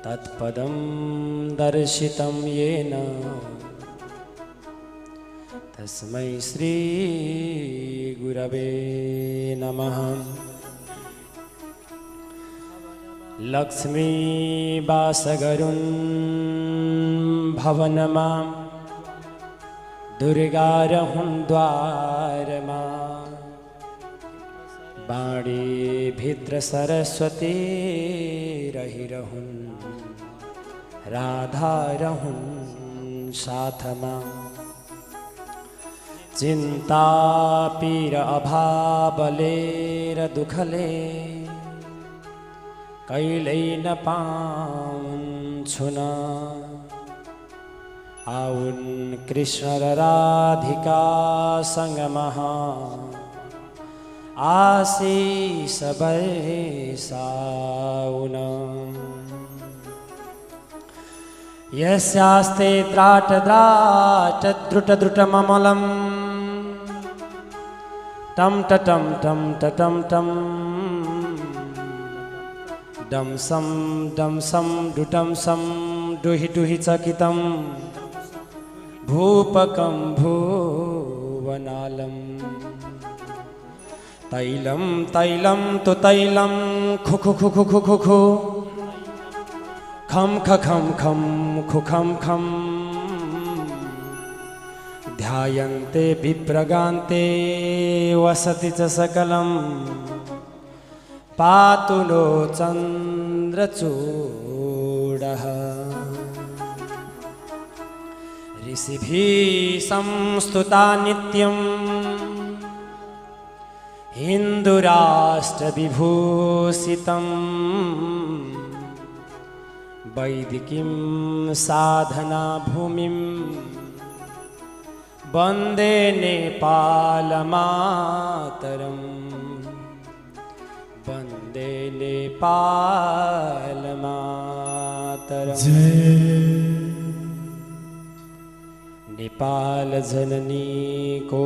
तत्पदं दर्शितं येन तस्मै श्री गुरवे नमः। लक्ष्मी वासगरुन् भवनमा दुर्गा रहुन् द्वारमा बाणी भित्र सरस्वती रहिरहुन् राधा रहुन् साथमा। चिंता पीर अभावले र दुखले कहिल्यै नपाउँछु न। आउन् कृष्ण र राधिका संगमः आशीष बरसाउन। यस्यास्ते द्राट द्राट द्रुट द्रुट ममलम् टम टम टम टम टम डम सम डुटम सम डुहि डुहि चकितम भूपकं भुवनालम्। तैलम तैलम तु तैलम खु खु खु खु खु खु खु खम खम खम खु खम खम। ध्यायन्ते विप्रगान्ते वसति च सकलं पातु नो चन्द्रचूडः। ऋषिभिः संस्तुता नित्यं हिन्दुराष्ट्रविभूषितं वैदिकीं साधना भूमिं वन्दे नेपालमातरम् वन्दे नेपालमातरम्। नेपाल जननी को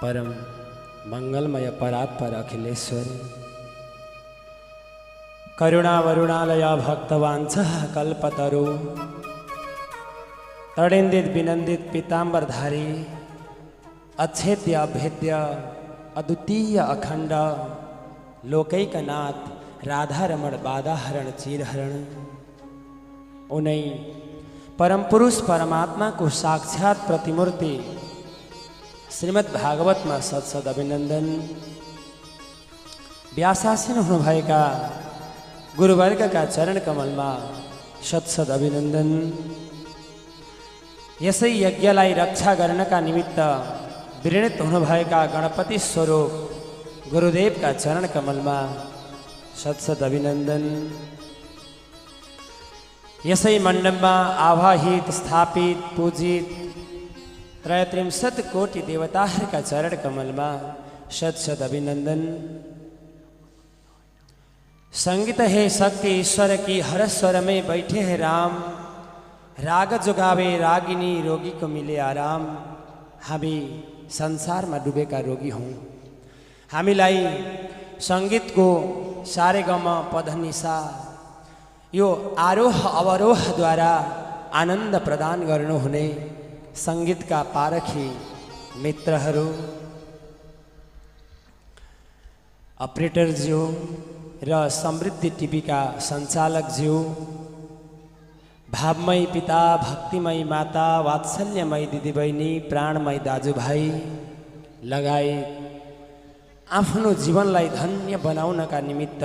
परम मंगलमय परात्पर अखिलेश्वर करुणा वरुणालय भक्तवांछः कल्पतरु तड़ेन्दित विनंदित पीताम्बरधारी अच्छेद्य अभेद्य अद्वितीय अखंड लोकैकनाथ राधारमण बाधाहरण चीरहरण उन्हीं परम पुरुष परमात्मा को साक्षात प्रतिमूर्ति श्रीमद् भागवत में सत अभिनंदन। व्यासासीन हुनुभएका गुरुवर्ग का चरण कमल में सत अभिनंदन। यसै यज्ञलाई रक्षा गर्नका निमित्त विरणित हुनुभएका गणपति स्वरूप गुरुदेव का चरण कमल में सत अभिनंदन। यसै मंडप में आवाहित स्थापित पूजित 33 कोटि देवताहर का चरण कमल में सत अभिनंदन। संगीत है शक्ति ईश्वर की हर स्वर में बैठे हैं राम राग जुगावे रागिनी रोगी को मिले आराम। हामी संसार में डुबेका रोगी हूँ हामीलाई संगीत को सारे गम पधनिसा यो आरोह अवरोह द्वारा आनंद प्रदान गर्नुहुने संगीत का पारखी मित्रहरू अपरेटर ज्यू र समृद्धि टीवी का संचालक ज्यू भावमय पिता भक्तिमय माता वात्सल्यमय दिदीबहिनी प्राणमय दाजुभाइ लगायत आफ्नो जीवनलाई धन्य बनाउनका निमित्त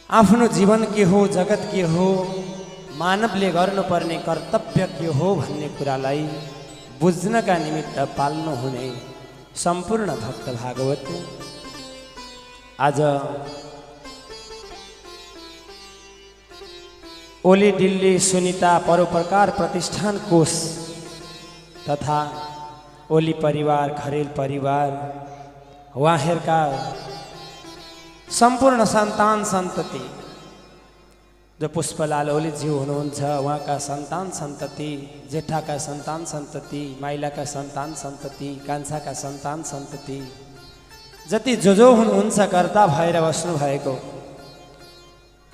आफ्नो जीवन के हो जगत के हो मानवले गर्नुपर्ने कर्तव्य के हो भन्ने कुरालाई बुझ्नका निमित्त पाल्नु हुने सम्पूर्ण भक्त भागवत आज ओली दिल्ली सुनीता परोपकार प्रतिष्ठान कोष तथा ओली परिवार खरेल परिवार उहाँहरूका सम्पूर्ण सन्तान सन्तति जो पुष्पलाल ओलीज्यू हुनुहुन्छ उहाँका सन्तान सन्तति जेठाका सन्तान सन्तति माइलाका सन्तान सन्तति कान्छाका सन्तान सन्तति जति जो हुनुहुन्छ कर्ता भएर बस्नु भएको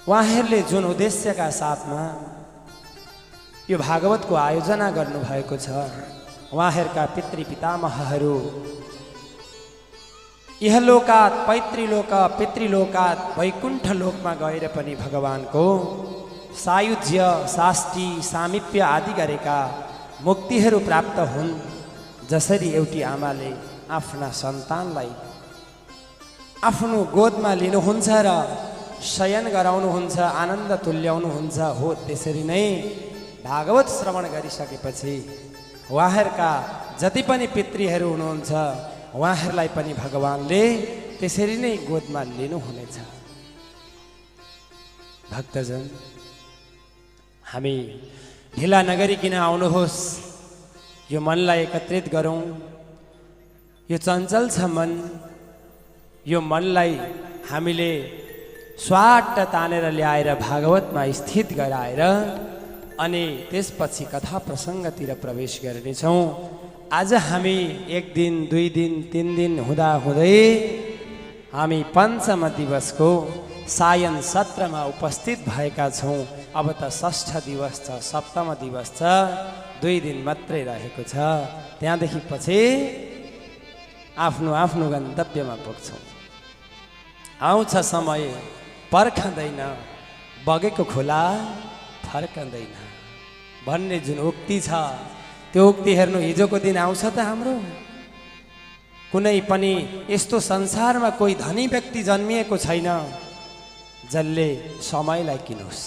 उहाँहरूले जुन उद्देश्यका साथमा यो भागवतको आयोजना गर्नुभएको छ, उहाँहरूका पितृ पितामहहरू इहलोकात पितृलोकात वैकुण्ठ लोकमा गएर पनि भगवानको सायुज्य साष्टी सामिप्य आदि गरेका मुक्तिहरू प्राप्त हुन्। जसरी एउटी आमाले आफ्ना सन्तानलाई आफ्नो गोदमा लिनुहुन्छ र शयन गराउनुहुन्छ, आनन्द तुल्याउनुहुन्छ, हो त्यसरी नै भागवत श्रवण गरिसकेपछि उहाँहरूका जति पनि पितृहरू हुनुहुन्छ उहाँहरूलाई पनि भगवानले त्यसरी नै गोदमा लिनुहुनेछ। भक्तजन, हामी ढिला नगरिकन आउनुहोस्, यो मनलाई एकत्रित गरौँ। यो चञ्चल छ मन, यो मनलाई हामीले स्वाट तानेर ल्याएर भागवतमा स्थित गराएर अनि त्यसपछि कथा प्रसङ्गतिर प्रवेश गर्नेछौँ। आज हामी 1 दिन 2 दिन 3 दिन हुँदै हामी पञ्चम दिवसको सायन सत्रमा उपस्थित भएका छौँ। अब त षष्ठ दिवस छ, सप्तम दिवस छ, 2 दिन मात्रै रहेको छ। त्यहाँदेखि पछि आफ्नो गन्तव्यमा पुग्छौँ। आउँछ समय पर्खँदैन, बगेको खोला फर्कँदैन भन्ने जुन उक्ति छ, त्यो उक्ति हेर्नु हिजोको दिन आउँछ त हाम्रो। कुनै पनि यस्तो संसारमा कोही धनी व्यक्ति जन्मिएको छैन जसले समयलाई किनोस्।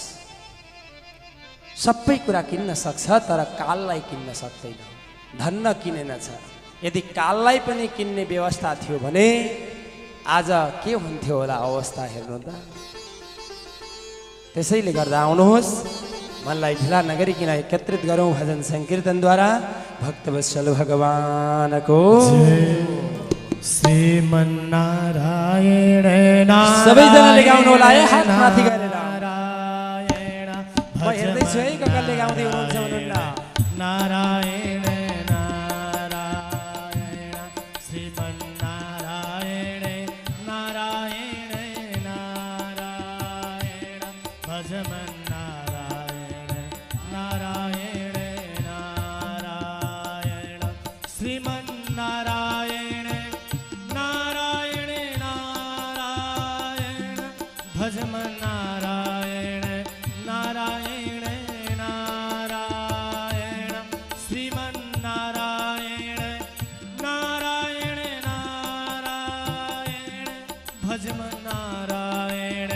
सबै कुरा किन्न सक्छ तर काललाई किन्न सक्दैन, धन्न किनेन छ। यदि काललाई पनि किन्ने व्यवस्था थियो भने आज के हुन्थ्यो होला अवस्था हेर्नु त। त्यसैले गर्दा आउनुहोस्, मनलाई ढिला नगरिकन एकत्रित गरौँ भजन सङ्कीर्तनद्वारा। भक्तवत्सल भगवानको श्रीमन्नारायण सबैजनाले गाउनु होला है, हात माथि गरेर। म हेर्दैछु है कसले गाउँदै हुनुहुन्छ भन्नुहुन्न। नारायण नारायण श्रीमन्नारायण नारायण नारायण भजमन्नारायण नारायण नारायण श्रीमन्नारायण नारायण नारायण भजमन्नारायण नारायण नारायण श्रीमन्नारायण नारायण नारायण भजमन्नारायण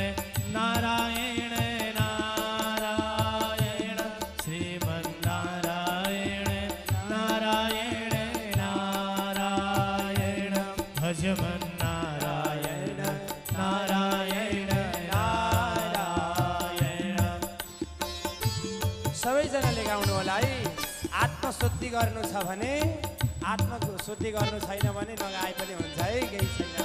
नारायण नारायण श्रीमन्नारायण नारायण नारायण भजमन्नारायण नारायण नारायण। सबैजनाले गाउनु होला है। आत्मशुद्धि गर्नु छ भने, आत्माको शुद्धि गर्नु छैन भने नगाए पनि हुन्छ है, केही छैन।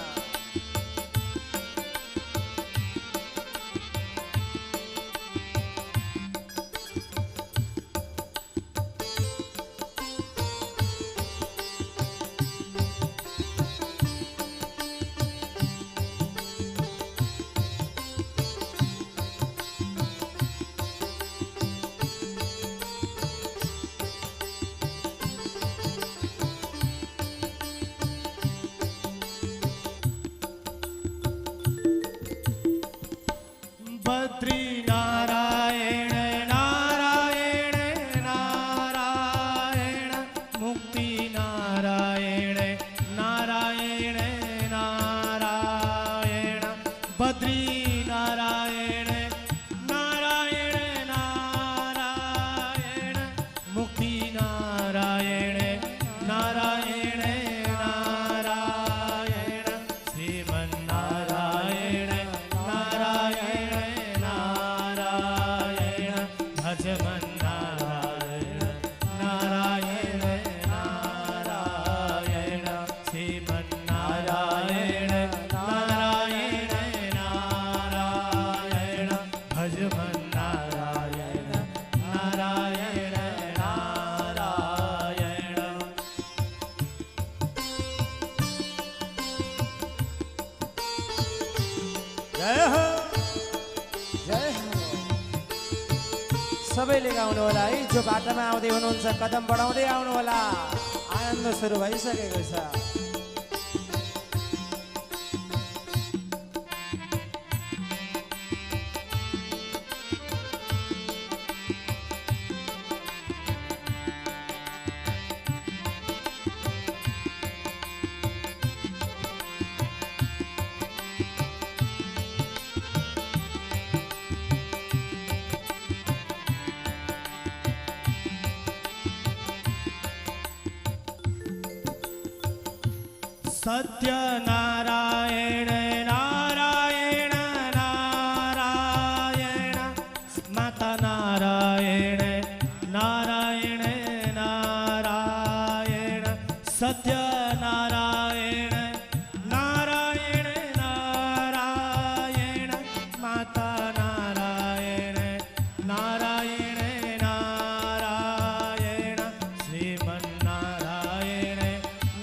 बद्री नारायण नारायण नारायण मुक्ति नारायण नारायण नारायण बद्री नारायण नारायण नारायण मुक्ति नारायण नारायण नारायण श्रीमन्नारायण नारायण नारायण भजमन्नारायण नारायण नारायण श्रीमन्नारायण नारायण नारायण जय हो जय हो सबैले गाउनु होला है जो बाटामा आउँदै हुनुहुन्छ कदम बढाउँदै आउनु होला आनन्द सुरु भइसकेको छ सत्यनारायण नारायण नारायण माता नारायण नारायण नारायण सत्यनारायण नारायण नारायण माता नारायण नारायण नारायण श्रीमन्नारायण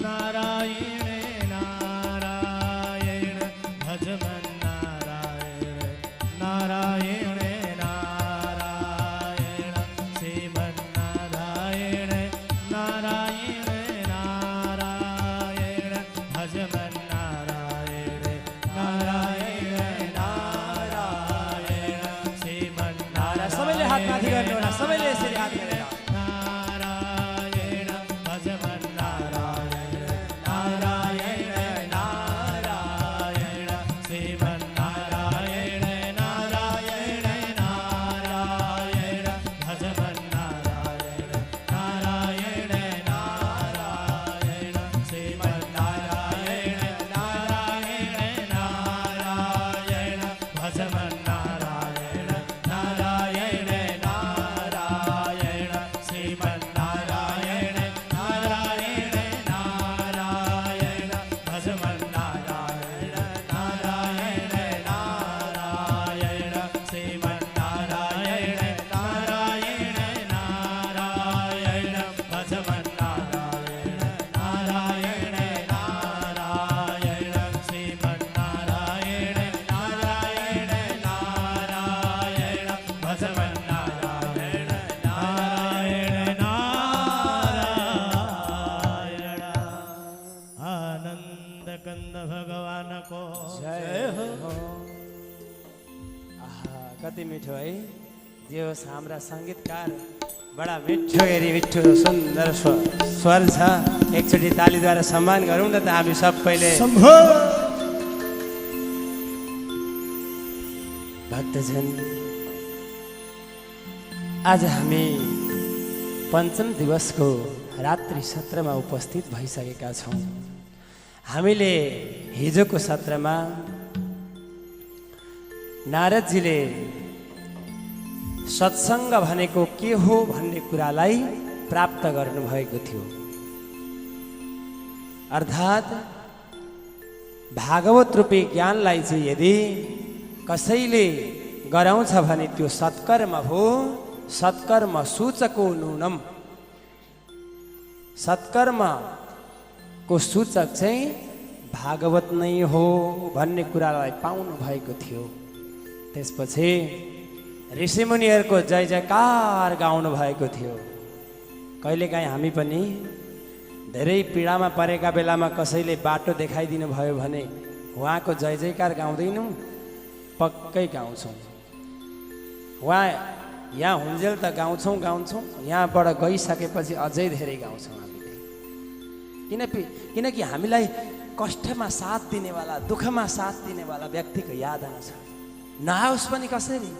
नारायण नारायण नारायण श्रीमन्नारायण नारायण नारायण भजमन्नारायण नारायण नारायण श्रीमन्नारायण सबैले हात माथि गर्नु होला सबैले यसरी हात गरेर नारायण भजमन्नारायण नारायण नारायण श्रीमन्नारायण नारायण नारायण भजमन्नारायण नारायण नारायण श्रीमन्नारायण नारायण नारायण भजमन्नारायण नारायण नारायण श्रीमन्नारायण नारायण नारायण भजमन्नारायण नारायण नारायण श्रीमन्नारायण नारायण नारायण भजमन्नारायण नारायण नारायण श्रीमन्नारायण नारायण नारायण भजमन्नारायण नारायण नारायण आनंद कंद भगवान को जय हो आहा कति मिठो है जे होस् हाम्रा सङ्गीतकार बडा मिठो हेरी मिठो सुन्दर स्वर छ एकचोटि तालीद्वारा सम्मान गरौँ न त हामी सबैले भक्तजन आज हामी पञ्चम दिवसको रात्रि सत्रमा उपस्थित भइसकेका छौँ हामीले हिजोको सत्रमा नारदजीले सत्सङ्ग भनेको के हो भन्ने कुरालाई प्राप्त गर्नुभएको थियो अर्थात् भागवत रूपी ज्ञानलाई चाहिँ यदि कसैले गराउँछ भने त्यो सत्कर्म हो सत्कर्म सूचको नूनम सत्कर्मको सूचक चाहिँ भागवत नै हो भन्ने कुरालाई पाउनु भएको थियो त्यसपछि ऋषिमुनिहरूको जय जयकार गाउनु भएको थियो कहिलेकाहीँ हामी पनि धेरै पीडामा परेका बेलामा कसैले बाटो देखाइदिनु भयो भने उहाँको जय जयकार गाउँदैनौँ पक्कै गाउँछौँ उहाँ यहाँ हुन्जेल त गाउँछौँ यहाँबाट गइसकेपछि अझै धेरै गाउँछौँ हामीले किनकि हामीलाई कष्टमा साथ दिनेवाला दुःखमा साथ दिनेवाला व्यक्तिको याद आउँछ नआओस् पनि कसरी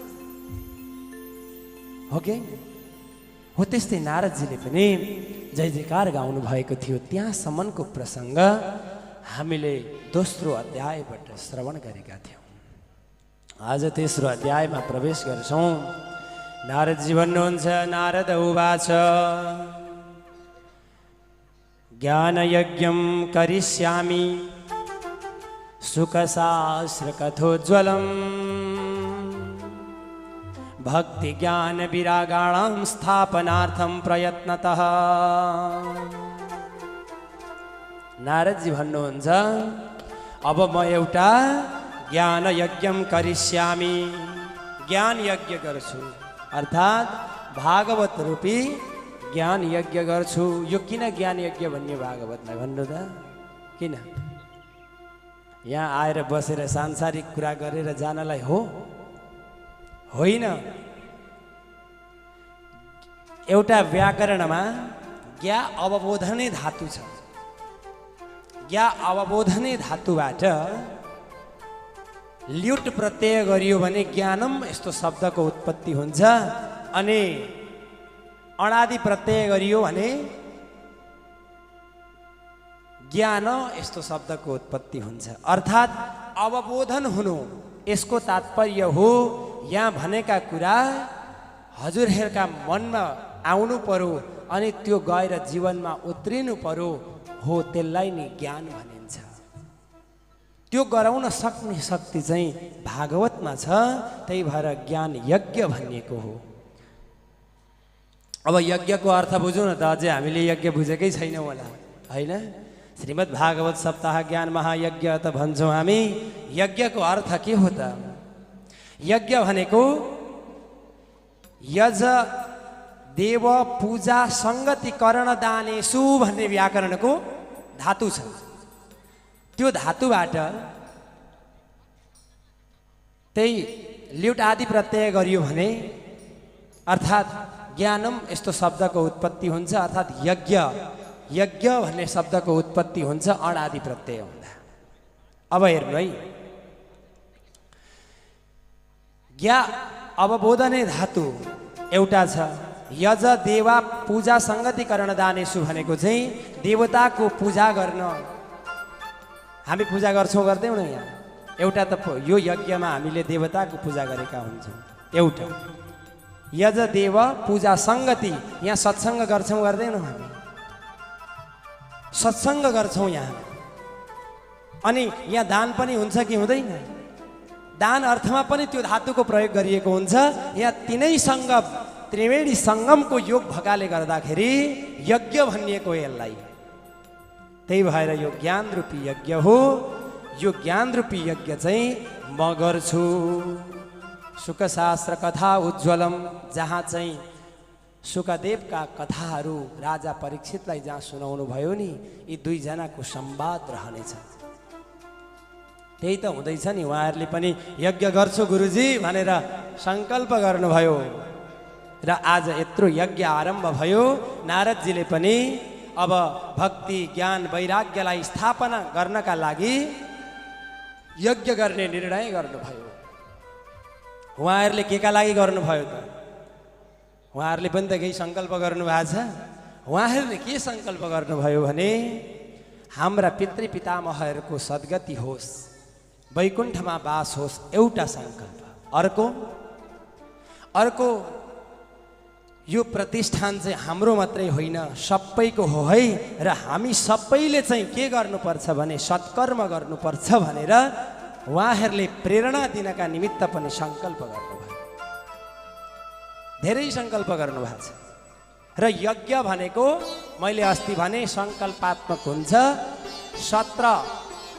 हो कि हो त्यस्तै नारदजीले पनि जय जयकार गाउनु भएको थियो त्यहाँसम्मको प्रसङ्ग हामीले दोस्रो अध्यायबाट श्रवण गरेका थियौँ आज तेस्रो अध्यायमा प्रवेश गर्छौँ नारदजी भन्नुहुन्छ नारद उवाच ज्ञानयज्ञं करिष्यामि सुखशास्त्रकथोज्ज्वलम् भक्तिज्ञानविरागाणां स्थापनार्थं प्रयत्नतः नारदजी भन्नुहुन्छ अब म एउटा ज्ञान यज्ञम करिष्यामि, ज्ञान यज्ञ गर्छु अर्थात् भागवत रूपी ज्ञान यज्ञ गर्छु। यो किन ज्ञान यज्ञ भन्ने भागवतलाई भन्नु त? किन यहाँ आएर बसेर सांसारिक कुरा गरेर जानलाई हो? होइन। एउटा व्याकरणमा ज्ञा अवबोधने धातु छ। ज्ञा अवबोधने धातुबाट ल्युट प्रत्यय गरियो भने ज्ञानम यस्तो शब्दको उत्पत्ति हुन्छ, अनि अणादि प्रत्यय गरियो भने ज्ञान यस्तो शब्दको उत्पत्ति हुन्छ। अर्थात् अवबोधन हुनु यसको तात्पर्य हो यहाँ भनेका कुरा हजुरहरूका मनमा आउनु पर्यो अनि त्यो गएर जीवनमा उत्रिनु पर्यो, हो त्यसलाई नि ज्ञान भनिन्छ। त्यो गराउन सक्ने शक्ति चाहिँ भागवतमा छ, त्यही भएर ज्ञान यज्ञ भनिएको हो। अब यज्ञको अर्थ बुझौँ न त, अझै हामीले यज्ञ बुझेकै छैनौँ होला, होइन? श्रीमद् भागवत सप्ताह ज्ञान महायज्ञ त भन्छौँ हामी। यज्ञको अर्थ के हो त? यज्ञ भनेको यज देव पूजा सङ्गति करण दानेषु भन्ने व्याकरणको धातु छ। त्यो धातुबाट त्यही ल्युट आदि प्रत्यय गरियो भने अर्थात् ज्ञानम यस्तो शब्दको उत्पत्ति हुन्छ। अर्थात् यज्ञ, यज्ञ भन्ने शब्दको उत्पत्ति हुन्छ अणादि प्रत्यय हुँदा। अब हेर्नु है, ज्ञा अवबोधने धातु एउटा छ। यज देवा पूजा सङ्गति करण दानेषु भनेको चाहिँ देवताको पूजा गर्न हामी पूजा गर्छौँ, गर्दैनौँ न? यहाँ एउटा त यो यज्ञमा हामीले देवताको पूजा गरेका हुन्छौँ। एउटा यज देव पूजा सङ्गति, यहाँ सत्सङ्ग गर्छौँ, गर्दैनौँ? हामी सत्सङ्ग गर्छौँ यहाँ। अनि यहाँ दान पनि हुन्छ कि हुँदैन? दान अर्थमा पनि त्यो धातुको प्रयोग गरिएको हुन्छ। यहाँ तिनैसँग त्रिवेणी सङ्गमको योग भएकाले गर्दाखेरि यज्ञ भनिएको यसलाई। त्यही भएर यो ज्ञान रूपी यज्ञ हो। यो ज्ञान रूपी यज्ञ चाहिँ म गर्छु। शुकशास्त्र कथा उज्ज्वलम, जहाँ चाहिँ शुकदेवका कथाहरू राजा परीक्षितलाई जहाँ सुनाउनु भयो नि, यी दुईजनाको संवाद रहनेछ। त्यही त हुँदैछ नि, उहाँहरूले पनि यज्ञ गर्छु गुरुजी भनेर सङ्कल्प गर्नुभयो र आज यत्रो यज्ञ आरम्भ भयो। नारदजीले पनि अब भक्ति ज्ञान वैराग्यलाई स्थापना गर्नका लागि यज्ञ गर्ने निर्णय गर्नुभयो। उहाँहरूले के का लागि गर्नुभयो त? उहाँहरूले पनि त केही सङ्कल्प गर्नुभएको छ। उहाँहरूले के सङ्कल्प गर्नुभयो भने हाम्रा पितृ पितामहहरूको सद्गति होस्, वैकुण्ठमा वास होस्, एउटा सङ्कल्प। अर्को यो प्रतिष्ठान चाहिँ हाम्रो मात्रै होइन, सबैको हो है। र हामी सबैले चाहिँ के गर्नुपर्छ भने सत्कर्म गर्नुपर्छ भनेर उहाँहरूले प्रेरणा दिनका निमित्त पनि सङ्कल्प गर्नुभयो। धेरै सङ्कल्प गर्नुभएको छ। र यज्ञ भनेको मैले अस्ति भने सङ्कल्पात्मक हुन्छ। सत्र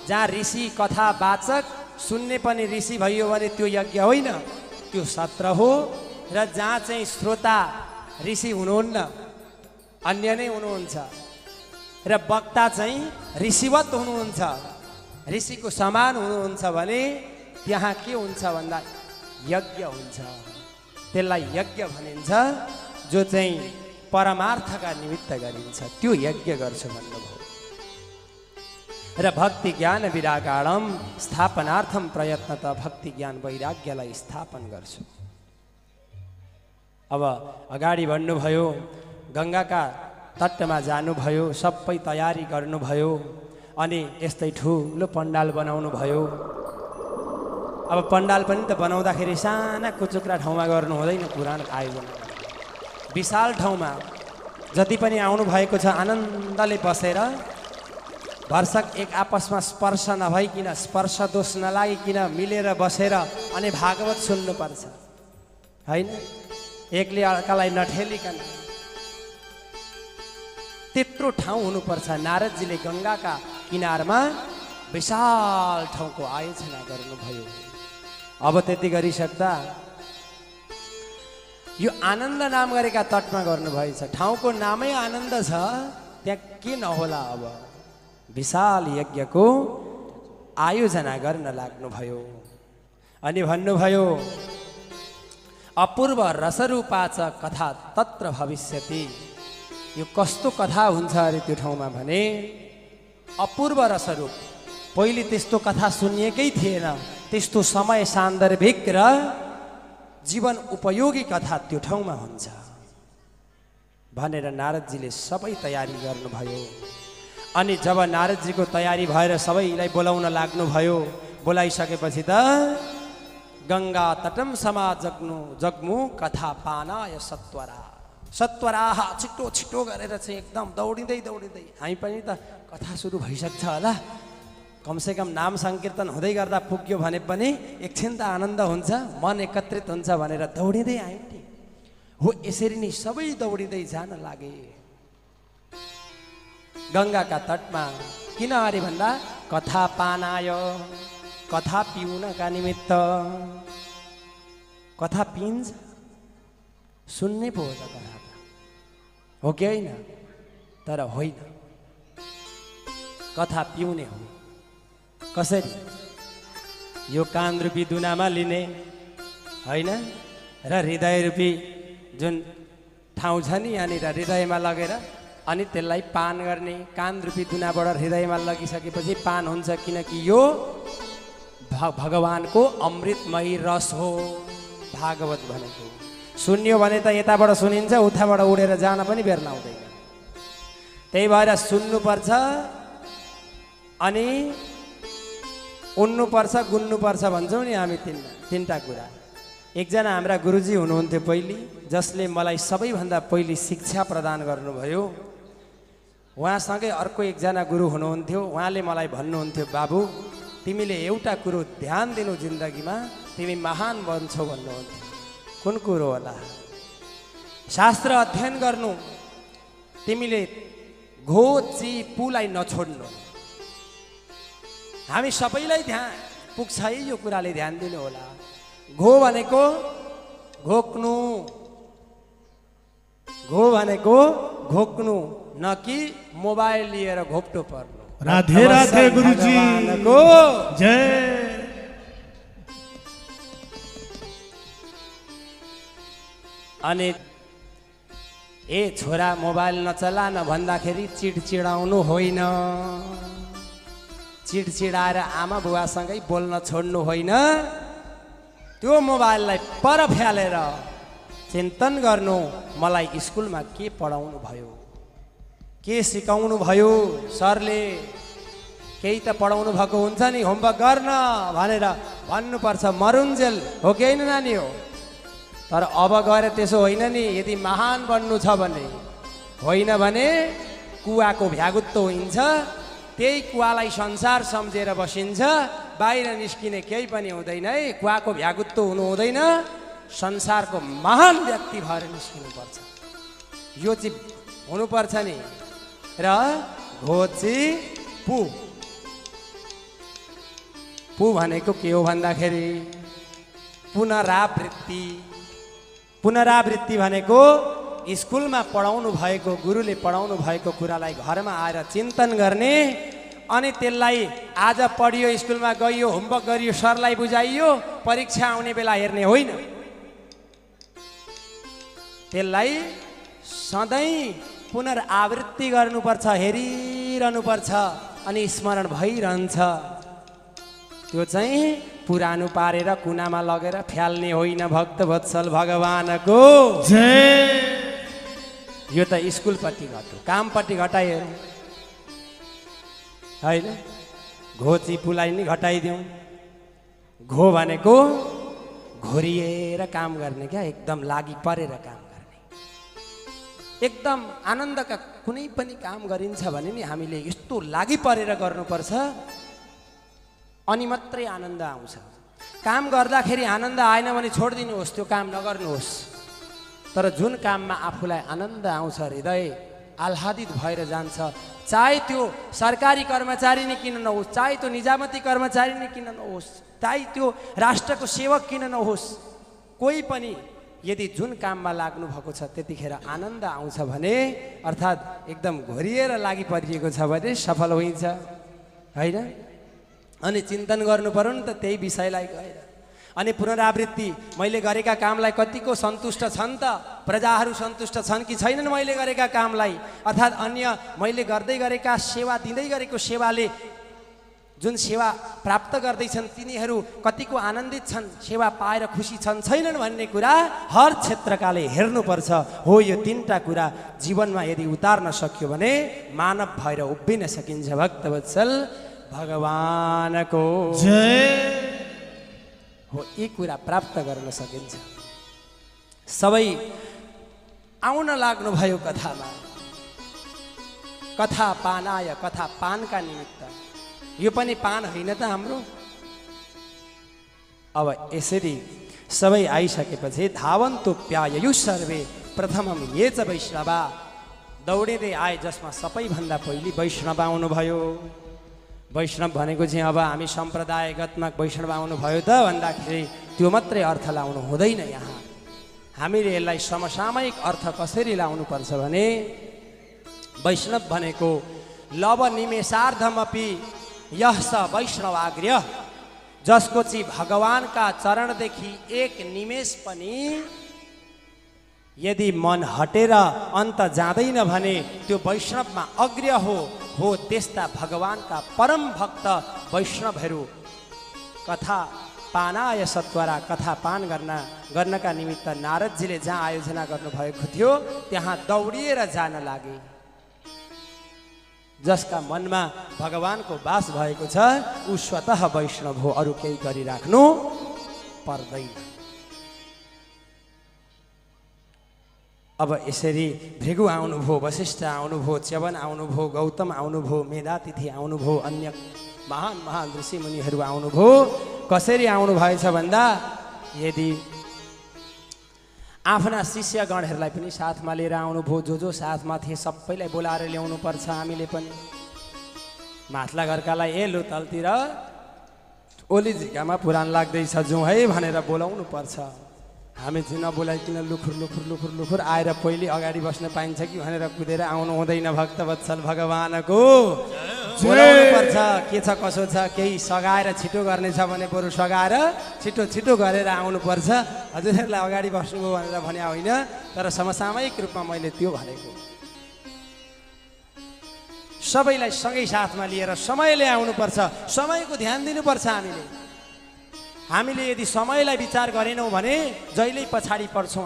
जहाँ ऋषि कथा वाचक सुन्ने पनि ऋषि भयो भने त्यो यज्ञ होइन, त्यो सत्र हो। र जहाँ चाहिँ श्रोता ऋषि हुनुहुन्न, अन्य नै हुनुहुन्छ, र वक्ता चाहिँ ऋषिवत हुनुहुन्छ, ऋषिको समान हुनुहुन्छ भने त्यहाँ के हुन्छ भन्दा यज्ञ हुन्छ। त्यसलाई यज्ञ भनिन्छ, जो चाहिँ परमार्थका निमित्त गरिन्छ, त्यो यज्ञ गर्छु भन्नुभयो। र भक्ति ज्ञान विरागाणम स्थापनार्थम प्रयत्न, त भक्ति ज्ञान वैराग्यलाई स्थापन गर्छु। अब अगाडि बढ्नुभयो, गङ्गाका तटमा जानुभयो, सबै तयारी गर्नुभयो, अनि यस्तै ठुलो पण्डाल बनाउनु भयो। अब पण्डाल पनि त बनाउँदाखेरि साना कुचुक्रा ठाउँमा गर्नु हुँदैन, पुराण आयोजना विशाल ठाउँमा जति पनि आउनु भएको छ आनन्दले बसेर भरसक एक आपसमा स्पर्श नभइकन, स्पर्श दोष नलागिकन मिलेर बसेर अनि भागवत सुन्नुपर्छ, होइन? एकले अर्कालाई नठेलिकन त्यत्रो ठाउँ हुनुपर्छ। नारदजीले गङ्गाका किनारमा विशाल ठाउँको आयोजना गर्नुभयो। अब त्यति गरिसक्दा यो आनन्द नाम गरेका तटमा गर्नुभएछ। ठाउँको नामै आनन्द छ, त्यहाँ के नहोला। अब विशाल यज्ञको आयोजना गर्न लाग्नुभयो अनि भन्नुभयो अपूर्व रसरूपा च कथा तत्र भविष्यति। यो कस्तो कथा हुन्छ अरे त्यो ठाउँमा भने अपूर्व रसरूप। पहिले त्यस्तो कथा सुनिएकै थिएन। त्यस्तो समय सान्दर्भिक र जीवन उपयोगी कथा त्यो ठाउँमा हुन्छ भनेर नारदजीले सबै तयारी गर्नुभयो। अनि जब नारदजीको तयारी भएर सबैलाई बोलाउन लाग्नुभयो, बोलाइसकेपछि त गङ्गा तटम समा जग्मु कथा पानाय सत्वरा। सत्वराह छिटो छिटो गरेर चाहिँ एकदम दौडिँदै दौडिँदै, हामी पनि त कथा सुरु भइसक्छ होला, कमसेकम नाम सङ्कीर्तन हुँदै गर्दा पुग्यो भने पनि एकछिन त आनन्द हुन्छ, मन एकत्रित हुन्छ भनेर दौडिँदै आयौँ नि। हो यसरी नै सबै दौडिँदै जान लागे गङ्गाका तटमा। किन अरे भन्दा कथा पानाय, कथा पिउनका निमित्त। कथा पिइन्छ, सुन्ने पो हो त कथा त, हो कि होइन? तर होइन, कथा पिउने हो। कसरी? यो कान रूपी दुनामा लिने होइन र हृदय रूपी जुन ठाउँ छ नि यहाँनिर हृदयमा लगेर अनि त्यसलाई पान गर्ने। कान रूपी दुनाबाट हृदयमा लगिसकेपछि पान हुन्छ, किनकि यो भगवानको अमृतमयी रस हो भागवत भनेको। सुन्यो भने त यताबाट सुनिन्छ, उताबाट उडेर जान पनि बेर नआउँदैन। त्यही भएर सुन्नुपर्छ अनि उन्नुपर्छ गुन्नुपर्छ भन्छौँ नि हामी। तिनवटा कुरा। एकजना हाम्रा गुरुजी हुनुहुन्थ्यो पहिले, जसले मलाई सबैभन्दा पहिले शिक्षा प्रदान गर्नुभयो। उहाँसँगै अर्को एकजना गुरु हुनुहुन्थ्यो, उहाँले मलाई भन्नुहुन्थ्यो बाबु तिमीले एउटा कुरो ध्यान दिनु जिन्दगीमा, तिमी महान बन्छौ भन्नुहुन्थ्यो। कुन कुरो होला? शास्त्र अध्ययन गर्नु, तिमीले घो ची पुलाई नछोड्नु। हामी सबैलाई ध्यान पुग्छ है यो कुराले, ध्यान दिनु होला। घो भनेको घोक्नु, घो भनेको घोक्नु, न कि मोबाइल लिएर घोप्टो पर्नु। राधे राधे गुरुजी जय। अनि ए छोरा मोबाइल नचला न भन्दाखेरि चिडचिडाउनु होइन, चिडचिडाएर आमा बुवासँगै बोल्न छोड्नु होइन। त्यो मोबाइललाई पर फ्यालेर चिन्तन गर्नु, मलाई स्कुलमा के पढाउनु भयो, के सिकाउनु भयो सरले, केही त पढाउनु भएको हुन्छ नि, होमवर्क गर्न भनेर भन्नुपर्छ। मरुन्जेल हो कि होइन नानी हो? तर अब गएर त्यसो होइन नि। यदि महान बन्नु छ भने, होइन भने कुवाको भ्यागुत्तो हुन्छ। त्यही कुवालाई संसार सम्झेर बसिन्छ, बाहिर निस्किने केही पनि हुँदैन है। कुवाको भ्यागुत्तो हुनु हुँदैन, संसारको महान व्यक्ति भएर निस्किनुपर्छ। यो चाहिँ हुनुपर्छ नि। र घोची पु, पु भनेको के हो भन्दाखेरि पुनरावृत्ति। पुनरावृत्ति भनेको स्कुलमा पढाउनु भएको, गुरुले पढाउनु भएको कुरालाई घरमा आएर चिन्तन गर्ने, अनि त्यसलाई आज पढियो, स्कुलमा गइयो, होमवर्क गरियो, सरलाई बुझाइयो, परीक्षा आउने बेला हेर्ने होइन। त्यसलाई सधैँ पुनरावृत्ति गर्नुपर्छ, हेरिरहनुपर्छ अनि स्मरण भइरहन्छ। त्यो चाहिँ पुरानो पारेर कुनामा लगेर फ्याल्ने होइन। भक्त वत्सल भगवानको जय। यो त स्कुलपट्टि घट्यो, कामपट्टि घटाइयो होइन। घोची पुलाई नि घटाइदिउँ। घो भनेको घोरिएर काम गर्ने क्या, एकदम लागि परेर काम गर्ने। एकदम आनन्दका कुनै पनि काम गरिन्छ भने नि हामीले यस्तो लागि परेर गर्नुपर्छ, अनि मात्रै आनन्द आउँछ। काम गर्दाखेरि आनन्द आएन भने छोडिदिनुहोस्, त्यो काम नगर्नुहोस्। तर जुन काममा आफूलाई आनन्द आउँछ, हृदय आह्लादित भएर जान्छ। चाहे त्यो सरकारी कर्मचारी नै किन नहोस्, चाहे त्यो निजामती कर्मचारी नै किन नहोस्, चाहे त्यो राष्ट्रको सेवक किन नहोस्, कोही पनि यदि जुन काममा लाग्नु भएको छ त्यतिखेर आनन्द आउँछ भने, अर्थात् एकदम घोरिएर लागि परिएको छ भने सफल हुन्छ, होइन? अनि चिन्तन गर्नु पर्यो नि त त्यही विषयलाई गएर। अनि पुनरावृत्ति, मैले गरेका कामलाई कतिको सन्तुष्ट छन् त, प्रजाहरू सन्तुष्ट छन् कि छैनन् मैले गरेका कामलाई, अर्थात् अन्य मैले गर्दै गरेका सेवा, दिँदै गरेको सेवाले जुन सेवा प्राप्त गर्दैछन् तिनीहरू कतिको आनन्दित छन्, सेवा पाएर खुसी छन् छैनन् भन्ने कुरा हर क्षेत्रकाले हेर्नुपर्छ। हो, यो तीनटा कुरा जीवनमा यदि उतार्न सक्यो भने मानव भएर उभिन सकिन्छ। भक्तवत्सल भगवानको जय हो, यी कुरा प्राप्त गर्न सकिन्छ। सबै आउन लाग्नु भयो कथामा, कथा पानाय, कथा पानका निमित्त। यो पनि पान होइन त हाम्रो? अब यसरी सबै आइसकेपछि धावन्तु प्याययु सर्वे प्रथमम ये च वैष्णवा, दौडिँदै आए जसमा सबैभन्दा पहिले वैष्णव आउनुभयो। वैष्णव भनेको चाहिँ अब हामी सम्प्रदायगतमा वैष्णव आउनुभयो त भन्दाखेरि त्यो मात्रै अर्थ लाउनु हुँदैन। यहाँ हामीले यसलाई समसामयिक अर्थ कसरी लाउनुपर्छ भने, वैष्णव भनेको लव निमेषार्धमपि यह स वैष्णवाग्र्य, जसको चाहिँ भगवानका चरणदेखि एक निमेष पनि यदि मन हटेर अन्त जाँदैन भने त्यो वैष्णवमा अग्र्य हो। त्यस्ता भगवानका परम भक्त वैष्णवहरू कथा पानाय सत्वरा, कथा पान गर्नका निमित्त नारदजीले जहाँ आयोजना गर्नुभएको थियो त्यहाँ दौडिएर जान लागे। जसका मनमा भगवानको वास भएको छ ऊ स्वतः वैष्णव हो, अरू केही गरिराख्नु पर्दैन। अब यसरी भृगु आउनुभयो, वशिष्ठ आउनुभयो, च्यवन आउनुभयो, गौतम आउनुभयो, मेधातिथि आउनुभयो, अन्य महान महान ऋषि मुनिहरू आउनुभयो। कसरी आउनुभएछ भन्दा, यदि आफ्ना शिष्यगणहरूलाई पनि साथमा लिएर आउनुभयो। जो साथमा थिए सबैलाई बोलाएर ल्याउनु पर्छ। हामीले पनि माथला घरकालाई ए लो तलतिर ओली झिकामा पुराण लाग्दैछ जाउँ है भनेर बोलाउनु पर्छ। हामी चाहिँ नबोलाइकन लुखुर लुखुर लुखुर लुखुर आएर पहिले अगाडि बस्न पाइन्छ कि भनेर कुदेर आउनु हुँदैन। भक्तवत्सल भगवानको बोलाउनु पर्छ। के छ कसो छ, केही सघाएर छिटो गर्नेछ भने बरु सघाएर छिटो छिटो गरेर आउनुपर्छ। हजुरहरूलाई अगाडि बस्नुभयो भनेर भने होइन, तर समसामयिक रूपमा मैले त्यो भनेको। सबैलाई सँगै साथमा लिएर समयले आउनुपर्छ। समयको ध्यान दिनुपर्छ। हामीले यदि समयलाई विचार गरेनौँ भने जहिल्यै पछाडि पर्छौँ।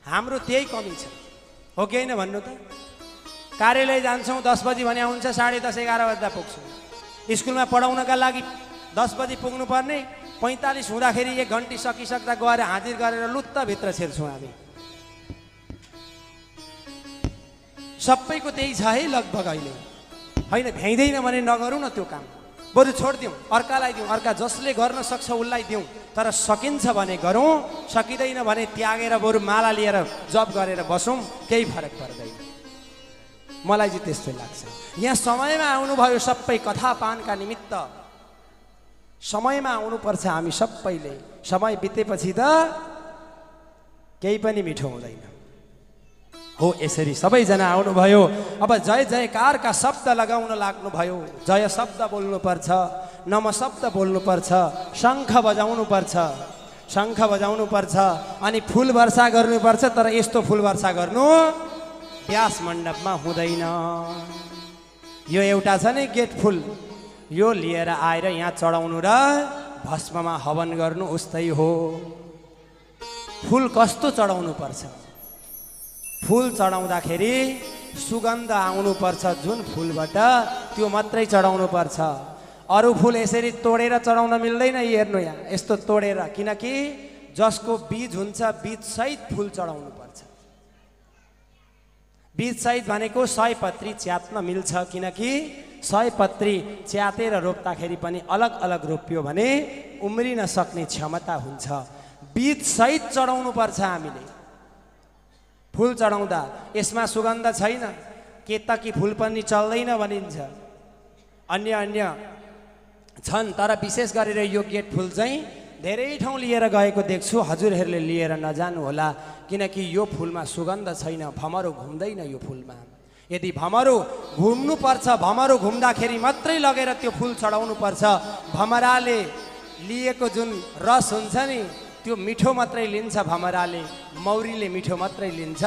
हाम्रो त्यही कमी छ, हो कि होइन भन्नु त? कार्यालय जान्छौँ 10 बजी भने आउँछ, 10:30 11 बज्दा पुग्छौँ। स्कुलमा पढाउनका लागि 10 बजी पुग्नुपर्ने, 45 हुँदाखेरि 1 घन्टी सकिसक्दा गएर हाजिर गरेर लुत्त भित्र छिर्छौँ। हामी सबैको त्यही छ है लगभग अहिले। होइन भ्याइँदैन भने नगरौँ न त्यो काम, बरु छोडिदिउँ, अर्कालाई दिउँ। अर्का जसले गर्न सक्छ उसलाई दिउँ, तर सकिन्छ भने गरौँ, सकिँदैन भने त्यागेर बरु माला लिएर जब गरेर बसौँ, केही फरक पर्दैन। मलाई चाहिँ त्यस्तै लाग्छ। यहाँ समयमा आउनुभयो सबै कथा पानका निमित्त। समयमा आउनुपर्छ हामी सबैले। समय बितेपछि त केही पनि मिठो हुँदैन। हो, यसरी सबैजना आउनुभयो। अब जय जयकारका शब्द लगाउन लाग्नुभयो। जय शब्द बोल्नुपर्छ, नम शब्द बोल्नुपर्छ, शङ्ख बजाउनुपर्छ, शङ्ख बजाउनुपर्छ, अनि फुल वर्षा गर्नुपर्छ। तर यस्तो फुल वर्षा गर्नु व्यास मण्डपमा हुँदैन। यो एउटा छ नि गेट फुल, यो लिएर आएर यहाँ चढाउनु र भस्ममा हवन गर्नु उस्तै हो। फुल कस्तो चढाउनु पर्छ? फुल चढाउँदाखेरि सुगन्ध आउनुपर्छ जुन फुलबाट, त्यो मात्रै चढाउनु पर्छ। अरू फुल यसरी तोडेर चढाउन मिल्दैन। हेर्नु यहाँ यस्तो तोडेर, किनकि जसको बीज हुन्छ बीजसहित फुल चढाउनु पर्छ। बीजसहित भनेको 100 पत्री च्यात्न मिल्छ, किनकि 100 पत्री च्यातेर रोप्दाखेरि पनि अलग अलग रोप्यो भने उम्रिन सक्ने क्षमता हुन्छ। बीजसहित चढाउनु पर्छ हामीले। फुल चढाउँदा यसमा सुगन्ध छैन, केतकी फुल पनि चल्दैन भनिन्छ। अन्य अन्य छन्, तर विशेष गरेर यो गेट फुल चाहिँ धेरै ठाउँ लिएर गएको देख्छु। हजुरहरूले लिएर नजानु होला, किनकि यो फुलमा सुगन्ध छैन, भमरो घुम्दैन यो फुलमा। यदि भमरो घुम्नुपर्छ, भमरो घुम्दाखेरि मात्रै लगेर त्यो फुल चढाउनु पर्छ। भमराले लिएको जुन रस हुन्छ नि त्यो मिठो मात्रै लिन्छ भमराले, मौरीले मिठो मात्रै लिन्छ,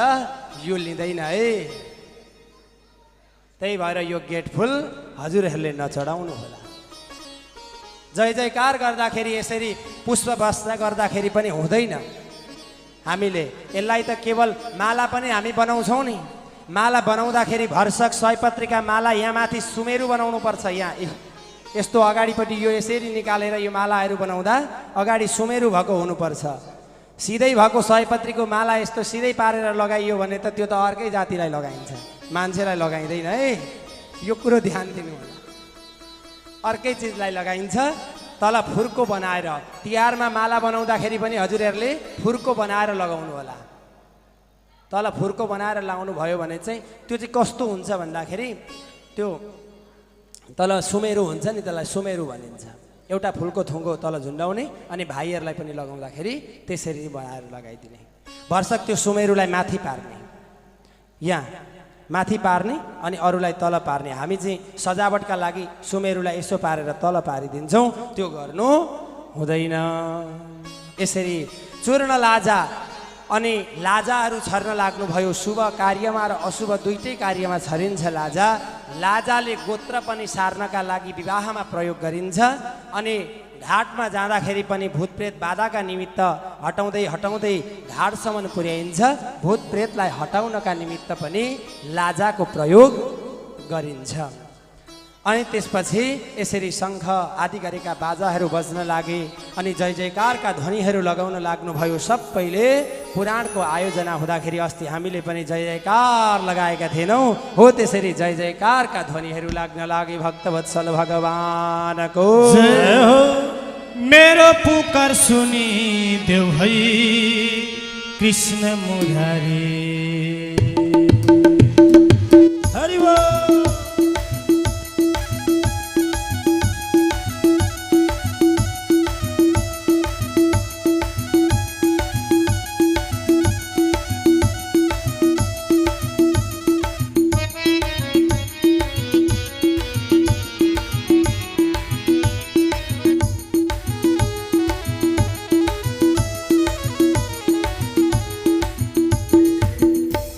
यो लिँदैन है। त्यही भएर यो गेट फुल हजुरहरूले नचढाउनु होला। जय जयकार गर्दाखेरि यसरी पुष्प वर्षा गर्दाखेरि पनि हुँदैन। हामीले यसलाई त केवल माला पनि हामी बनाउँछौँ नि, माला बनाउँदाखेरि भरसक सयपत्रीका माला यहाँ माथि सुमेरु बनाउनु पर्छ। यहाँ यस्तो अगाडिपट्टि यो यसरी निकालेर यो मालाहरू बनाउँदा अगाडि सुमेरु भएको हुनुपर्छ। सिधै भएको सयपत्रीको माला यस्तो सिधै पारेर लगाइयो भने त त्यो त अर्कै जातिलाई लगाइन्छ, मान्छेलाई लगाइँदैन है। यो कुरो ध्यान दिनु होला। अर्कै चिजलाई लगाइन्छ। तल फुर्को बनाएर तिहारमा माला बनाउँदाखेरि पनि हजुरहरूले फुर्को बनाएर लगाउनु होला। तल फुर्को बनाएर लगाउनु भयो भने चाहिँ त्यो चाहिँ कस्तो हुन्छ भन्दाखेरि त्यो तल सुमेरु हुन्छ नि, त्यसलाई सुमेरु भनिन्छ। एउटा फुलको थुङ्गो तल झुन्डाउने अनि भाइहरूलाई पनि लगाउँदाखेरि त्यसरी बनाएर लगाइदिने। भरसक त्यो सुमेरुलाई माथि पार्ने, यहाँ माथि पार्ने अनि अरूलाई तल पार्ने। हामी चाहिँ सजावटका लागि सुमेरुलाई यसो पारेर तल पारिदिन्छौँ, त्यो गर्नु हुँदैन। यसरी चूर्ण लाजा अनि लाजाहरू छर्न लाग्नुभयो। शुभ कार्यमा र अशुभ दुईटै कार्यमा छरिन्छ लाजा। लाजाले गोत्र पनि सार्नका लागि विवाहमा प्रयोग गरिन्छ अनि घाटमा जाँदाखेरि पनि भूतप्रेत बाधाका निमित्त हटाउँदै हटाउँदै घाटसम्म पुर्याइन्छ। भूतप्रेतलाई हटाउनका निमित्त पनि लाजाको प्रयोग गरिन्छ। अनि त्यसपछि यसरी शङ्ख आदि गरेका बाजाहरू बज्न लागे अनि जय जयकारका ध्वनिहरू लगाउन लाग्नुभयो। सबैले पुराणको आयोजना हुँदाखेरि अस्ति हामीले पनि जय जयकार लगाएका थिएनौँ, हो त्यसरी जय जयकारका ध्वनिहरू लाग्न लागे। भक्तवत्सल भगवानको जय हो। मेरो पुकार सुनि देऊ है कृष्ण मुरारी। हरि बोल।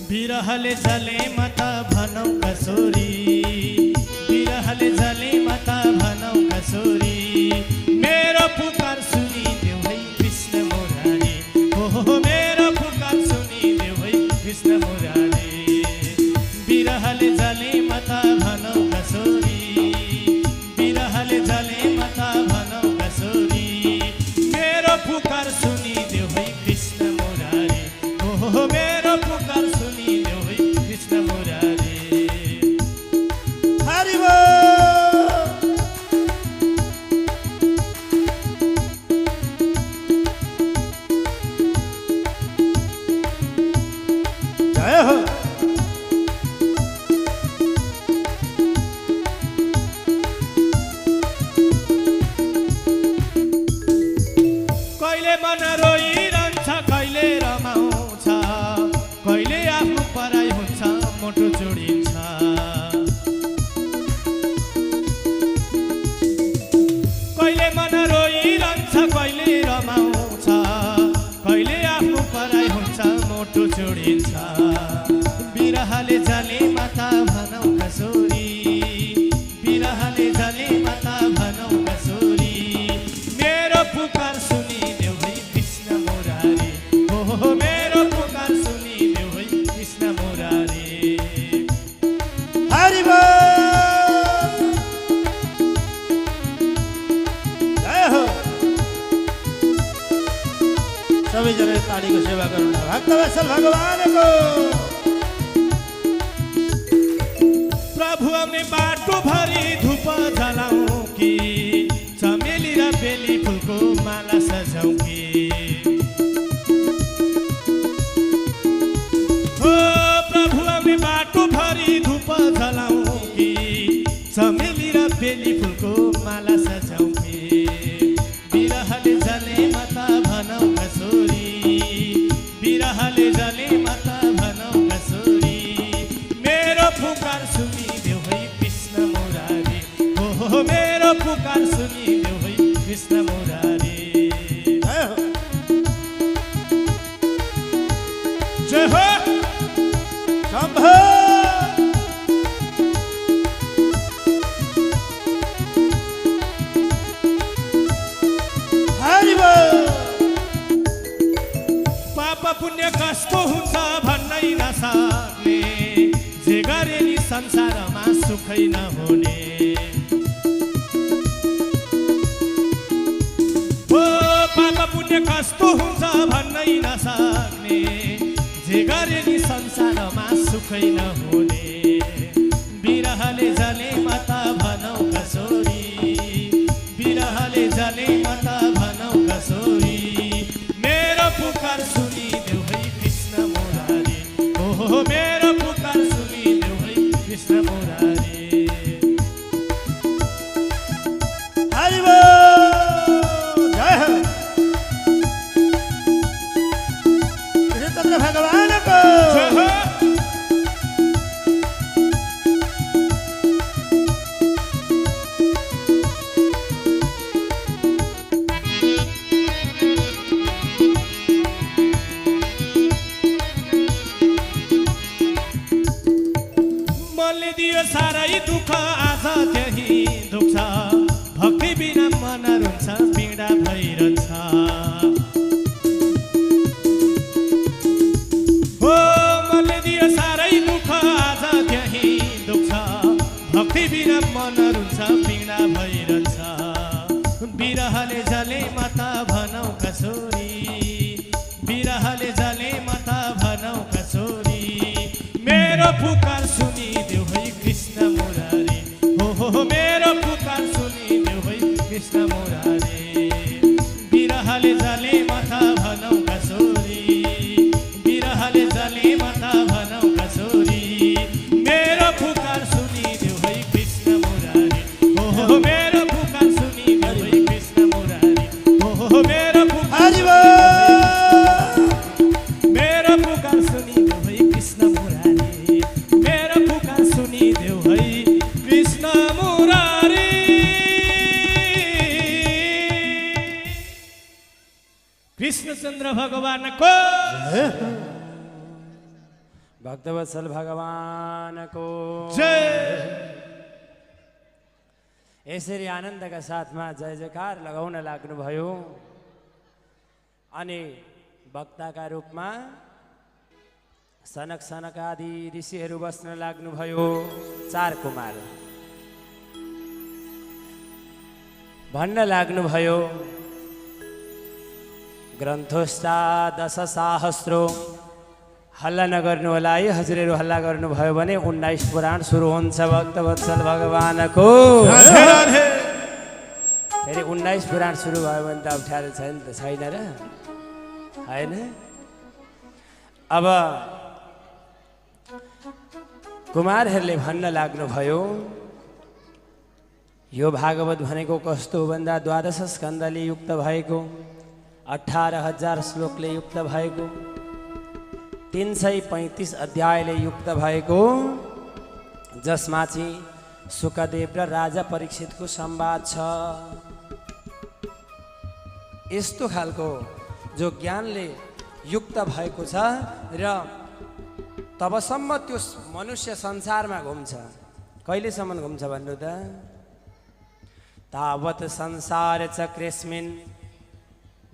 बिरहले जले मता भनौ कसोरी, बिरहले जले मता भनौ कसोरी। मेरो पुकार सुनि देऊ है कृष्ण मुरारी। हो मेरो पुकार सुनि देऊ है कृष्ण मुरारी। बिरहले जले मता भनौ कसोरी, बिरहले जले मता भनौ कसोरी। मेरो पुकार सुनि देऊ है कृष्ण मुरारी। हो मेरो पुकार सुनि देऊ है कृष्ण मुरारी। हरि बोल। जय हो। कहिले मन रोइरहन्छ, कहिले रमाउँछ, कहिले आफ्नो पराई हुन्छ, मोटो जोडिन्छ। कहिले मन रोइरहन्छ, कहिले रमाउँछ, कहिले आफ्नो पराई हुन्छ, मोटो जोडिन्छ। बिरहले जले माता भनौ कसोरी, बिरहले जले माता भनौ कसोरी। मेरो पुकार सुनि देऊ है कृष्ण मुरारी। हो मेरो पुकार सुनि देऊ है कृष्ण मुरारी। हरि बोल। जय हो। सबैजनाले तालीको सेवा गर्नु। भक्तवत्सल भगवानको। प्रभु आउने बाटो भरि धूप जलाऊ कि चमेली र बेली फुलको माला सजाऊ कि। हो प्रभु आउने बाटो भरि धूप पुण्य कस्तो हुन्छ भन्नै नसक्ने जे गरे नि संसारमा सुखै नहुने ओ पाप पुण्य कस्तो हुन्छ भन्नै नसक्ने जे गरे नि संसारमा सुखै नहुने बिरहले जले मत भनौ कसोरी बिरहले जले मत भनौ कसोरी मेरो पुकार सुनिदेऊ है कृष्ण मुरारी ओहो मेरो पुकार सुनिदेऊ है कृष्ण मुरारी हरि बोल जय हो कृष्णचंद्र भगवान को जय हो मनले दियो साह्रै दुःख आज त्यही दुख्छ भक्ति बिना मन रुन्छ पीडा भइरहन्छ हो मनले दियो साह्रै दुःख आज त्यही दुख्छ भक्ति बिना मन रुन्छ पीडा भइरहन्छ बिरहले जले मत भनौ कसोरी बिरहले जले मत भनौ कसोरी मेरो पुकार सुनिदेऊ है कृष्ण मुरारी हो मेरो पुकार सुनिदेऊ है कृष्ण मुरारी बिरहले जले मत भनौ कसोरी बिरहले जले मत भनौ कसोरी मेरो पुकार सुनिदेऊ है कृष्ण मुरारी हो मेरो पुकार सुनिदेऊ है कृष्ण मुरारी हो मेरो पुकार हरि बोल मेरो पुकार सुनिदेऊ है कृष्ण मुरारी मेरो पुकार सुनिदेऊ है कृष्ण मुरारी कृष्णचंद्र भगवानको भक्तवत्सल भगवानको जय यसरी आनन्दका साथमा जय जयकार लगाउन लाग्नुभयो अनि वक्ताका रूपमा सनक सनकादि ऋषिहरू बस्न लाग्नुभयो चार कुमार भन्न लाग्नुभयो ग्रन्थोष्टा दश सहस्रो हल्ला नगर्नु होला है हजुरहरू हल्ला गर्नुभयो भने 19 पुराण सुरु हुन्छ भक्तवत्सल भगवानको फेरि 19 पुराण सुरु भयो भने त अप्ठ्यारो छैन त छैन र होइन अब कुमारहरूले भन्न लाग्नुभयो यो भागवत भनेको कस्तो हो भन्दा 12 स्कन्धले युक्त भएको 18,000 श्लोकले युक्त भएको 335 अध्यायले युक्त भएको जसमा चाहिँ सुकदेव र राजा परीक्षितको संवाद छ यस्तो खालको जो ज्ञानले युक्त भएको छ र तबसम्म त्यो मनुष्य संसारमा घुम्छ कहिलेसम्म घुम्छ भन्नु त तावत संसार चक्रेस्मिन्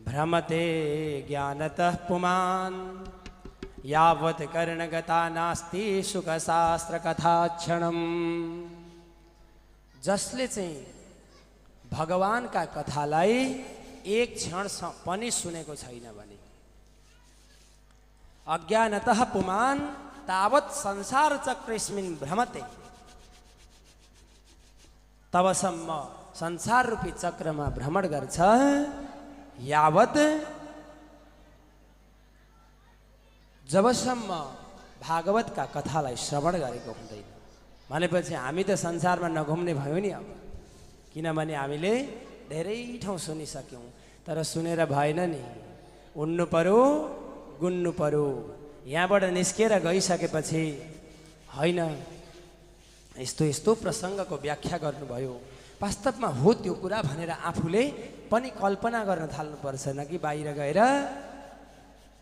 भ्रमते ज्ञानतः पुमान् यावत् कर्णगता नास्ति सुखशास्त्र कथाक्षणम् जसले चाहिँ भगवानका कथालाई एक क्षण पनि सुनेको छैन भने अज्ञानतः पुमान् तावत् संसार चक्रेस्मिन् भ्रमते तबसम्म संसार रूपी चक्रमा भ्रमण गर्छ यावत् जबसम्म भागवतका कथालाई श्रवण गरेको हुँदैन भनेपछि हामी त संसारमा नघुम्ने भयो नि अब किनभने हामीले धेरै ठाउँ सुनिसक्यौँ तर सुनेर भएन नि उड्नु पर्यो गुन्नु पर्यो यहाँबाट निस्केर गइसकेपछि होइन यस्तो यस्तो प्रसङ्गको व्याख्या गर्नुभयो वास्तवमा हो त्यो कुरा भनेर आफूले पनि कल्पना गर्न थाल्नुपर्छ न कि बाहिर गएर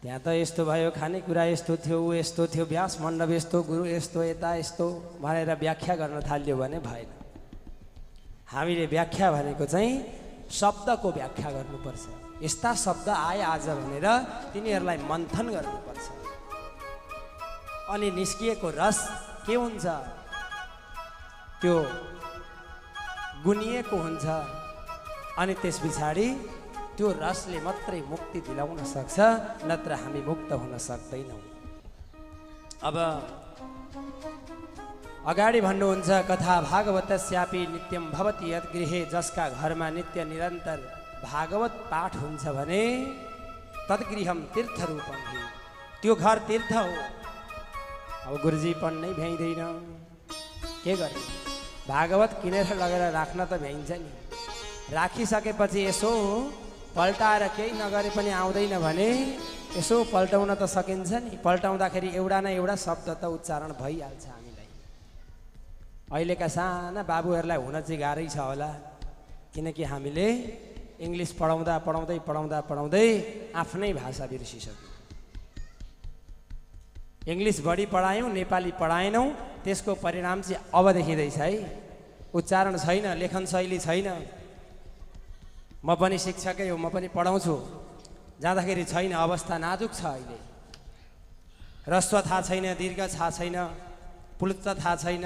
त्यहाँ त यस्तो भयो खानेकुरा यस्तो थियो ऊ यस्तो थियो व्यास मण्डप यस्तो गुरु यस्तो यता यस्तो भनेर व्याख्या गर्न थाल्यो भने भएन हामीले व्याख्या भनेको चाहिँ शब्दको व्याख्या गर्नुपर्छ। यस्ता शब्द आए आज भनेर तिनीहरूलाई मन्थन गर्नुपर्छ। अनि निस्किएको रस के हुन्छ? त्यो गुनिएको हुन्छ। अनि त्यस पछाडि त्यो रसले मात्रै मुक्ति दिलाउन सक्छ, नत्र हामी मुक्त हुन सक्दैनौँ। अब अगाडि भन्नुहुन्छ कथा भागवतस्यापि नित्यम भवति यत् गृहे, जसका घरमा नित्य निरन्तर भागवत पाठ हुन्छ भने तद्गृहम तीर्थ रूपम हि, त्यो घर तीर्थ हो। अब गुरुजी पढ्नै भ्याइँदैन, के गर्ने? भागवत किनेर लगेर राख्न त भ्याइन्छ नि। राखिसकेपछि यसो पल्टाएर केही नगरे पनि आउँदैन भने यसो पल्टाउन त सकिन्छ नि। पल्टाउँदाखेरि एउटा न एउटा शब्द त उच्चारण भइहाल्छ हामीलाई। अहिलेका साना बाबुहरूलाई हुन चाहिँ गाह्रै छ होला, किनकि हामीले इङ्ग्लिस पढाउँदा पढाउँदै पढाउँदा पढाउँदै आफ्नै भाषा बिर्सिसक्यौँ। इङ्ग्लिस बढी पढायौँ, नेपाली पढाएनौँ, त्यसको परिणाम चाहिँ अब देखिँदैछ है। उच्चारण छैन, लेखन शैली छैन। म पनि शिक्षकै हो, म पनि पढाउँछु, जाँदाखेरि छैन, अवस्था नाजुक छ अहिले। ह्रस्व थाहा छैन, दीर्घ थाहा छैन, प्लुत थाहा छैन,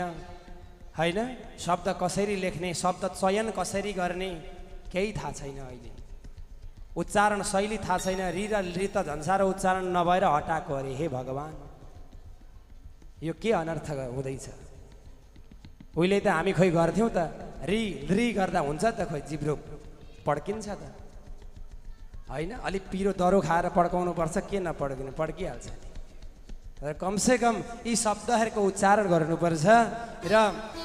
होइन? शब्द कसरी लेख्ने, शब्द चयन कसरी गर्ने, केही थाहा छैन अहिले। उच्चारण शैली थाहा छैन। रि र रि त झन्सारो उच्चारण नभएर हटाएको अरे। हे भगवान्, यो के अनर्थ हुँदैछ? उहिले त हामी खोइ गर्थ्यौँ त, रि रि गर्दा हुन्छ त, खोइ जिब्रो पड्किन्छ त, होइन? अलिक पिरो दरो खाएर पड्काउनु पर्छ, के नपड्किनु, पड्किहाल्छ। तर कमसेकम यी शब्दहरूको उच्चारण गर्नुपर्छ। र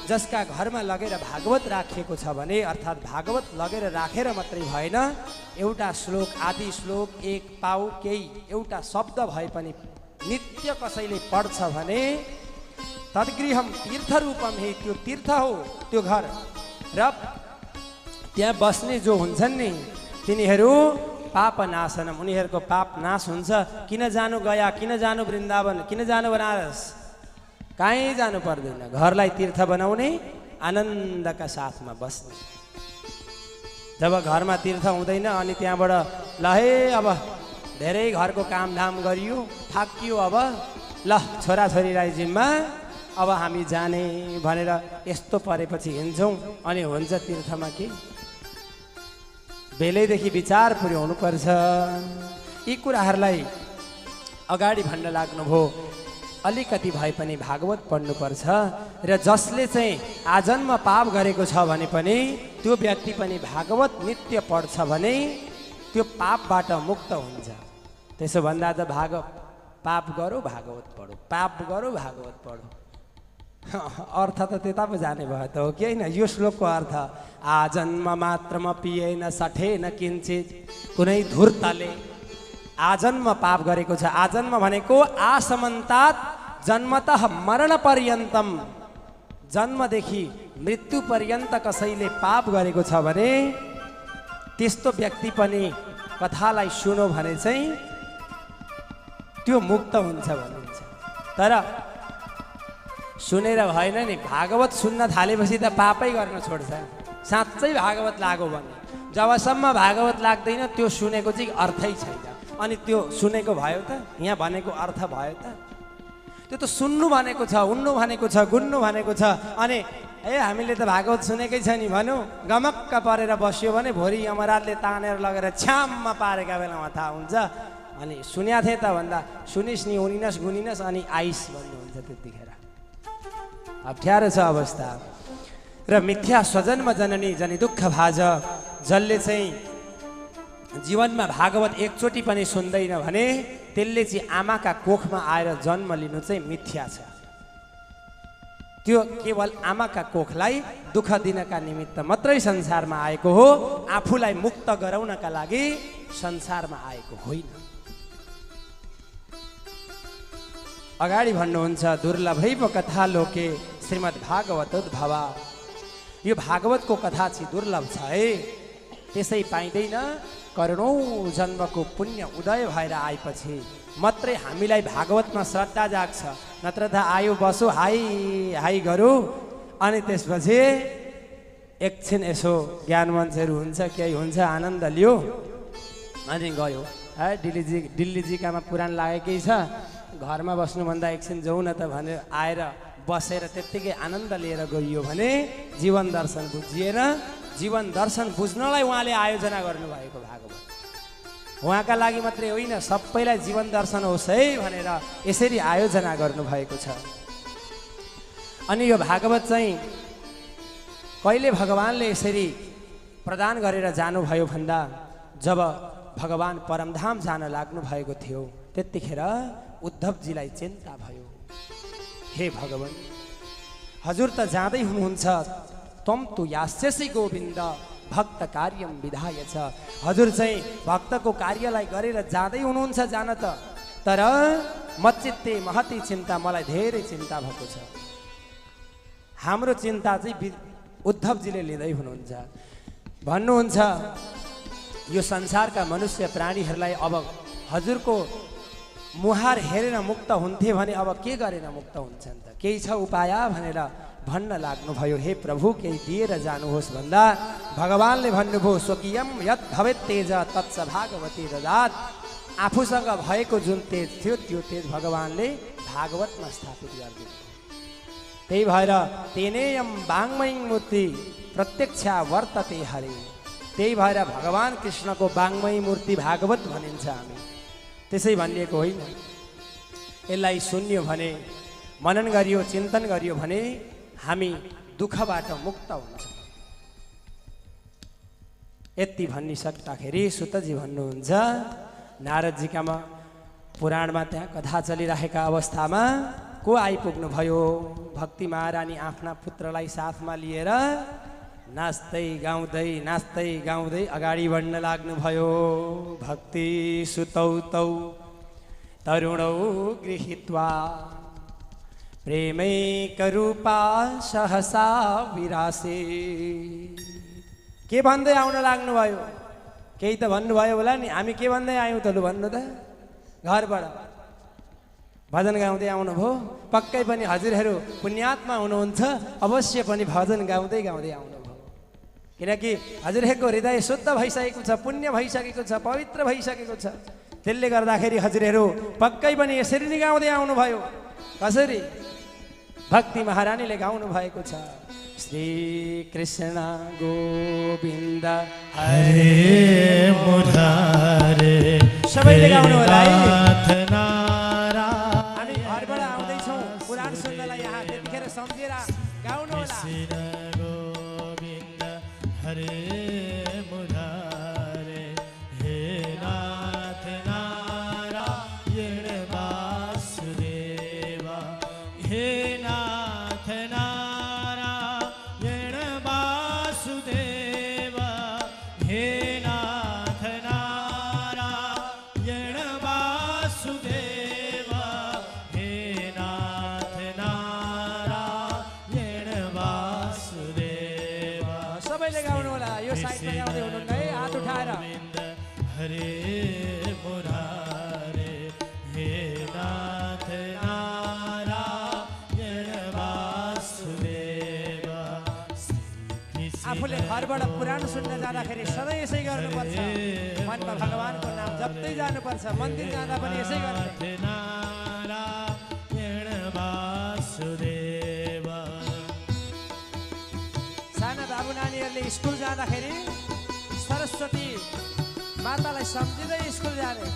जसका घरमा लगेर भागवत राखिएको छ भने, अर्थात् भागवत लगेर राखेर मात्रै भएन, एउटा श्लोक, आदि श्लोक, एक पाउ, केही एउटा शब्द भए पनि नित्य कसैले पढ्छ भने तद्गृहम तीर्थ रूपम हे, त्यो तीर्थ हो त्यो घर। र त्यहाँ बस्ने जो हुन्छन् नि तिनीहरू पाप नाशनम, उनीहरूको पाप नाश हुन्छ। किन जानु गया, किन जानु वृन्दावन, किन जानु बनारस, कहीँ जानु पर्दैन। घरलाई तीर्थ बनाउने, आनन्दका साथमा बस्ने। जब घरमा तीर्थ हुँदैन अनि त्यहाँबाट ल है अब धेरै घरको कामधाम गरियो, थाकियो, अब ल छोराछोरीलाई जिम्मा, अब हामी जाने भनेर यस्तो परेपछि हिँड्छौँ अनि हुन्छ तीर्थमा के? बेलैदेखि विचार पुर्याउनुपर्छ। यी कुराहरूलाई अगाडि भन्न लाग्नुभयो। अलिकति भए पनि भागवत पढ्नुपर्छ। र जसले चाहिँ आजन्म पाप गरेको छ भने पनि त्यो व्यक्ति पनि भागवत नित्य पढ्छ भने त्यो पापबाट मुक्त हुन्छ। त्यसो भन्दा त पाप गरौ भागवत पढो, पाप गरौ भागवत पढो, अर्थ त त्यता पो जाने भयो त हो कि होइन? यो श्लोकको अर्थ आजन्म मात्रमा पिएन सठेन किञ्चित, कुनै धुर्तले आजन्म पाप गरेको छ। आजन्म भनेको आसमन्तात जन्मतः मरण पर्यन्तम, जन्मदेखि मृत्यु पर्यन्त कसैले पाप गरेको छ भने त्यस्तो व्यक्ति पनि कथालाई सुनो भने चाहिँ त्यो मुक्त हुन्छ भनिन्छ। तर सुनेर भएन नि, भागवत सुन्न थालेपछि त पापै गर्न छोड्छ। साँच्चै भागवत लाग्यो भने, जबसम्म भागवत लाग्दैन त्यो सुनेको चाहिँ अर्थै छैन। अनि त्यो सुनेको भयो त, यहाँ भनेको अर्थ भयो त? त्यो त सुन्नु भनेको छ, उन्नु भनेको छ, गुन्नु भनेको छ। अनि हामीले त भागवत सुनेकै छ नि भनौँ, गमक्क परेर बस्यो भने भोलि यमराजले तानेर लगेर छ्याममा पारेका बेलामा थाहा हुन्छ। अनि सुन्या थिएँ त भन्दा सुनिस् नि, उनिनस् गुनिनस् अनि आइस भन्नुहुन्छ। त्यतिखेर अप्ठ्यारो छ अवस्था। र मिथ्या स्वजन्म जननी जनि दुःख भाज, जसले चाहिँ जीवनमा भागवत एकचोटि पनि सुन्दैन भने त्यसले चाहिँ आमाका कोखमा आएर जन्म लिनु चाहिँ मिथ्या छ। त्यो केवल आमाका कोखलाई दुःख दिनका निमित्त मात्रै संसारमा आएको हो, आफूलाई मुक्त गराउनका लागि संसारमा आएको होइन। अगाडि भन्नुहुन्छ दुर्लभैव कथा लोके श्रीमद् भागवतोद्भवा। यो भागवतको कथा चाहिँ दुर्लभ छ है, त्यसै पाइँदैन। करोडौँ जन्मको पुण्य उदय भएर आएपछि मात्रै हामीलाई भागवतमा श्रद्धा जाग्छ, नत्र त आयो बसो हाई हाई गरौँ अनि त्यसपछि एकछिन यसो ज्ञान मञ्चहरू हुन्छ केही हुन्छ आनन्द लियो अनि गयो है। दिल्लीजीकामा पुराण लागेकै छ, घरमा बस्नुभन्दा एकछिन जाउँ न त भनेर आएर बसेर त्यत्तिकै आनन्द लिएर गइयो भने जीवन दर्शन बुझिएन। जीवन दर्शन बुझ्नलाई उहाँले आयोजना गर्नुभएको भागवत उहाँका लागि मात्रै होइन, सबैलाई जीवन दर्शन होस् है भनेर यसरी आयोजना गर्नुभएको छ। अनि यो भागवत चाहिँ कहिले भगवानले यसरी प्रदान गरेर जानुभयो भन्दा जब भगवान परमधाम जान लाग्नु भएको थियो त्यतिखेर उद्धवजीलाई चिन्ता भयो। हे भगवान, हजुर त जाँदै हुनुहुन्छ, तम तु यास्यसि गोविन्द भक्त कार्यम विधाय छ। हजुर चाहिँ भक्तको कार्यलाई गरेर जाँदै हुनुहुन्छ जान त, तर मचित्ते महती चिन्ता, मलाई धेरै चिन्ता भएको छ। हाम्रो चिन्ता चाहिँ उद्धवजीले लिँदै हुनुहुन्छ। भन्नुहुन्छ यो संसारका मनुष्य प्राणीहरूलाई अब हजुरको मुहार हेरेर मुक्त हुन्थे भने अब के गरेर मुक्त हुन्छन् त, केही छ उपाय भनेर भन्न लाग्नुभयो। हे प्रभु, केही दिएर जानुहोस् भन्दा भगवानले भन्नुभयो स्वकीयम यत् भवेत् तेज तत्स भागवती ददात। आफूसँग भएको जुन तेज थियो त्यो तेज भगवानले भागवतमा स्थापित गरिदिनु। त्यही भएर तेनेयम वाङ्मयी मूर्ति प्रत्यक्षा वर्तते हरे। त्यही भएर भगवान कृष्णको वाङ्मयी मूर्ति भागवत भनिन्छ। हामी त्यसै भनिएको होइन, यसलाई सुन्यो भने मनन गरियो चिन्तन गरियो भने हामी दुःखबाट मुक्त हुन्छौँ। यति भनिसक्दाखेरि सुतजी भन्नुहुन्छ नारदजीकामा पुराणमा त्यहाँ कथा चलिरहेका अवस्थामा को आइपुग्नु भयो? भक्ति महारानी आफ्ना पुत्रलाई साथमा लिएर नाच्दै गाउँदै अगाडि बढ्न लाग्नुभयो। भक्ति सुतौ तौ तरुणौ गृहीत्वा प्रेमैकरूपा सहसा विरासे। के भन्दै आउन लाग्नुभयो? केही त भन्नुभयो होला नि, हामी के भन्दै आयौँ त लु भन्नु त। घरबाट भजन गाउँदै आउनुभयो, पक्कै पनि हजुरहरू पुण्यात्मा हुनुहुन्छ, अवश्य पनि भजन गाउँदै आउनुभयो। किनकि हजुरहरूको हृदय शुद्ध भइसकेको छ, पुण्य भइसकेको छ, पवित्र भइसकेको छ। त्यसले गर्दाखेरि हजुरहरू पक्कै पनि यसरी नै गाउँदै आउनुभयो। कसरी? भक्ति महारानीले गाउनु भएको छ, श्री कृष्ण गोविन्द हरे मुरारे। सबैले गाउनु होला है। हामी घरबाट आउँदैछौँ पुराण सुन्नलाई, यहाँ त्यतिखेर सम्झेर गाउनु होला। गोविन्द हरे मुरारे, हे नाथ नारायण वासुदेवा, हे नाथ नारायण वासुदेवा, हे नाथ नारायण वासुदेवा, हे नाथ नारायण वासुदेवा। सबैले गाउनु होला, यो साइडमा गाउँदै हुनुहुन्न है, हात उठाएर। हरे मुरारे, हे नाथ नारायण वासुदेवा। आफूले घरबाट पुराण सुन्न जाँदाखेरि सधैँ यसै गर्नुपर्छ, मनमा भगवानको नाम जप्दै जानुपर्छ। मन्दिर जाँदा पनि यसै गर्छ। नारायण वासुदेवा। साना बाबु नानीहरूले स्कुल जाँदाखेरि सरस्वती मातालाई सम्झिँदै स्कुल जाने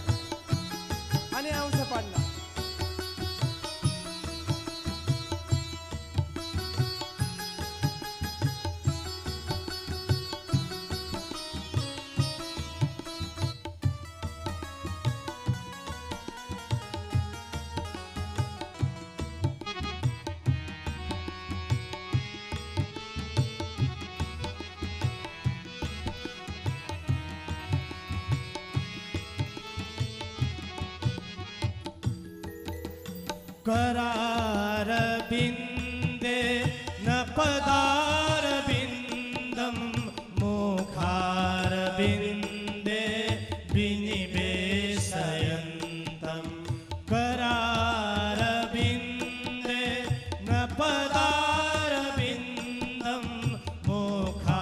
अनि आउँछ पढ्न। करारविन्दे न पदारविन्दं, मुखारविन्दे विनिवेशयन्तं। करारविन्दे न पदारविन्दं, मुखा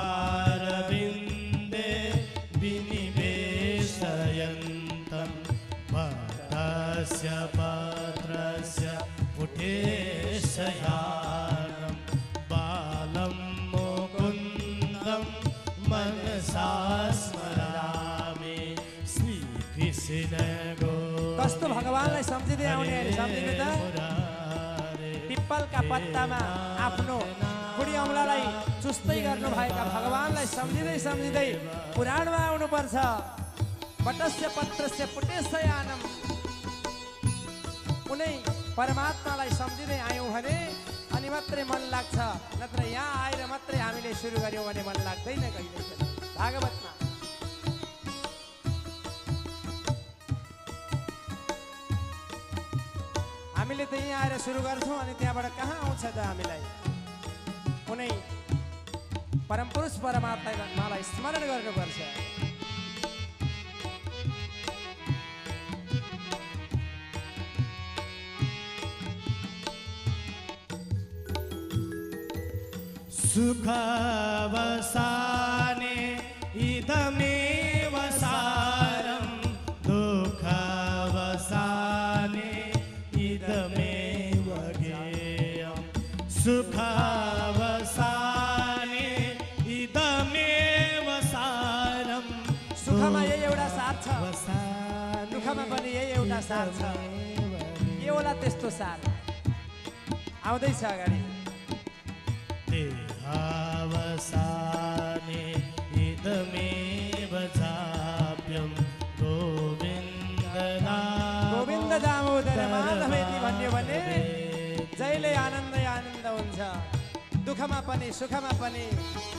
बिल्वस्य पत्रस्य पुटेशयानं बालं मुकुन्दं मनसा स्मरामि श्रीकृष्ण कस्तो भगवानलाई सम्झिँदै आउने अरे सम्झिने त पिप्पलका पत्तामा आफ्नो बुढी औँलालाई चुस्दै गर्नुभएका भगवानलाई सम्झिँदै सम्झिँदै पुराणमा आउनुपर्छ। वटस्य पत्रस्य पुटेशयानम, कुनै परमात्मालाई सम्झिँदै आयौँ भने अनि मात्रै मन लाग्छ, नत्र यहाँ आएर मात्रै हामीले सुरु गर्यौँ भने मन लाग्दैन कहिले पनि। भागवतमा हामीले त यहाँ आएर सुरु गर्छौँ अनि त्यहाँबाट कहाँ आउँछ त हामीलाई कुनै परमपुरुष परमात्मालाई स्मरण गर्नुपर्छ। सुखवसाने इदमेव सारं दुःखवसाने इदमेव ज्ञेयं सुखवसाने इदमेव सारं सुखमा यही एउटा सार छ, दुःखमा पनि यही एउटा सार छ। के होला त्यस्तो सार? आउँदैछ अगाडि। देहावसाने इदमेव जाप्यं गोविन्द गोविन्द दामोदर माधवेति भन्यो भने जहिले आनन्दै आनन्द हुन्छ, दुःखमा पनि सुखमा पनि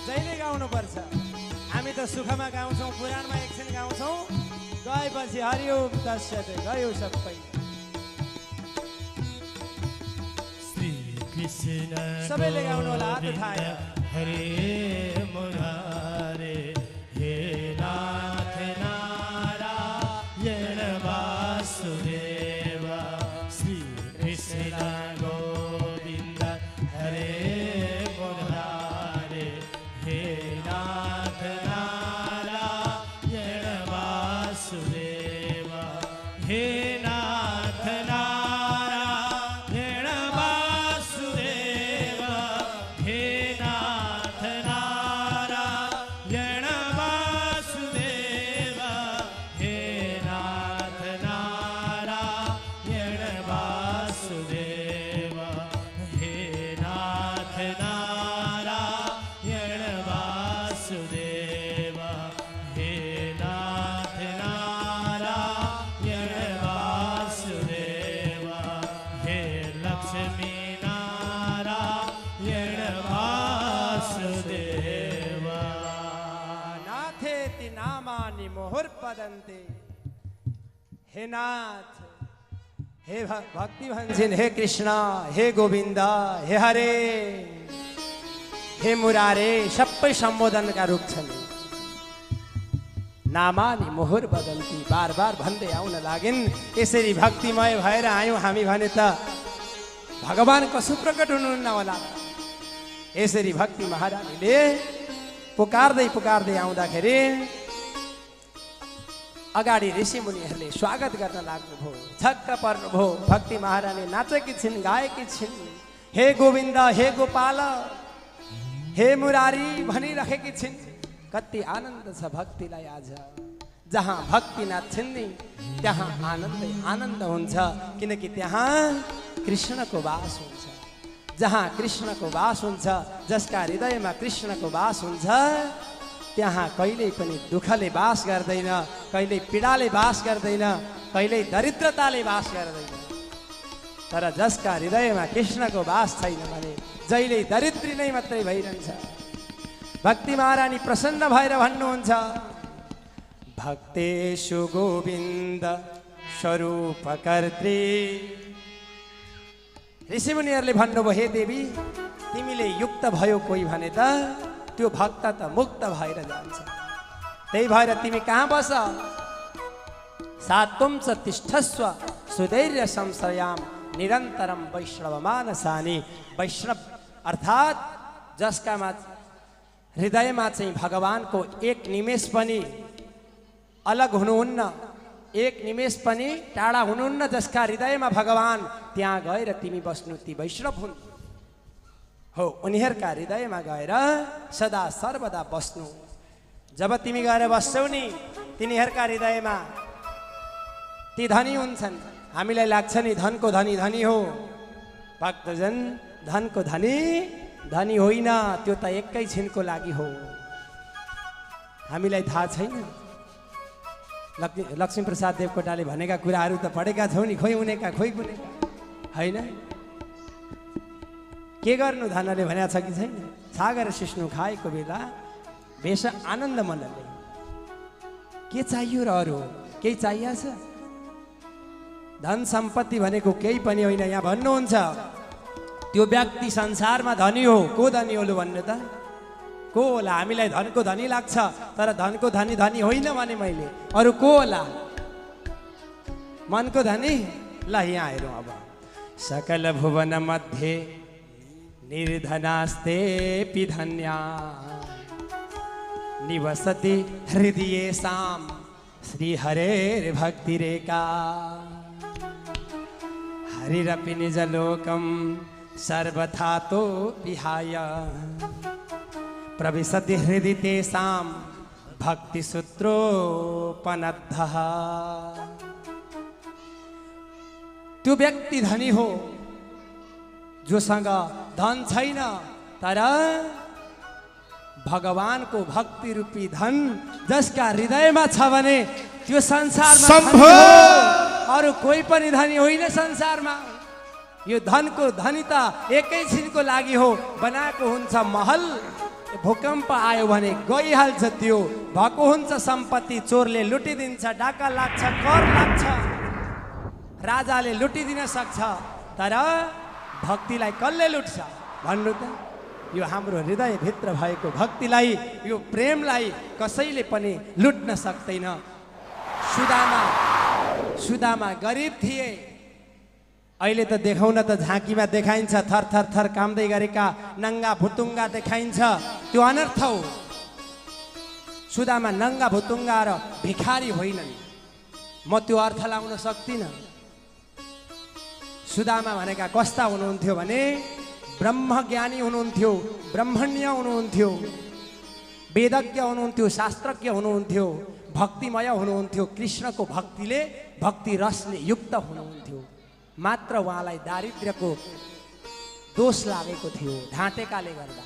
जहिले गाउनुपर्छ। हामी त सुखमा गाउँछौँ, पुराणमा एकछिन गाउँछौँ, गएपछि हरिओम तस्यते गयो सबै। सबैले गाउनु होला, हात उठाएर। हरे मुरारे हे नाथ नारायण वासुदेव श्री कृष्ण गोविन्द हरे मुरारे हे नाथ नारायण वासुदेव हे नाथ नारायण वासुदेव हे नाथ नारायण वासुदेव हे नाथ नारायण वासुदेव हे नाथ नारायण वासुदेव हे नाथ नारायण वासुदेव हे लक्ष्मी नारायण वासुदेव नाथेति नामानि मुहुर्पदन्ते। हे नाथ, हे भक्ति भन्छन्, हे कृष्ण, हे गोविन्द, हे हरे, हे मुरारे, सबै सम्बोधनका रूप छन्। नामानि मुहुर बदन्ती, बार बार भन्दै आउन लागिन्। यसरी भक्तिमय भएर आयौँ हामी भने त भगवान कसो प्रकट हुनुहुन्न होला। यसरी भक्ति महारानीले पुकार्दै पुकार्दै आउँदाखेरि अगाडि ऋषिमुनिहरूले स्वागत गर्न लाग्नुभयो, छक्क पर्नुभयो। भक्ति महारानी नाचेकी छिन्, गाएकी छिन्, हे गोविन्द, हे गोपाल, हे मुरारी भनिरहेकी छिन्। कति आनन्द छ भक्तिलाई आज। जहाँ भक्ति नाच्छिन् नि त्यहाँ आनन्दै आनन्द हुन्छ, किनकि त्यहाँ कृष्णको वास हुन्छ। जहाँ कृष्णको वास हुन्छ, जसका हृदयमा कृष्णको वास हुन्छ, त्यहाँ कहिल्यै पनि दुःखले वास गर्दैन, कहिल्यै पीडाले वास गर्दैन, कहिल्यै दरिद्रताले वास गर्दैन। तर जसका हृदयमा कृष्णको वास छैन भने जहिल्यै दरिद्री नै मात्रै भइरहन्छ। भक्ति महारानी प्रसन्न भएर भन्नुहुन्छ, भक्तेषु गोविन्द स्वरूप कर्त्री। ऋषिमुनिहरूले भन्नुभयो, हे देवी, तिमीले युक्त भयो कोही भने त त्यो भक्त त मुक्त भएर जान्छ। त्यही भएर तिमी कहाँ बस? सात्वं च तिष्ठस्व सुधैर्य संशयाम निरन्तरम वैष्णव मानसानी। वैष्णव अर्थात् जसका हृदयमा चाहिँ भगवानको एक निमेष पनि अलग हुनुहुन्न, एक निमेष पनि टाढा हुनुहुन्न जसका हृदयमा भगवान, त्यहाँ गएर तिमी बस्नु ती वैष्णव हुन् हो, उनीहरूका हृदयमा गएर सदा सर्वदा बस्नु। जब तिमी गएर बस्छौ नि तिनीहरूका हृदयमा, ती धनी हुन्छन्। हामीलाई लाग्छ नि धनको धनी धनी हो, भक्तजन धनको धनी धनी होइन, त्यो त एकैछिनको लागि हो। हामीलाई थाहा छैन। लक्ष्मीप्रसाद देवकोटाले भनेका कुराहरू त पढेका छौ नि, खोइ उनेका खोइ गुनेका होइन। के गर्नु धनले भनेको छ कि छैन? सागर सिस्नु खाएको बेला बेस आनन्द मनले। के चाहियो र अरू केही चाहिएको छ? धन सम्पत्ति भनेको केही पनि होइन। यहाँ भन्नुहुन्छ त्यो व्यक्ति संसारमा धनी हो। को धनी हो भन्नु त? को होला? हामीलाई धनको धनी लाग्छ, तर धनको धनी धनी होइन भने मैले। अरू को होला? मनको धनी? ल यहाँ हेरौँ अब। सकल भुवन मध्ये निर्धनास्ते धन्या निवसति हृदयेषां श्री हरेर भक्ति रेखा हरिरपि निजलोकं सर्वथा तो विहाय प्रविशति हृदि तेषां भक्ति सूत्रोपनद्धः। त्यो व्यक्ति धनी हो जोसँग धन छैन, तर भगवानको भक्ति रूपी धन जसका हृदयमा छ भने त्यो संसारमा अरू कोही पनि धनी होइन संसारमा। यो धनको धनी त एकैछिनको लागि हो। बनाएको हुन्छ महल, भूकम्प आयो भने गइहाल्छ। त्यो भएको हुन्छ सम्पत्ति, चोरले लुटिदिन्छ, डाका लाग्छ, कर लाग्छ, राजाले लुटिदिन सक्छ, तर भक्तिलाई कसले लुट्छ भन्नु त? यो हाम्रो हृदयभित्र भएको भक्तिलाई, यो प्रेमलाई कसैले पनि लुट्न सक्दैन। सुदामा गरिब थिए, अहिले त देखाउन त झाँकीमा देखाइन्छ, थर थर थर कामदै गरेका नङ्गा भुतुङ्गा देखाइन्छ। त्यो अनर्थ हो। सुदामा नङ्गा भुतुङ्गा र भिखारी होइनन्। म त्यो अर्थ लाउन सक्दिनँ। सुदामा भनेका कस्ता हुनुहुन्थ्यो भने ब्रह्मज्ञानी हुनुहुन्थ्यो, ब्रह्मण्य हुनुहुन्थ्यो, वेदज्ञ हुनुहुन्थ्यो, शास्त्रज्ञ हुनुहुन्थ्यो, भक्तिमय हुनुहुन्थ्यो। कृष्णको भक्तिले, भक्ति रसले युक्त हुनुहुन्थ्यो। मात्र उहाँलाई दारिद्र्यको दोष लागेको थियो ढाँटेकाले गर्दा।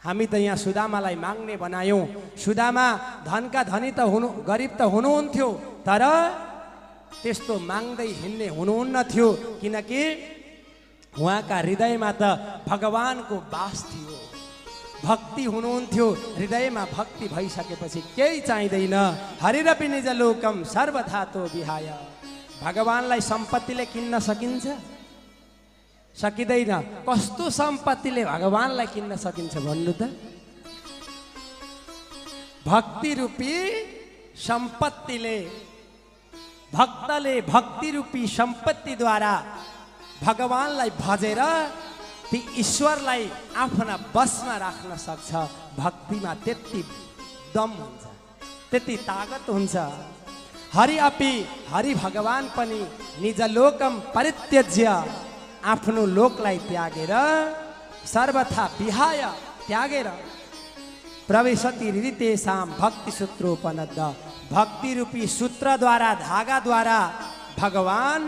हामी त यहाँ सुदामालाई माग्ने बनायौँ। सुदामा धनका धनी त गरिब त हुनुहुन्थ्यो, तर त्यस्तो माग्दै हिँड्ने हुनुहुन्न थियो, किनकि उहाँका हृदयमा त भगवानको वास थियो, भक्ति हुनुहुन्थ्यो। हृदयमा भक्ति भइसकेपछि केही चाहिँदैन। हरिरपि निज लोकम सर्वथा तो विहाय। भगवानलाई सम्पत्तिले किन्न सकिन्छ? सकिँदैन। कस्तो सम्पत्तिले भगवानलाई किन्न सकिन्छ भन्नु त? भक्ति रूपी सम्पत्तिले, भक्तले भक्ति रूपी सम्पत्तिद्वारा भगवानलाई भजेर ती ईश्वरलाई आफ्ना बसमा राख्न सक्छ। भक्तिमा त्यति दम हुन्छ, त्यति तागत हुन्छ। हरि अपि हरि भगवान पनि निज लोकम परित्यज्य, आफ्नो लोकलाई त्यागेर, सर्वथा विहाय त्यागेर, प्रवेशति हृदि तेषां भक्ति सूत्रोपनद्ध, भक्ति रूपी सूत्रद्वारा, धागाद्वारा भगवान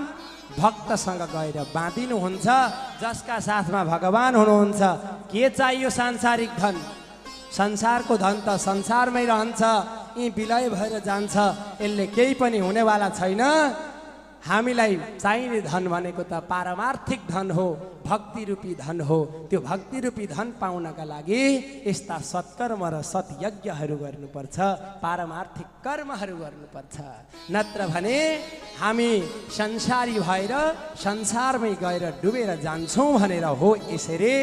भक्तसँग गएर बाँधिनुहुन्छ। जसका साथमा भगवान हुनुहुन्छ। के चाहियो सांसारिक धन? संसारको धन त संसारमै रहन्छ, यी विलय भएर जान्छ, यसले केही पनि हुनेवाला छैन। हामीलाई चाहिने धन भनेको त पारमार्थिक धन हो, भक्ति रूपी धन हो। त्यो भक्ति रूपी धन पाउनका लागि यस्ता सत्कर्म र सत्यज्ञहरू गर्नुपर्छ, पारमार्थिक कर्महरू गर्नुपर्छ। नत्र भने हामी संसारी भएर संसारमै गएर डुबेर जान्छौँ भनेर हो। यसरी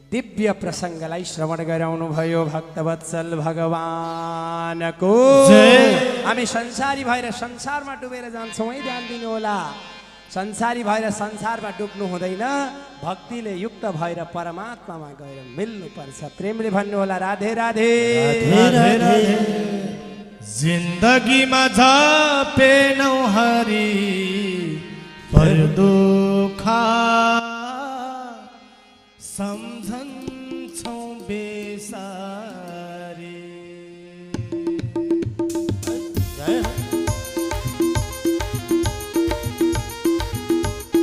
दिव्य प्रसङ्गलाई श्रवण गराउनु भयो भक्तवत्सल भगवानको। हामी संसारी भएर संसारमा डुबेर जान्छौँ है, ध्यान दिनु होला। संसारी भएर संसारमा डुब्नु हुँदैन, भक्तिले युक्त भएर परमात्मामा गएर मिल्नुपर्छ। प्रेमले भन्नु होला राधे राधे। जिन्दगीमा झपेनौ हरि पर दुखा सम्झन्छौ बेसारी। जय हो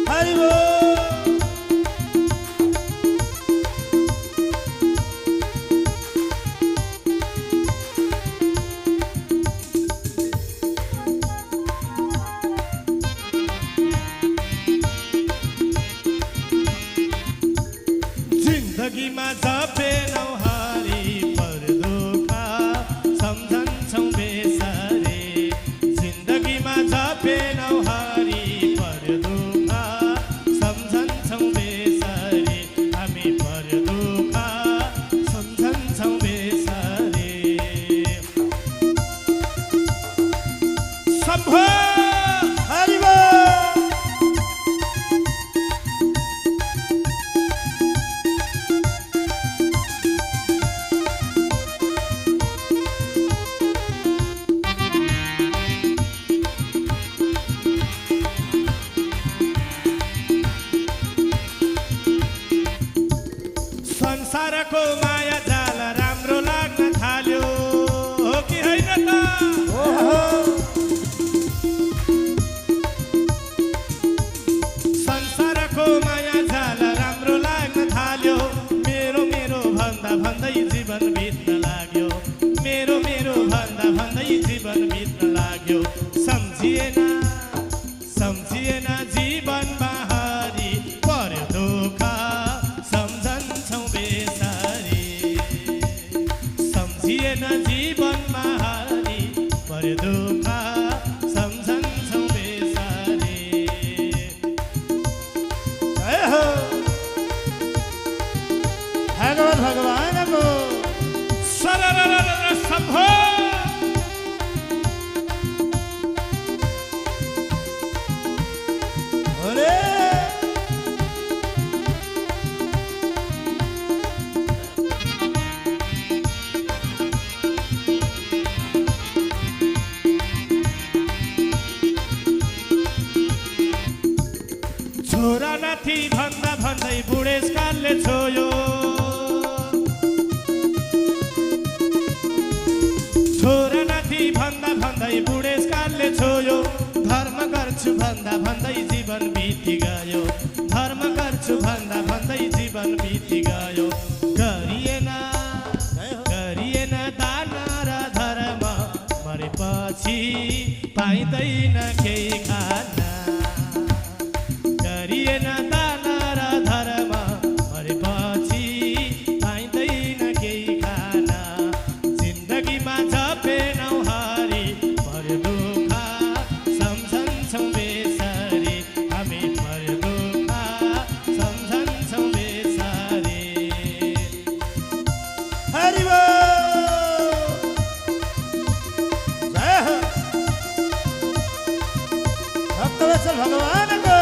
हरि बोल। जिन्दगीमा झपेनौ हरि पर दुखा सम्झन्छौ बेसारे। जिन्दगीमा झपेनौ हरि पर दुखा सम्झन्छौ बेसारे। हामी पर दुखा सम्झन्छौ बेसारे। शम्भो हरि बोल। संसारको माया जाल राम्रो लाग्न थाल्यो हो कि होइन त? संसारको माया जाल राम्रो लाग्न थाल्यो। मेरो मेरो भन्दा भन्दै जीवन बित्न लाग्यो। मेरो मेरो भन्दा भन्दै जीवन बित्न लाग्यो। सम्झिएन सम्झिएन जीवनमा हरि पर्यो दुःख सम्झन्छौ बेसारी। सम्झिएन जीवनमा हरि पर्यो दुःख सम्झन्छौ बेसारी। जय हो भगवान भगवानको सररररर शम्भो। अरे छोरा नाति भन्दा भन्दै बुढेसकालले छोयो। छोरा नाति भन्दा भन्दै बुढेसकालले छोयो। धर्म गर्छु भन्दा भन्दै जीवन बिति गयो। धर्म गर्छु भन्दा भन्दै जीवन बिति गयो। गरिएन गरिएन दान र धर्म मरेपछि पाइँदैन केही खाना। गरिएन दान र धर्म मरेपछि पाइँदैन केही खाना। जिन्दगीमा झपेनौ हरि पर्यो दुःख सम्झन्छौ बेसारी। हामी पर्यो दुःख सम्झन्छौ बेसारी। हरि बोल। जय हो भक्तवत्सल भगवानको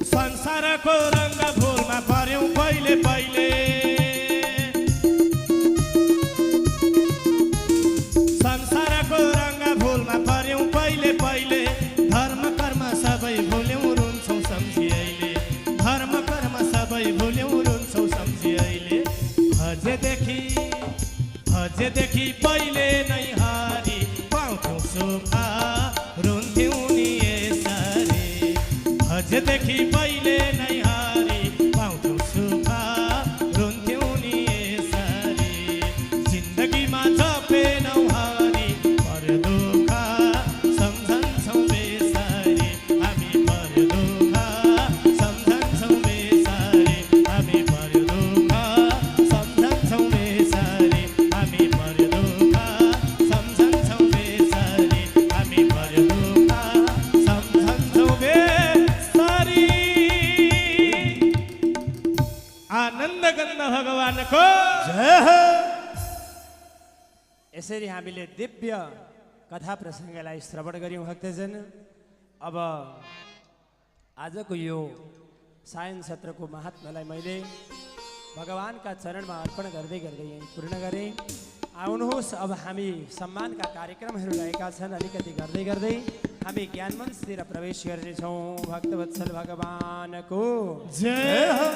संसारको रङ्ग फुलमा पर्यौँ पहिले पहिले। संसारको रङ्ग फुलमा पर्यौँ पहिले पहिले। धर्म कर्म सबै भुल्यौँ रुन्छौँ सम्झी अहिले। धर्म कर्म सबै भुल्यौँ रुन्छौँ सम्झी अहिले। हजेदेखि पहिले नै हरि पाउँथ्यौँ सुख रुन्थ्यौँ नि यसरी। हजेदेखि पहिले नै हरि पाउँथ्यौँ सुख रुन्थ्यौँ नि यसरी। जिन्दगीमा झपेनौ हरि पर्यो दुःख सम्झन्छौ बेसारी। हामी पर्यो दुःख सम्झन्छौ बेसारी। हामी पर्यो दुःख सम्झन्छौ बेसारी। हामी पर्यो दुःख सम्झन्छौ बेसारी। हामी पर्यो दुःख सम्झन्छौ बेसारी। आनन्द गन्ध भगवानको जय हो। यसरी हामीले दिव्य कथा प्रसङ्गलाई श्रवण गऱ्यौँ भक्तजन। अब आजको यो सायन सत्रको महात्मालाई मैले भगवानका चरणमा अर्पण गर्दै गर्दै यही पूर्ण गरेँ। आउनुहोस् अब हामी सम्मानका कार्यक्रमहरू रहेका छन्, अलिकति गर्दै गर्दै हामी ज्ञान मञ्चतिर प्रवेश गर्नेछौँ। भक्तवत्सल भगवानको जय हो।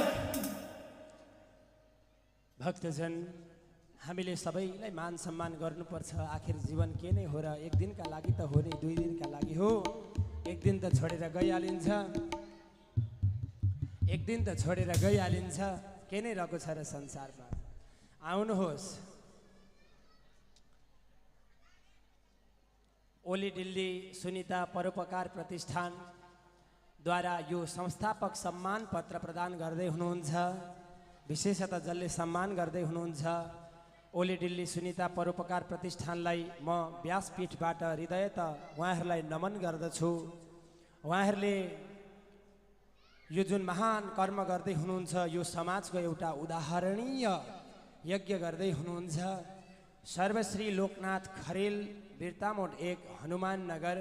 भक्तजन, हामीले सबैलाई मान सम्मान गर्नुपर्छ। आखिर जीवन के नै हो र, एक दिनका लागि त हो नि, 2 दिनका लागि हो, एक दिन त छोडेर गइहालिन्छ, एक दिन त छोडेर गइहालिन्छ। के नै रहेको छ र संसारमा। आउनुहोस्, ओली दिल्ली सुनिता परोपकार प्रतिष्ठानद्वारा यो संस्थापक सम्मान पत्र प्रदान गर्दै हुनुहुन्छ। विशेषतः जसले सम्मान गर्दै हुनुहुन्छ ओली दिल्ली सुनिता परोपकार प्रतिष्ठानलाई म व्यासपीठबाट हृदयत उहाँहरूलाई नमन गर्दछु। उहाँहरूले यो जुन महान कर्म गर्दै हुनुहुन्छ, यो समाजको एउटा उदाहरणीय यज्ञ गर्दै हुनुहुन्छ। सर्वश्री लोकनाथ खरेल बिर्तामोड 1 हनुमान नगर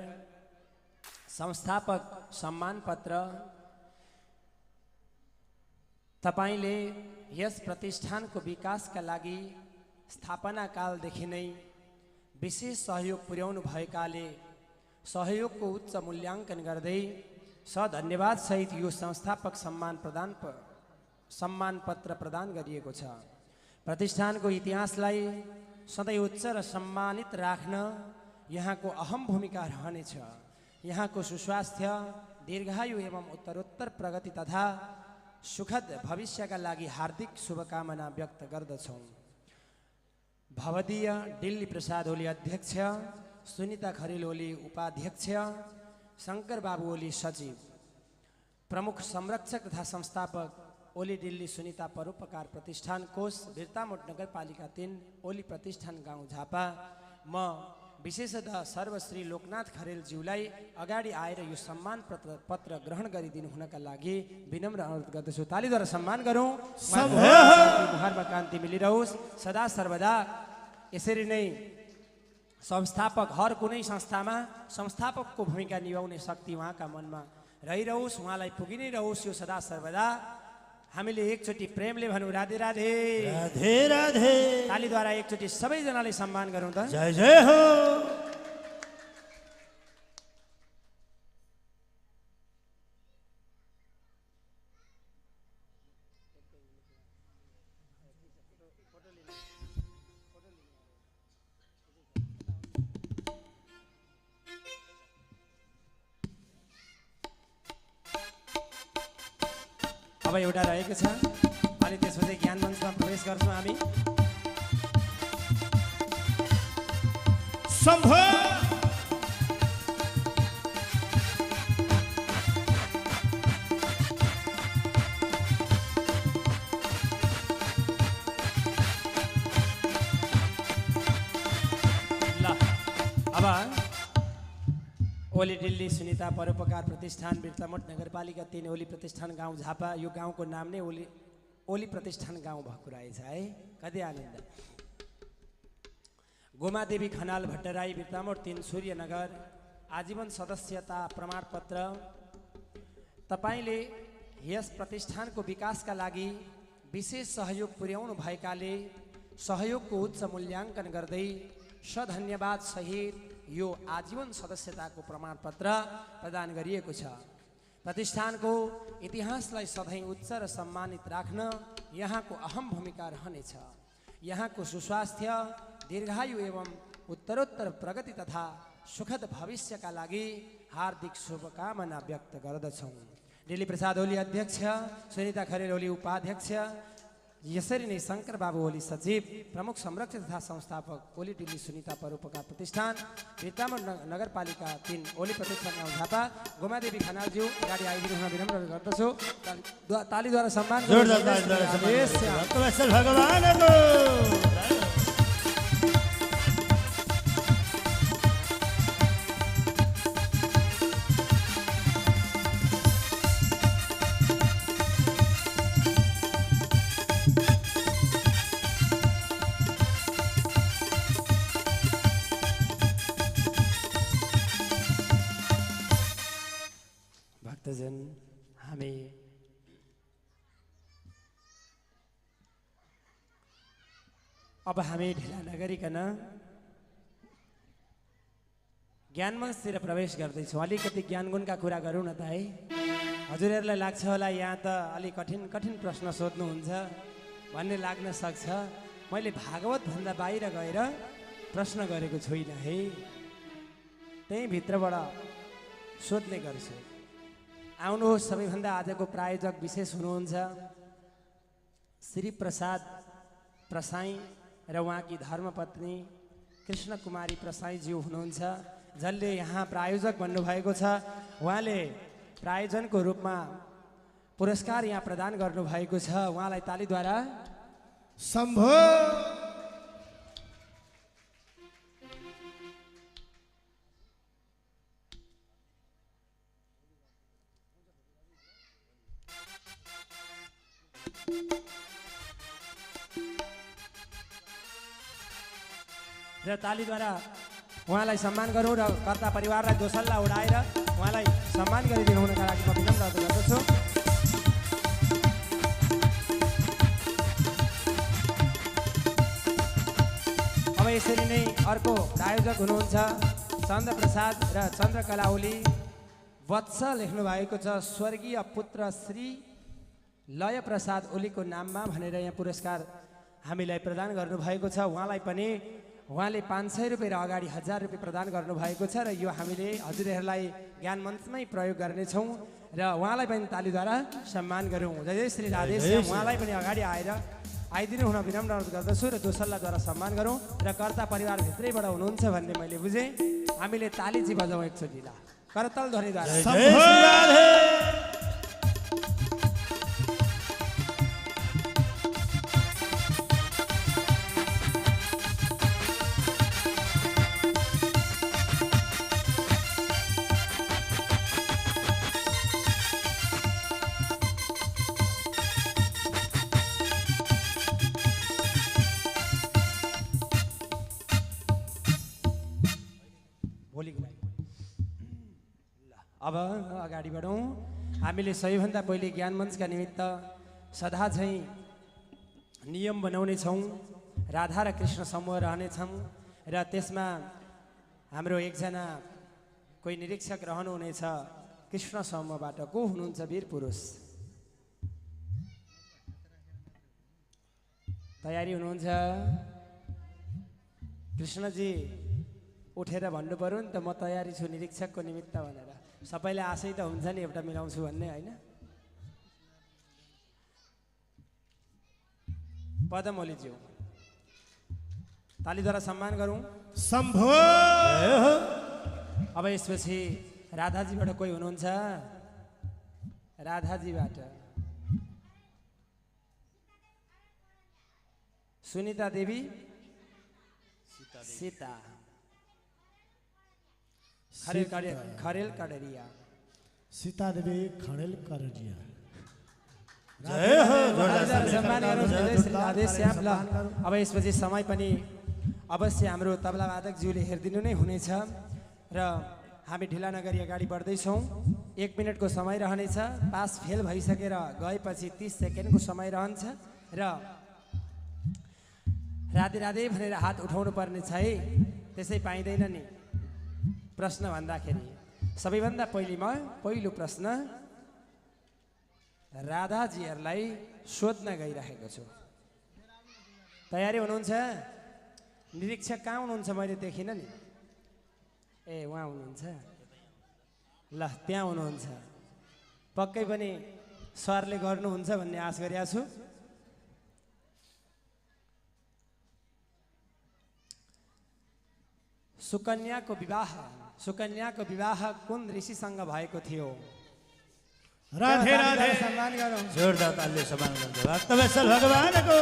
संस्थापक सम्मान पत्र। तपाईले यस प्रतिष्ठानको विकासका लागि स्थापना कालदेखि नै विशेष सहयोग पुर्याउनु भएकाले सहयोगको उच्च मूल्याङ्कन गर्दै धन्यवाद सहित यो संस्थापक सम्मान पत्र प्रदान गरिएको छ। प्रतिष्ठानको इतिहासलाई सधैँ उच्च र सम्मानित राख्न यहाँको अहम भूमिका रहनेछ। यहाँको सुस्वास्थ्य, दीर्घायु एवं उत्तरोत्तर प्रगति तथा सुखद भविष्यका लागि हार्दिक शुभकामना व्यक्त गर्दछौँ। भवदीय दिल्ली प्रसाद ओली अध्यक्ष, सुनिता खरेल ओली उपाध्यक्ष, शङ्कर बाबु ओली सचिव, प्रमुख संरक्षक तथा संस्थापक ओली दिल्ली सुनिता परोपकार प्रतिष्ठान कोष बिर्तामोड नगरपालिका 3 ओली प्रतिष्ठान गाउँ झापा। म विशेषतः सर्वश्री लोकनाथ खरेलज्यूलाई अगाडि आएर यो सम्मान पत्र ग्रहण गरिदिनु हुनका लागि विनम्र अनुरोध गर्दछु। तालीद्वारा सम्मान गरौँ। मुहारमा कान्ति मिलिरहोस् सदा सर्वदा। यसरी नै संस्थापक, हर कुनै संस्थामा संस्थापकको भूमिका निभाउने शक्ति उहाँका मनमा रहिरहोस्, उहाँलाई पुगि नै रहोस् यो सदा सर्वदा। हामीले एकचोटि प्रेमले भनौँ राधे राधे राधे राधे। तालीद्वारा एकचोटि सबैजनाले सम्मान गरौँ त। जय जय हो। अब एउटा रहेको छ, अनि त्यसपछि ज्ञान मञ्चमा प्रवेश गर्छौँ हामी। शम्भो ल अब ओली दिल्ली सुनिता परोपकार प्रतिष्ठान बिर्तामोड नगरपालिका 3 ओली प्रतिष्ठान गाउँ झापा। यो गाउँको नाम नै ओली प्रतिष्ठान गाउँ भएको रहेछ है। कति आनन्द। गोमादेवी खनाल भट्टराई बिर्तामोड 3 सूर्यनगर आजीवन सदस्यता प्रमाणपत्र। तपाईले यस प्रतिष्ठानको विकासका लागि विशेष सहयोग पुर्याउनु भएकाले सहयोगको उच्च मूल्याङ्कन गर्दै धन्यवाद सहित यो आजीवन सदस्यताको प्रमाणपत्र प्रदान गरिएको छ। प्रतिष्ठानको इतिहासलाई सधैँ उच्च र सम्मानित राख्न यहाँको अहम भूमिका रहनेछ। यहाँको सुस्वास्थ्य, दीर्घायु एवं उत्तरोत्तर प्रगति तथा सुखद भविष्यका लागि हार्दिक शुभकामना व्यक्त गर्दछौँ। दिल्ली प्रसाद ओली अध्यक्ष, सुनिता खरेल ओली उपाध्यक्ष, यसरी नै शङ्कर बाबु ओली सचिव, प्रमुख संरक्षक तथा संस्थापक ओली दिल्ली सुनिता परोपकार प्रतिष्ठान बिर्तामोड नगरपालिका 3 ओली प्रतिष्ठान गाउँ झापा। गोमादेवी खनालज्यू अगाडि आइदिनु हुन विनम्र गर्दछु। तालीद्वारा सम्मान जोरदार तालीद्वारा सम्मान। भक्तवत्सल भगवानको भक्तजन, अब हामी ढिला नगरिकन ज्ञानमञ्चतिर प्रवेश गर्दैछौँ। अलिकति ज्ञानगुणका कुरा गरौँ न त है। हजुरहरूलाई लाग्छ होला यहाँ त अलिक कठिन कठिन प्रश्न सोध्नुहुन्छ भन्ने लाग्न सक्छ। मैले भागवतभन्दा बाहिर गएर प्रश्न गरेको छुइनँ है, त्यही भित्रबाट सोध्ने गर्छु। आउनुहोस्, सबैभन्दा आजको प्रायोजक विशेष हुनुहुन्छ श्री प्रसाद प्रसाई र उहाँकी धर्मपत्नी कृष्ण कुमारी प्रसाईज्यू हुनुहुन्छ, जसले यहाँ प्रायोजक भन्नुभएको छ। उहाँले प्रायोजनको रूपमा पुरस्कार यहाँ प्रदान गर्नुभएको छ। उहाँलाई तालीद्वारा शम्भो। र तालीद्वारा उहाँलाई सम्मान गरौँ र कर्ता परिवारलाई दोसल्ला उडाएर उहाँलाई सम्मान गरिदिनु हुनका लागि म विनम्र अनुरोध गर्दछु। अब यसरी नै अर्को प्रायोजक हुनुहुन्छ चन्द्रप्रसाद र चन्द्रकला ओली। वत्स लेख्नु भएको छ स्वर्गीय पुत्र श्री लय प्रसाद ओलीको नाममा भनेर यहाँ पुरस्कार हामीलाई प्रदान गर्नुभएको छ। उहाँलाई पनि उहाँले 500 रुपियाँ र अगाडि 1000 रुपियाँ प्रदान गर्नुभएको छ र यो हामीले हजुरहरूलाई ज्ञान मञ्चमै प्रयोग गर्नेछौँ र उहाँलाई पनि तालीद्वारा सम्मान गरौँ। जय जय श्री राधेश्याम। उहाँलाई पनि अगाडि आइदिनु हुन विनम्र अनुरोध गर्दछु र दोसल्लाद्वारा सम्मान गरौँ र कर्ता परिवारभित्रैबाट हुनुहुन्छ भन्ने मैले बुझेँ। हामीले ताली चाहिँ बजाउँ एकचोटि ल, करताल ध्वनिद्वारा। अब अगाडि बढौँ। हामीले सबैभन्दा पहिले ज्ञान मञ्चका निमित्त सदा झैँ नियम बनाउने छौँ। राधा र कृष्ण समूह रहनेछौँ र त्यसमा हाम्रो एकजना कोही निरीक्षक रहनुहुनेछ कृष्ण समूहबाट। को हुनुहुन्छ वीर पुरुष? तयारी हुनुहुन्छ? कृष्णजी उठेर भन्नु पर्यो नि त, म तयारी छु निरीक्षकको निमित्त भनेर। सबैले आशै त हुन्छ नि एउटा मिलाउँछु भन्ने, होइन? पदम ओलीज्यू, तालीद्वारा सम्मान गरौँ। शम्भो। अब यसपछि राधाजीबाट कोही हुनुहुन्छ? राधाजीबाट सुनिता देवी, सीता खरेल कड़रिया, सीता देवी खरेल कड़रिया। सम्मान गरौँ। जय श्री राधेश्याम। ल अब यसपछि समय पनि अवश्य हाम्रो तबला वादकज्यूले हेरिदिनु नै हुनेछ र हामी ढिला नगरी अगाडि बढ्दैछौँ। 1 मिनटको समय रहनेछ। पास फेल भइसकेर गएपछि 30 सेकेन्डको समय रहन्छ र राधे राधे भनेर हात उठाउनु पर्ने छ है, त्यसै पाइँदैन नि। प्रश्न भन्दाखेरि सबैभन्दा पहिलो प्रश्न राधाजीहरूलाई सोध्न गइरहेको छु। तयारी हुनुहुन्छ? निरीक्षक कहाँ हुनुहुन्छ? मैले देखिनँ नि। ए उहाँ हुनुहुन्छ ल, त्यहाँ हुनुहुन्छ। पक्कै पनि सरले गर्नुहुन्छ भन्ने आश गरेको छु। सुकन्याको विवाह कुन ऋषिसँग भएको थियो? राधे राधे। सम्मान गरौँ। जोरदार तालीले सम्मान गर्नु भक्तवत्सल भगवानको।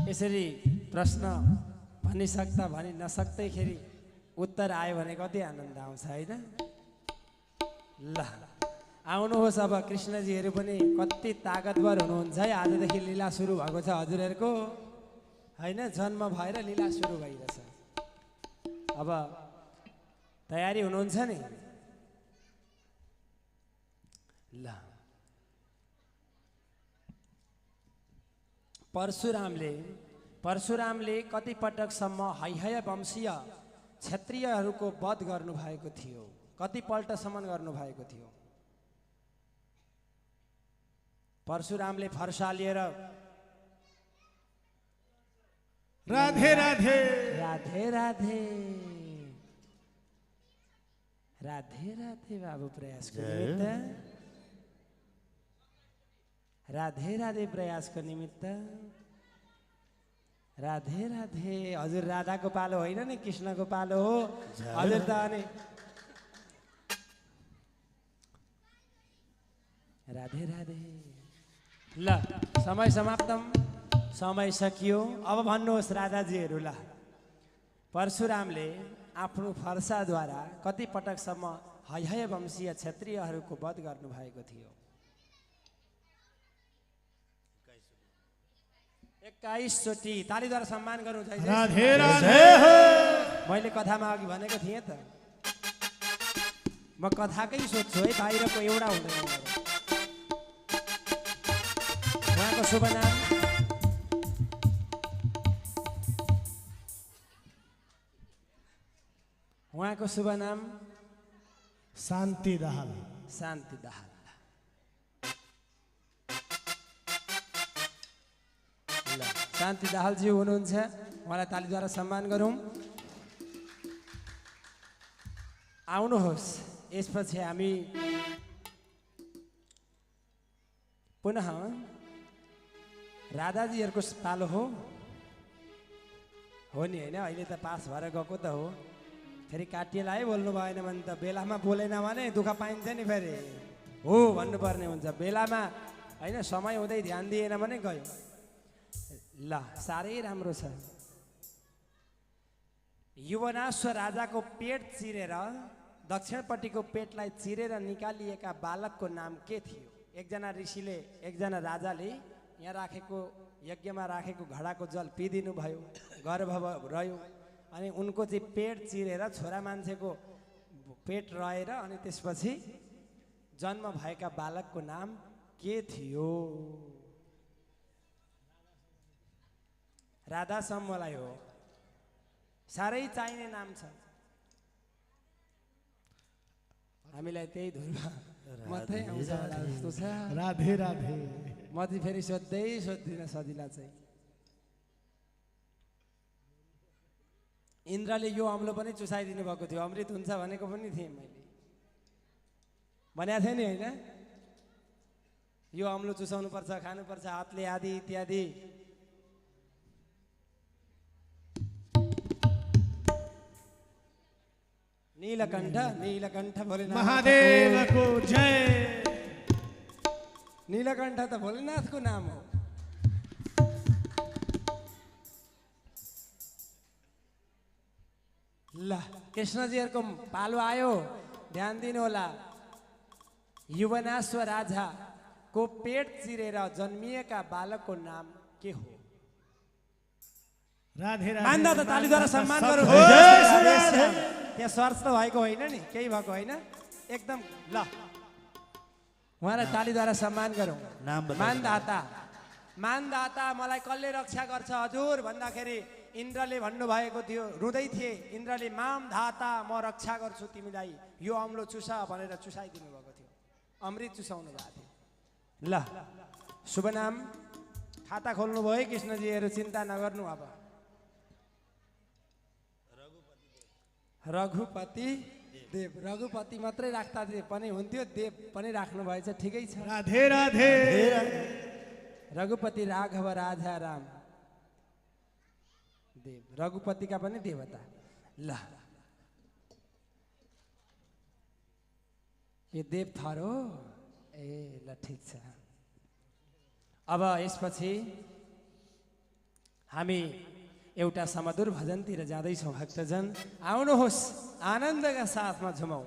यसरी प्रश्न भनिसक्दा भनि नसक्दैखेरि उत्तर आयो भने कति आनन्द आउँछ, होइन? ल आउनुहोस् अब कृष्णजीहरू पनि कति ताकतवर हुनुहुन्छ है। आजदेखि लीला सुरु भएको छ हजुरहरूको होइन, जन्म भएर लीला सुरु भइरहेछ। अब तयारी हुनुहुन्छ नि? ल परशुरामले कति पटकसम्म हैहय वंशीय क्षत्रियहरूको वध गर्नुभएको थियो? कति पल्टसम्म गर्नुभएको थियो? परशुरामले फर्सा लिएर राधे राधे राधे राधे राधे राधे बाबु प्रयासको निमित्त, राधे राधे प्रयासको निमित्त, राधे राधे। हजुर राधाको पालो होइन नि, कृष्णको पालो हो हजुर त। अनि राधे राधे। ल समय समाप्तम, समय सकियो। अब भन्नुहोस् राधाजीहरू, ल परशुरामले आफ्नो फर्साद्वारा कति पटकसम्म हैहय वंशीय क्षत्रियहरूको वध गर्नुभएको थियो? 21 चोटि। तालीद्वारा सम्मान गरौँ। राधे राधे। मैले कथामा अघि भनेको थिएँ त, म कथाकै सोध्छु है, बाहिरको एउटा हुँदैन। उहाँको शुभ नाम? उहाँको शुभ नाम? शान्ति दाहाल। शान्ति दाहाल। ल शान्ति दाहालजी हुनुहुन्छ, उहाँलाई तालीद्वारा सम्मान गरौँ। आउनुहोस्। यसपछि हामी पुनः राधाजीहरूको पालो हो नि होइन? अहिले त पास भएर गएको त हो, फेरि काटिएलाई बोल्नु भएन भने त, बेलामा बोलेन भने दुःख पाइन्छ नि, फेरि हो भन्नुपर्ने हुन्छ। बेलामा होइन, समय हुँदै ध्यान दिएन भने गयो। ल साह्रै राम्रो छ। युवनाश्व राजाको पेट चिरेर, दक्षिणपट्टिको पेटलाई चिरेर निकालिएका बालकको नाम के थियो? एकजना ऋषिले, एकजना राजाले यहाँ राखेको, यज्ञमा राखेको घडाको जल पिइदिनु भयो, गर्भ रह्यो। अनि उनको चाहिँ पेट चिरेर छोरा मान्छेको पेट रहेर अनि त्यसपछि जन्म भएका बालकको नाम के थियो? राधा सम्मलाई हो। साह्रै चाहिने नाम छ हामीलाई, त्यही धुनमा मात्रै आउँछ होला जस्तो छ। राधे राधे। म चाहिँ फेरि सोध्दिनँ सजिला चाहिँ। इन्द्रले यो अम्लो पनि चुसाइदिनु भएको थियो, अमृत हुन्छ भनेको पनि थिएँ मैले, भनेको थिएँ नि होइन? यो अम्लो चुसाउनु पर्छ, खानुपर्छ हातले, आदि इत्यादि। नीलकण्ठ, नीलकण्ठ भोलेनाथ महादेवको जय। नीलकण्ठ त भोलेनाथको नाम हो। ल कृष्णजीहरूको पालो आयो, ध्यान दिनु होला। युवनाश्व राजाको पेट चिरेर जन्मिएका बालकको नाम के हो? राधे राधे। मान्दा त तालीद्वारा सम्मान गरौँ। त्यहाँ सर्च त भएको होइन नि, केही भएको होइन एकदम। ल उहाँलाई तालीद्वारा सम्मान गरौँ। मानदाता, मानदाता मलाई कसले रक्षा गर्छ हजुर भन्दाखेरि इन्द्रले भन्नुभएको थियो, रुँदै थिए इन्द्रले, माम धाता म रक्षा गर्छु तिमीलाई, यो अम्लो चुसा भनेर चुसाइदिनु भएको थियो, अमृत चुसाउनु भएको थियो। ल शुभ नाम? खाता खोल्नु भयो कृष्णजीहरू, चिन्ता नगर्नु। अब रघुपति देव, रघुपति मात्रै राख्दा पनि हुन्थ्यो, देव पनि राख्नु भएछ, ठिकै छ। राधे राधे। रघुपति राघव राजा राम देव, रघुपतिका पनि देवता। ल यो देव थर हो। ए ल ठिक छ। अब यसपछि हामी एउटा समधुर भजनतिर जाँदैछौँ। भक्तजन आउनुहोस्, आनन्दका साथमा झुमौँ।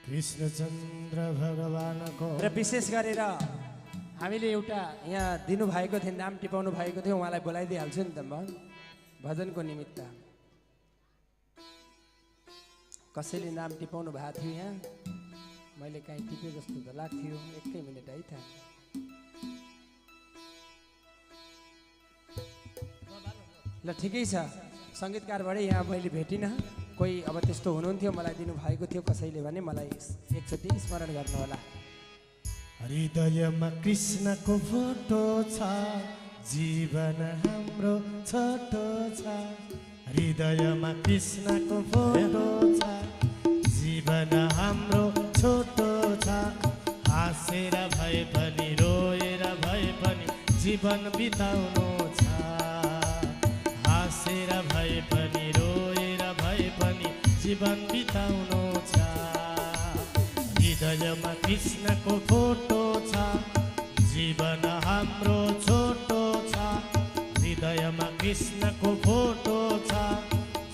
कृष्णचन्द्र भगवानको र विशेष गरेर हामीले एउटा यहाँ दिनुभएको थियो नाम टिपाउनु भएको थियो उहाँलाई बोलाइदिइहाल्छु नि त म भजनको निमित्त कसैले नाम टिपाउनु भएको थियो यहाँ मैले काहीँ टिपे जस्तो त लाग्थ्यो एकै मिनट है त ल ठिकै छ सङ्गीतकारबाटै यहाँ मैले भेटिनँ कोही अब त्यस्तो हुनुहुन्थ्यो मलाई दिनुभएको थियो कसैले भने मलाई एकचोटि स्मरण गर्नुहोला हृदयमा कृष्णको फोटो छ जीवन हाम्रो छोटो छ हृदयमा कृष्णको फोटो छ जीवन हाम्रो छोटो छ हाँसेर भए पनि रोएर भए पनि जीवन बिताउनु छ हाँसेर भए पनि रोएर भए पनि जीवन बिताउनु छ हृदयमा कृष्णको फोटो छ जीवन हाम्रो छोटो छ हृदयमा कृष्णको फोटो छ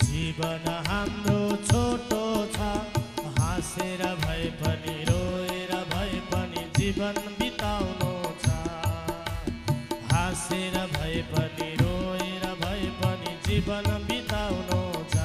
जीवन हाम्रो छोटो छ हाँसेर भए पनि रोएर भए पनि जीवन बिताउनु छ हाँसेर भए पनि रोएर भए पनि जीवन बिताउनु छ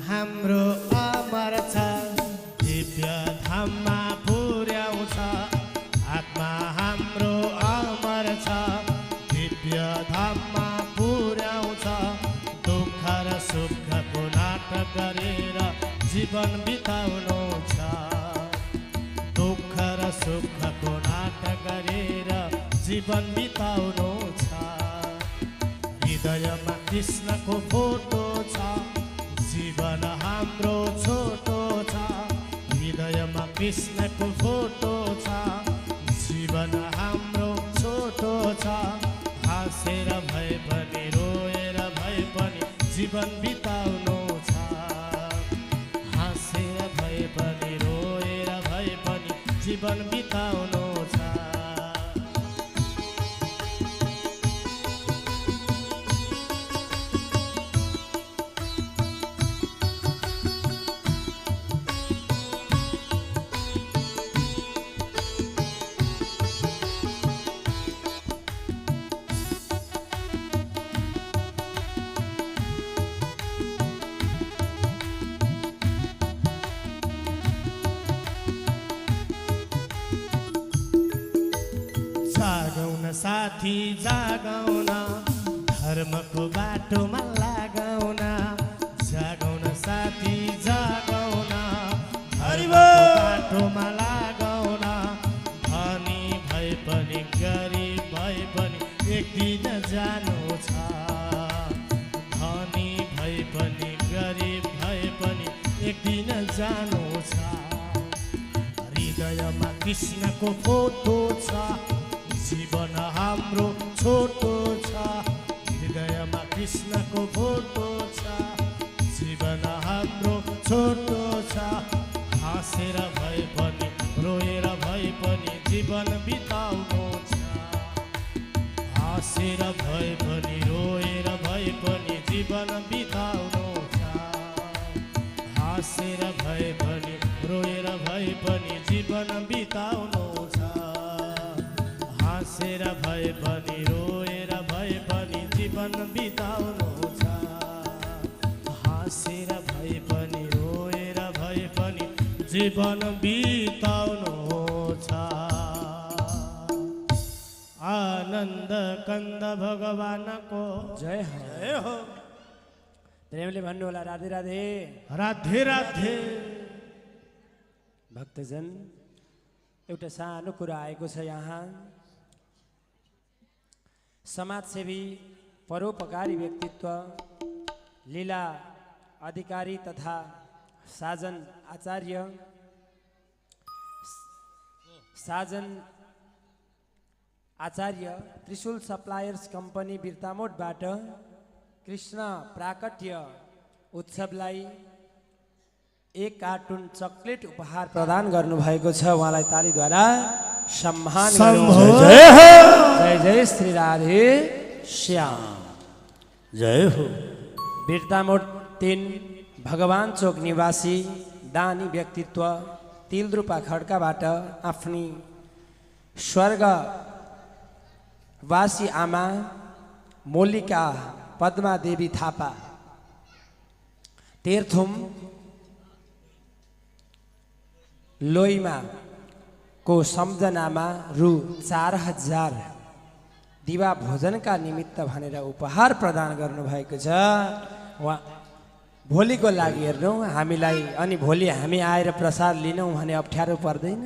हाम्रो अमर छ दिव्य धाममा पुर्याउँछ आत्मा हाम्रो अमर छ दिव्य धाममा पुर्याउँछ दुःख र सुखको नाटक गरेर जीवन बिताउनु छ दुःख र सुखको नाटक गरेर जीवन बिताउनु छ हृदयमा कृष्णको फोटो छ जीवन हाम्रो छोटो छ हृदयमा कृष्णको फोटो छ जीवन हाम्रो छोटो छ हाँसेर भए पनि रोएर भए पनि जीवन बिताउनु छ हाँसेर भए पनि रोएर भए पनि जीवन बिताउनु छ जागौन साथी जागौन धर्मको बाटोमा लगाउन जागौन साथी जागौन धर्मको बाटोमा लगाउन धनी भए पनि गरिब भए पनि एक दिन जानु छ धनी भए पनि गरिब भए पनि एक दिन जानु छ हृदयमा कृष्णको फोटो छ जीवन हाम्रो छोटो छ हृदयमा कृष्णको फोटो छ जीवन हाम्रो छोटो छ हाँसेर भए पनि रोएर भए पनि जीवन बिताउनु छ हाँसेर भए पनि रोएर भए पनि जीवन बिताउनु छ हाँसेर भए पनि रोएर भए पनि जीवन बिताउनु छ हाँसेर भए पनि रोएर भए पनि जीवन बिताउनु छ हाँसेर भए पनि रोएर भए पनि जीवन बिताउनु छ आनन्द कंद भगवानको जय हो जय हो प्रेमले भन्नु होला राधे राधे। राधे राधे। भक्तजन एउटा सानो कुरा आएको छ यहाँ। समाजसेवी परोपकारी व्यक्तित्व लीला अधिकारी तथा साजन आचार्य त्रिशूल सप्लायर्स कम्पनी बिर्तामोडबाट कृष्ण प्राकट्य उत्सवलाई 1 कार्टुन चकलेट उपहार प्रदान गर्नुभएको छ। उहाँलाई तालीद्वारा सम्मान गरौँ। जय जय श्री राधे श्याम। जय हो। बिर्तामोड 3 भगवान चोक निवासी दानी व्यक्तित्व तिलद्रुपा खड्काबाट आफ्नी स्वर्गवासी आमा मोलिका पद्मा देवी थापा तेर्थुम लोइमा को सम्झनामा रु 4000 दिवा भोजनका निमित्त भनेर उपहार प्रदान गर्नुभएको छ। उहाँ भोलिको लागि हेर्नु हामीलाई अनि भोलि हामी आएर प्रसाद लिनौँ भने अप्ठ्यारो पर्दैन।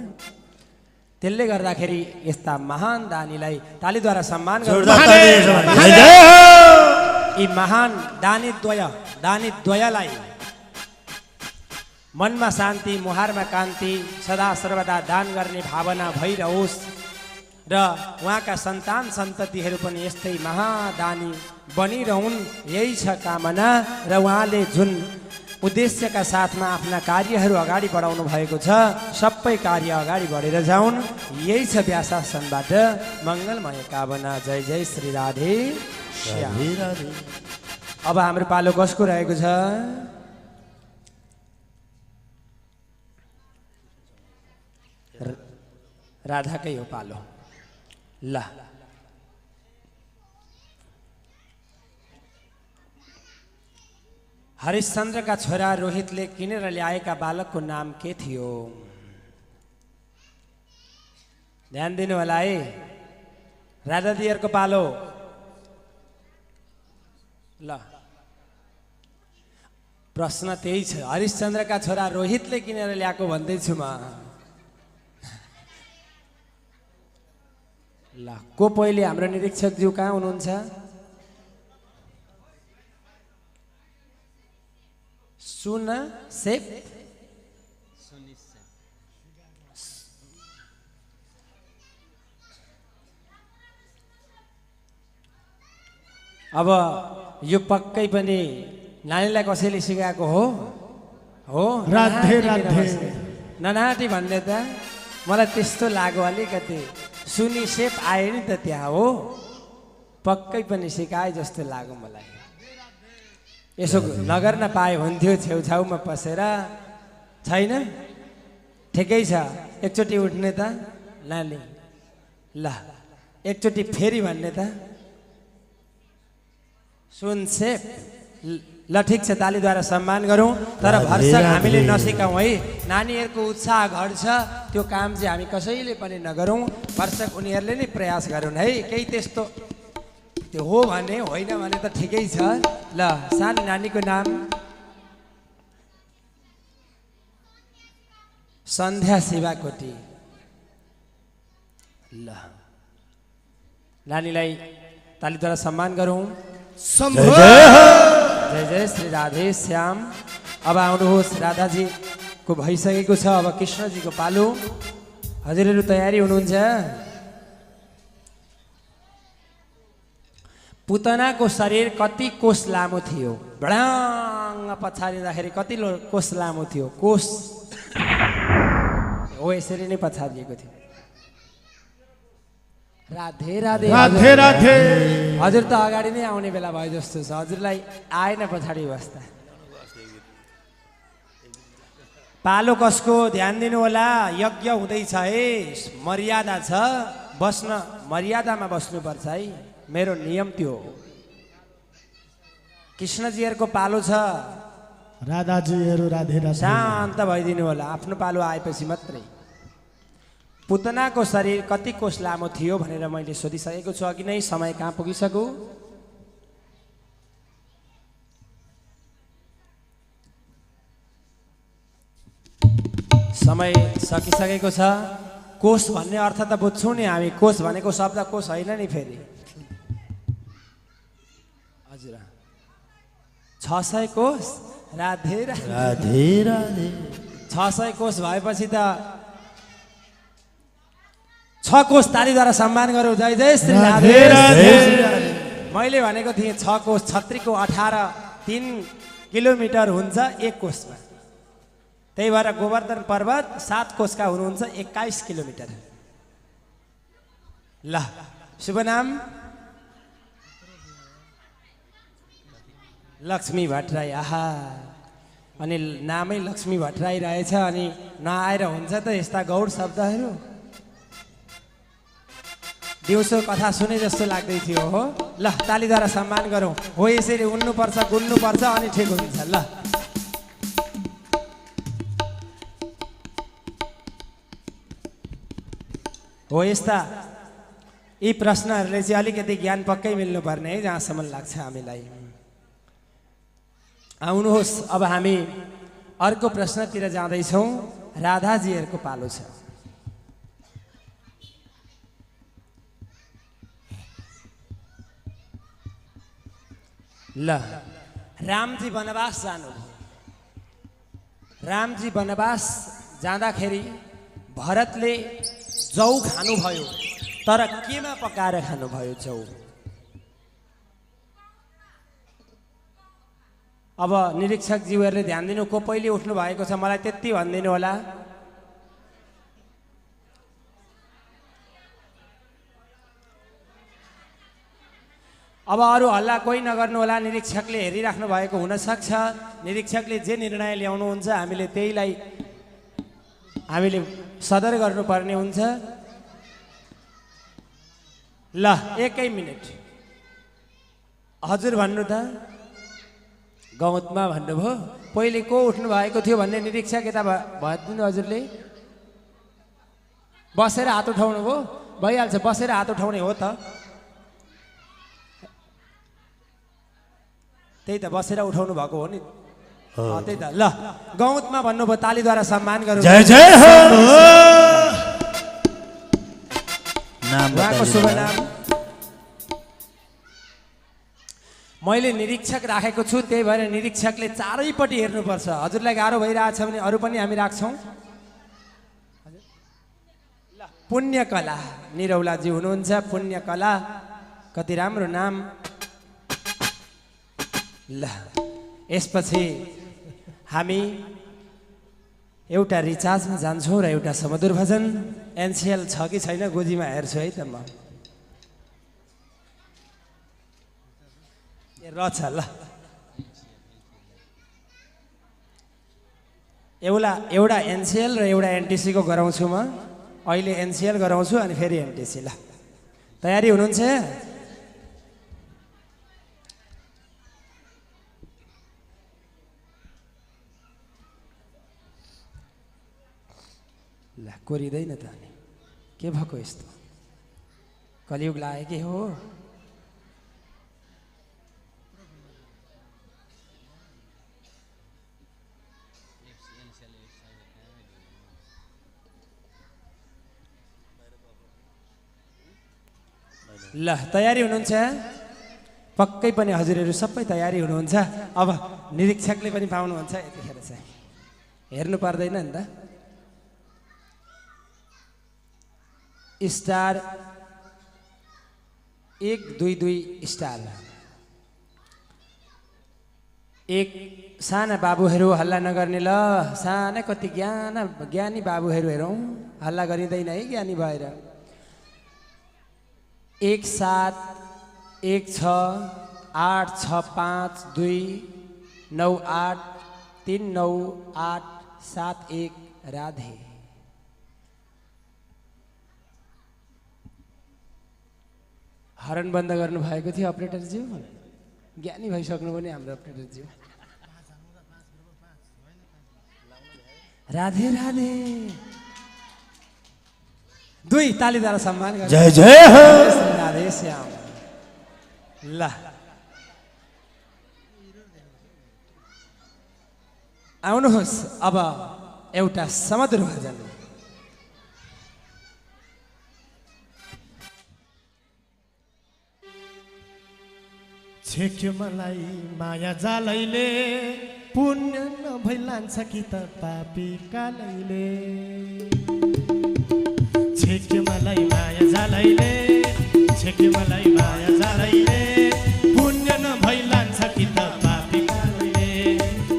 त्यसले गर्दाखेरि यस्ता महान दानीलाई तालीद्वारा सम्मान गर्नु। यी महान दानीद्वयलाई मनमा शान्ति मुहारमा कान्ति सदा सर्वदा दान गर्ने भावना भइरहोस् र उहाँका सन्तान सन्ततिहरू पनि यस्तै महादानी बनिरहुन्, यही छ कामना। र उहाँले जुन उद्देश्यका साथमा आफ्ना कार्यहरू अगाडि बढाउनु भएको छ सबै कार्य अगाडि बढेर जाउन्, यही छ व्यासासनबाट मङ्गलमय कामना। जय जय श्री राधे श्याम। अब हाम्रो पालो कसको रहेको छ? राधाकै हो पालो। ल हरिश्चन्द्रका छोरा रोहितले किनेर ल्याएका बालकको नाम के थियो? ध्यान दिनु होला है। राधा दियरको पालो। ल प्रश्न त्यही छ। हरिश्चन्द्रका छोरा रोहितले किनेर ल्याएको भन्दैछु म। ल को पहिले हाम्रो निरीक्षकज्यू कहाँ हुनुहुन्छ? सुन सेप अब यो पक्कै पनि नानीलाई कसैले सिकाएको हो? राधे राधे। ननाटी भन्ने त मलाई त्यस्तो लाग्यो अलिकति। सुनी सेप आयो नि त त्यहाँ हो, पक्कै पनि सिकाए जस्तो लाग्यो मलाई। यसो नगर्न पाए हुन्थ्यो छेउछाउमा पसेर। छैन? ठिकै छ। एकचोटि उठ्ने त नानी। ल एकचोटि फेरि भन्ने त सुन सेप। ल ठिक छ, तालीद्वारा सम्मान गरौँ। तर भरसक हामीले नसिकाउँ है। नानीहरूको उत्साह घट्छ, त्यो काम चाहिँ हामी कसैले पनि नगरौँ। भरसक उनीहरूले नै प्रयास गरून् है। केही त्यस्तो त्यो हो भने होइन भने त ठिकै छ। ल सानो नानीको नाम सन्ध्या शिवाकोटी। ल नानीलाई तालीद्वारा सम्मान गरौँ। जय जय श्री राधे श्याम। अब आउनुहोस्, राधाजी को भइसकेको छ। अब कृष्णजीको पालो। हजुरहरू तयारी हुनुहुन्छ? पुतनाको शरीर कति कोष लामो थियो? बडाङ पछारिँदाखेरि कति कोष लामो थियो? कोष हो, यसरी नै पछारिएको थियो। राधे राधे राधे राधे। हजुर त अगाडि नै आउने बेला भयो जस्तो छ। हजुरलाई आएन पछाडि बस्दा। पालो कसको? ध्यान दिनु होला। यज्ञ हुँदैछ है, मर्यादा छ, बस्न मर्यादामा बस्नुपर्छ है। मेरो नियम त्यो हो। कृष्णजीहरूको पालो छ। राधाजीहरू राधे राधे। शान्त भइदिनु होला, आफ्नो पालो आएपछि मात्रै। पुतनाको शरीर कति कोष लामो थियो भनेर मैले सोधिसकेको छु अघि नै। समय कहाँ पुगिसक्यो? समय सकिसकेको छ। कोष भन्ने अर्थ त बुझ्छौँ नि हामी, कोष भनेको शब्द कोष होइन नि फेरि। हजुर 600 कोष राधे राधे राधे 600 कोष भएपछि त 6 कोष तालीद्वारा सम्मान गरौँ। जय जय श्री राधे राधे। मैले भनेको थिएँ 6 कोष छत्रीको 18 3 किलोमिटर हुन्छ 1 कोषमा। त्यही भएर गोवर्धन पर्वत 7 कोषका हुनुहुन्छ 21 किलोमिटर। ल शुभ नाम लक्ष्मी भट्टराई। आहा अनि नामै लक्ष्मी भट्टराई रहेछ अनि नआएर हुन्छ त यस्ता गौड शब्दहरू। दिउँसो कथा सुने जस्तो लाग्दै थियो हो। ल तालीद्वारा सम्मान गरौँ। हो यसरी उड्नुपर्छ गुन्नुपर्छ अनि ठिक हुन्छ। ल हो यस्ता यी प्रश्नहरूले चाहिँ अलिकति ज्ञान पक्कै मिल्नुपर्ने है जहाँसम्म लाग्छ हामीलाई। आउनुहोस् अब हामी अर्को प्रश्नतिर जाँदैछौँ। राधाजीहरूको पालो छ। ल रामजी वनवास जानुभयो। रामजी वनवास जाँदाखेरि भरतले जौ खानुभयो, तर केमा पकाएर खानुभयो जौ? अब निरीक्षकज्यूहरूले ध्यान दिनु। को पहिले उठ्नु भएको छ मलाई त्यति भनिदिनु होला। अब अरू हल्ला कोही नगर्नु होला। निरीक्षकले हेरिराख्नु भएको हुनसक्छ। निरीक्षकले जे निर्णय ल्याउनुहुन्छ हामीले त्यहीलाई हामीले सदर गर्नुपर्ने हुन्छ। ल 1 मिनेट हजुर भन्नु त। गौतमा भन्नुभयो। पहिले को उठ्नु भएको थियो भन्ने निरीक्षक यता भनिदिनु हजुरले। बसेर हात उठाउनु भयो भइहाल्छ। बसेर हात उठाउने हो त। त्यही त बसेर उठाउनु भएको हो नि। त्यही त। ल गौतमा भन्नुभयो। तालीद्वारा सम्मान गरौँ। जय जय हो। उहाँको शुभ नाम मैले निरीक्षक राखेको छु। त्यही भएर निरीक्षकले चारैपट्टि हेर्नुपर्छ। हजुरलाई गाह्रो भइरहेछ भने अरू पनि हामी राख्छौँ। पुण्यकला निरौलाजी हुनुहुन्छ। पुण्यकला कति राम्रो नाम। ल यसपछि हामी एउटा रिचार्जमा जान्छौँ र एउटा समधुर भजन। एनसिएल छ कि छैन गोजीमा हेर्छु है त म। रहेछ ल एउटा एनसिएल र एउटा एनटिसीको गराउँछु म। अहिले एनसिएल गराउँछु अनि फेरि एनटिसी। ल तयारी हुनुहुन्छ? ल कोरिँदैन त अनि के भएको यस्तो? कलियुग लाग्यो के हो? ल तयारी हुनुहुन्छ? पक्कै पनि हजुरहरू सबै तयारी हुनुहुन्छ? अब निरीक्षकले पनि पाउनुहुन्छ यतिखेर चाहिँ। हेर्नु पर्दैन नि त। Star 1 2 2 star. एक साना बाबुहरू हल्ला नगर्ने ल। साना कति ज्ञानी बाबुहरू हेरौँ। हल्ला गरिँदैन है ज्ञानी भएर। 1 7 1 6 8 6 5 2 9 8 3 9 8 7 1 राधे। हरण बन्द गर्नुभएको थियो अपरेटरज्यू। ज्ञानी भइसक्नु पनि हाम्रो अपरेटरज्यू। राधे राधे। 2 तालीद्वारा सम्मान गर्नु। जय जय हो। राधे श्याम। ल आउनुहोस् अब एउटा समधुर भजन। छेक्यो मलाई माया जालैले, पुण्य नभई लान्छ कि त पापी कालैले। छेक्यो मलाई माया जालैले, छेक्यो मलाई माया जालैले, पुण्य नभई लान्छ कि त पापी कालैले,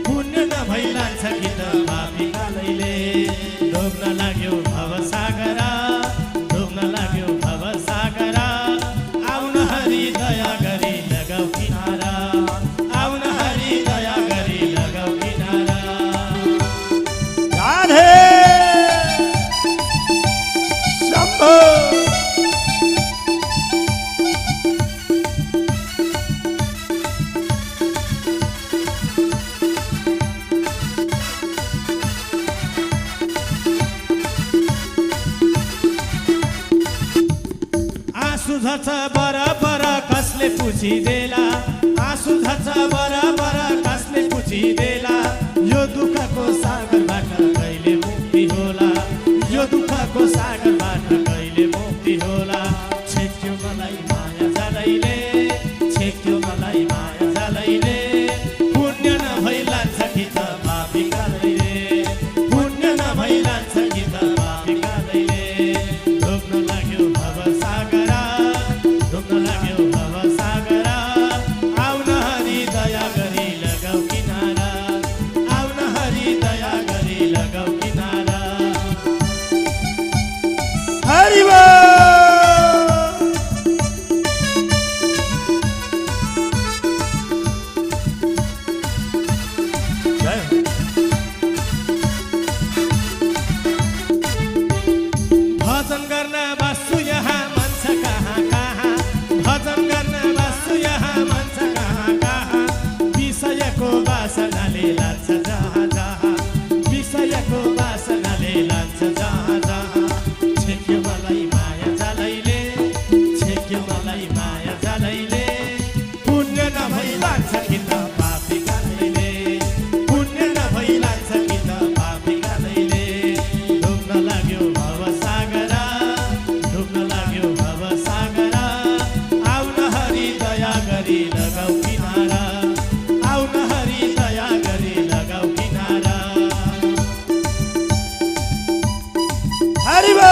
पुण्य नभई लान्छ कि त पापी कालैले। डुब्न लाग्यो भव सागरा, डुब्न लाग्यो भव सागरा, आउन हरि दया गरी लगाऊ किनारा, आउन हरि दया गरी लगाऊ किनारा। राधे शंभो। आँसु झर्छ बराबर कसले पुछिदेला, आँसु झर्छ बराबर कसले पुछिदेला। यो दुःखको सागरबाट कहिले मुक्ति होला, यो दुःखको सागरबाट कहिले मुक्ति होला। छेक्यो मलाई माया जालैले, छेक्यो मलाई माया जालैले, पुण्य नभई लान्छ कि त पापी कालैले, पुण्य नभई लान्छ कि त पापी कालैले। डुब्न लाग्यो भव सागरा, डुब्न लाग्यो भव सागरा, आउन हरि दया गरी लगाऊ किनारा, आउन हरि दया गरी लगाऊ किनारा। हरि बोल। भजन गर्न बस्छु यहाँ मान्छ कहाँ कहाँ, भजन गर्न बस्छु यहाँ मान्छ कहाँ कहाँ। विषयको वासनाले लान्छ जहाँ जहाँ, विषयको वासनाले लान्छ जहाँ जहाँ। छेक्यो मलाई माया जालैले, छेक्यो मलाई माया जालैले, पुण्य नभई लान्छ कि त पापी कालैले, पुण्य नभई लान्छ कि त पापी कालैले। डुब्न लाग्यो भव सागरा, डुब्न लाग्यो भव सागरा, आउन हरि दया गरी लगाऊ किनारा, आउन हरि दया गरी लगाऊ किनारा। हरि बोल।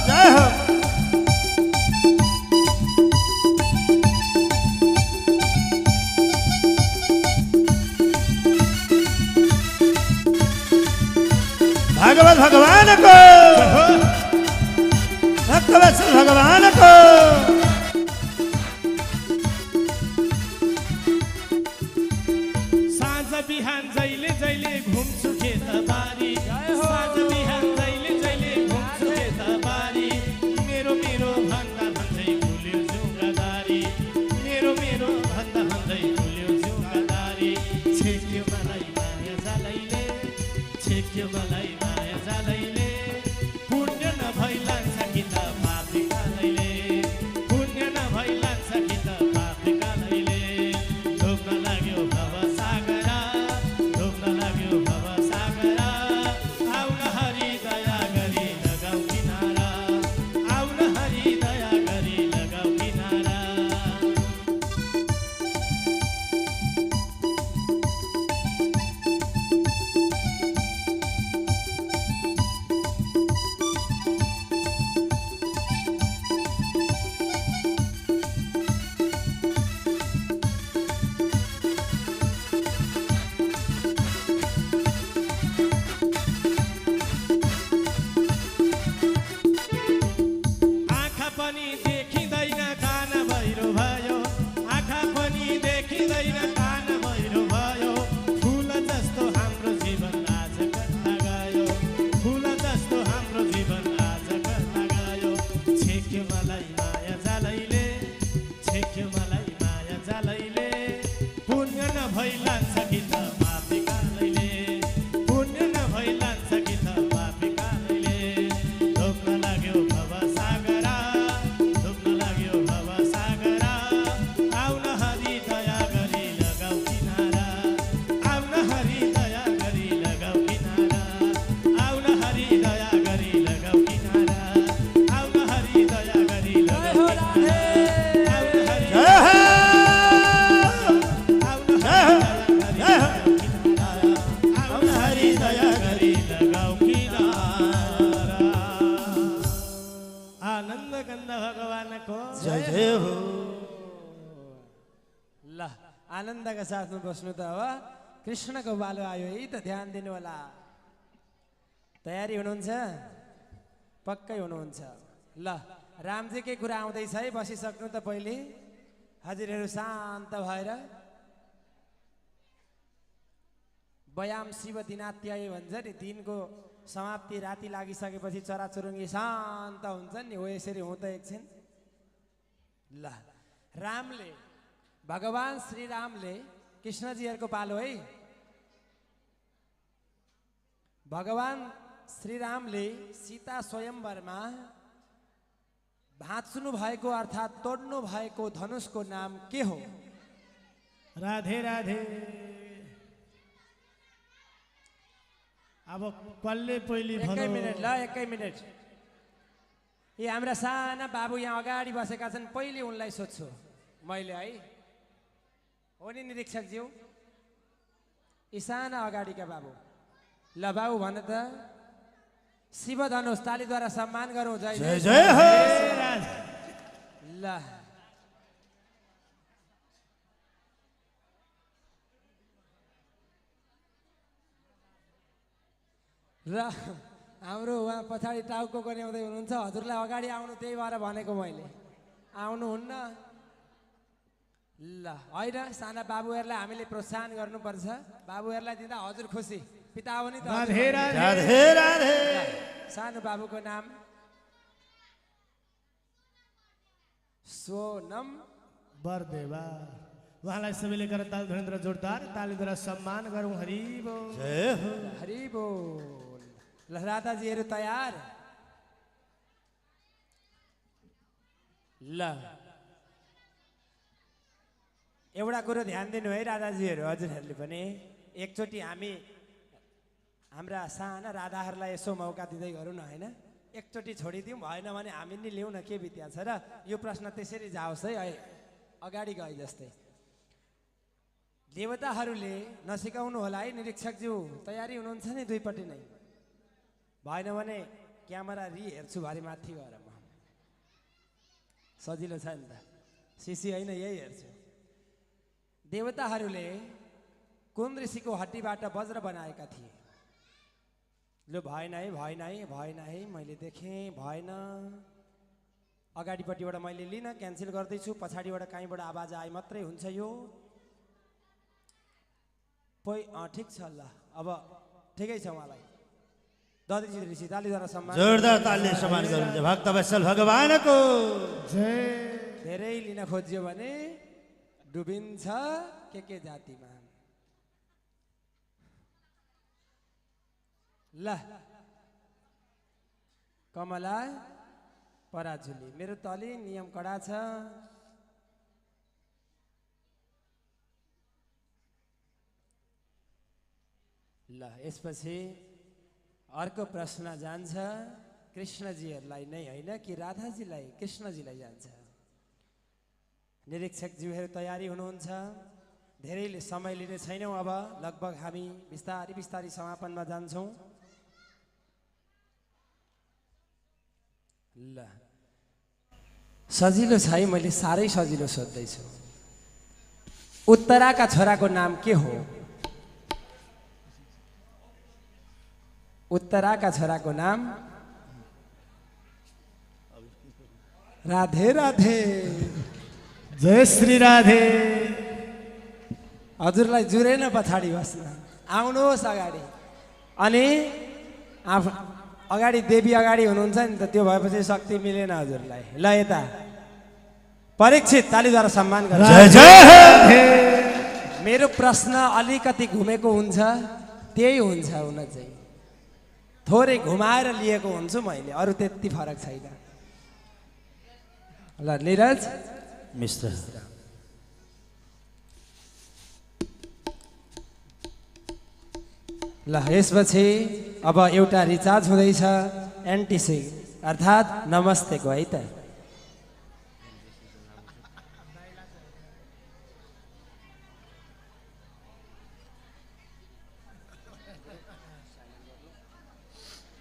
जय हो। भगवत भगवान को, भक्तवत्सल भगवान को। साँझ बिहान जहिले जहिले घुम्छु खेतबारी, साँझ बिहान जहिले जहिले घुम्छु खेतबारी। मेरो मेरो भन्दा भन्दै फुल्यो जुङ्गादारी, मेरो मेरो भन्दा भन्दै फुल्यो जुङ्गादारी। छेक्यो मलाई माया जालैले, छेक्यो मलाई माया जालैले, पुण्य नभई लान्छ कि त पापी कालैले, पुण्य नभई लान्छ कि त पापी कालैले। डुब्न लाग्यो भव सागरा, डुब्न लाग्यो भव सागरा, आउन हरि दया गरी लगाऊ किनारा, आउन हरि दया गरी लगाऊ किनारा। आँखा पनि देखिँदैन कान भैरो भयो, आँखा पनि देखिँदैन कान भैरो भयो। फुल जस्तो हाम्रो जीवन आज कता गयो, फुल जस्तो हाम्रो जीवन आज कता गयो। छेक्यो मलाई माया जालैले, छेक्यो मलाई माया जालैले, पुण्य नभई लान्छ कि त पापी कालैले, पुण्य नभई लान्छ कि त पापी कालैले। डुब्न लाग्यो भव सागरा, डुब्न लाग्यो भव सागरा, आउन हरि दया गरी लगाऊ किनारा, आउन हरि दया गरी लगाऊ किनारा। जय हो ल आनन्दका साथमा बस्नु त अब कृष्णको बालो आयो है त ध्यान दिनु होला तयारी हुनुहुन्छ पक्कै हुनुहुन्छ ल रामजीकै कुरा आउँदैछ है बसिसक्नु त पहिले हजुरहरू शान्त भएर व्यायाम शिव दिनात्याय भन्छ नि दिनको समाप्ति राति लागिसकेपछि चराचुरुङ्गी शान्त हुन्छन् नि हो यसरी हुँ त एकछिन ल रामले भगवान श्री रामले कृष्णजीहरूको पालो है भगवान श्री रामले सीता स्वयंवरमा भाँच्नु भएको अर्थात् तोड्नु भएको धनुषको नाम के हो राधे राधे अब कसले पहिले एकै मिनट ल एकै मिनट यी हाम्रा साना बाबु यहाँ अगाडि बसेका छन् पहिले उनलाई सोध्छु मैले है हो नि निरीक्षकज्यू यी साना अगाडिका बाबु ल बाबु भन त शिव धनुष तालीद्वारा सम्मान गरौँ जय जय जय हो ल र हाम्रो उहाँ पछाडि टाउको गन्याउँदै हुनुहुन्छ हजुरलाई अगाडि आउनु त्यही भएर भनेको मैले आउनुहुन्न ल होइन साना बाबुहरूलाई हामीले प्रोत्साहन गर्नुपर्छ बाबुहरूलाई दिँदा हजुर खुसी पिता हो नि त राधे राधे राधे राधे सानो बाबुको नाम सोनम बरदेवा उहाँलाई सबैले गरेर ताल ध्वनिन्द्र जोरदार तालीद्वारा सम्मान गरौँ हरि बोल जय हो हरि बोल ल राधाजीहरू तयार ल एउटा कुरो ध्यान दिनु है राधाजीहरू हजुरहरूले पनि एकचोटि हामी हाम्रा साना राधाहरूलाई यसो मौका दिँदै गरौँ न होइन एकचोटि छोडिदिउँ भएन भने हामी नि ल्याउँ न के बित्या छ र यो प्रश्न त्यसरी जाओस् है अगाडि गए जस्तै देवताहरूले नसिकाउनु होला है निरीक्षकज्यू तयारी हुनुहुन्छ नि दुईपट्टि नै भएन भने क्यामेरा हेर्छु भरे माथि गएर म सजिलो छ नि त सिसी होइन यही हेर्छु देवताहरूले कुन ऋषिको हड्डीबाट वज्र बनाएका थिए लु भएन है भएन है भएन है मैले देखेँ भएन अगाडिपट्टिबाट मैले लिन क्यान्सल गर्दैछु पछाडिबाट कहीँबाट आवाज आए मात्रै हुन्छ यो ठिक छ ल अब ठिकै छ उहाँलाई दधीजी ऋषि तालीद्वारा सम्मान जोरदार ताली सम्मान गर्नुहुन्छ भक्त वत्सल भगवानको जय धेरै लिन खोज्यो भने डुबिन्छ के जातिमा ल कमला पराजुली मेरो त अलि नियम कडा छ ल यसपछि अर्को प्रश्न जान्छ कृष्णजीहरूलाई नै होइन कि राधाजीलाई कृष्णजीलाई जान्छ निरीक्षकज्यूहरू तयारी हुनुहुन्छ धेरैले समय लिने छैनौँ अब लगभग हामी बिस्तारी बिस्तारी समापनमा जान्छौँ ल सजिलो छ है मैले साह्रै सजिलो सोध्दैछु उत्तराका छोराको नाम के हो उत्तराका छोराको नाम राधे राधे जय श्री राधे हजुरलाई जुरेन पछाडि बस्न आउनुहोस् अगाडि अनि अगाडि देवी अगाडि हुनुहुन्छ नि त त्यो भएपछि शक्ति मिलेन हजुरलाई ल यता परीक्षित तालीद्वारा सम्मान गर्नु जय जय हो मेरो प्रश्न अलिकति घुमेको हुन्छ त्यही हुन्छ हुन चाहिँ थोरै घुमाएर लिएको हुन्छु मैले अरू त्यति फरक छैन ल निरज मिस्टर ल यसपछि अब एउटा रिचार्ज हुँदैछ एन्टिसी अर्थात् नमस्तेको है त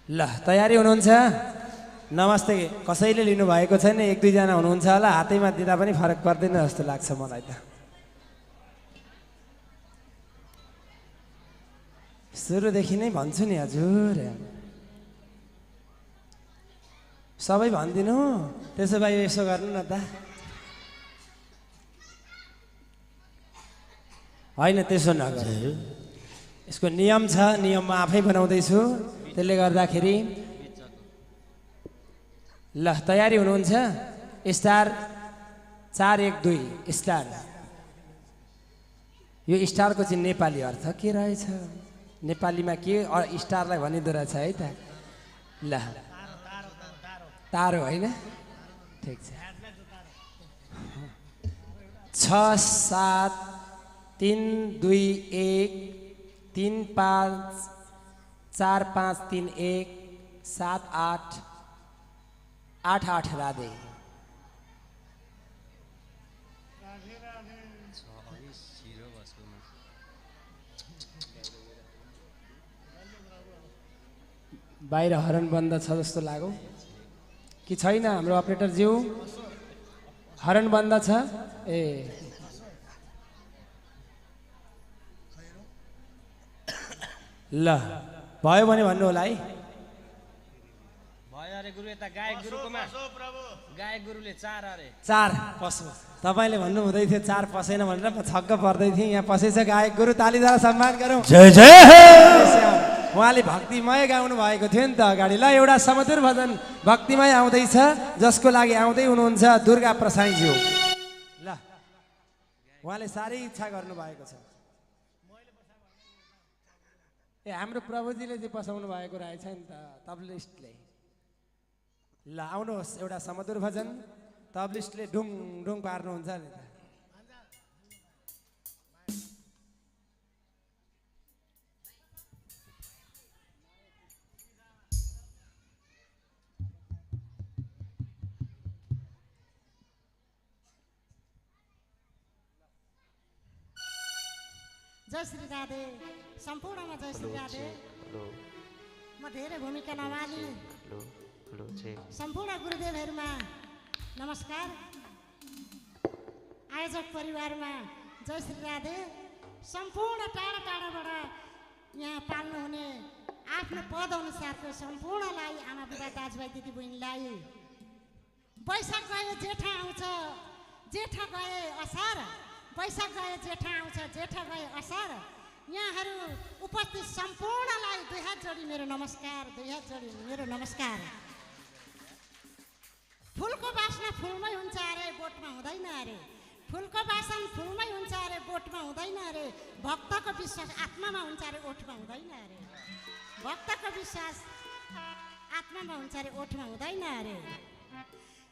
ल तयारी हुनुहुन्छ नमस्ते कसैले लिनुभएको छैन, एक दुईजना हुनुहुन्छ होला, हातैमा दिँदा पनि फरक पर्दैन जस्तो लाग्छ मलाई त। सुरुदेखि नै भन्छु नि हजुर, सबै भनिदिनु। त्यसो भए यसो गर्नु न त, होइन त्यसो नगर, यसको नियम छ, नियम म आफै बनाउँदैछु। त्यसले गर्दाखेरि ल तयारी हुनुहुन्छ? Star 4 1 2 star. यो स्टारको चाहिँ नेपाली अर्थ के रहेछ? नेपालीमा के स्टारलाई भनिँदो रहेछ है त? ल तारो होइन, ठिक छ। 6 7 3 2 1 3 5 4 5 3 1 7 8 8 8 राधे। बाहिर हरन बन्द छ जस्तो लाग्यो कि छैन? हाम्रो अपरेटर ज्यू हरन बन्द छ। ए ल भयो भने भन्नु होला है। भयो अरे गुरु, यता गायक गुरुकोमा गायक गुरुले 4 अरे 4 पसो। तपाईँले भन्नु हुँदै थियो 4 पसेन भनेर, म छक्क पर्दै थिएँ। यहाँ पसेछ गायक गुरु, तालीद्वारा सम्मान गरौँ। जय जय हे। उहाँले भक्तिमय गाउनु भएको थियो नि त अगाडि। ल एउटा समधुर भजन भक्तिमय आउँदैछ, जसको लागि आउँदै हुनुहुन्छ दुर्गा प्रसाईज्यू। ल उहाँले साह्रै इच्छा गर्नुभएको छ। ए हाम्रो प्रभुजीले चाहिँ बसाउनु भएको रहेछ नि त तबलिस्टले। ल आउनुहोस् एउटा समधुर भजन, तबलिस्टले ढुङ ढुङ पार्नुहुन्छ नि त। जय श्री राधे, सम्पूर्णमा जय श्री राधे। म धेरै भूमिका नमाली सम्पूर्ण गुरुदेवहरूमा नमस्कार। आयोजक परिवारमा जय श्री राधे। सम्पूर्ण टाढा टाढाबाट यहाँ पाल्नुहुने आफ्नो पद अनुसारको सम्पूर्णलाई, आमा बुबा दाजुभाइ दिदीबहिनीलाई, वैशाख गयो जेठा आउँछ, जेठा गए असार, वैशाख गए जेठा आउँछ, जेठा गए असार। यहाँहरू उपस्थित सम्पूर्णलाई 2 हात जोडी मेरो नमस्कार, 2 हात जोडी मेरो नमस्कार। फुलको बासना फुलमै हुन्छ अरे बोटमा हुँदैन अरे, फुलको बासन फुलमै हुन्छ अरे बोटमा हुँदैन अरे, भक्तको विश्वास आत्मामा हुन्छ अरे ओठमा हुँदैन अरे, भक्तको विश्वास आत्मामा हुन्छ अरे ओठमा हुँदैन अरे।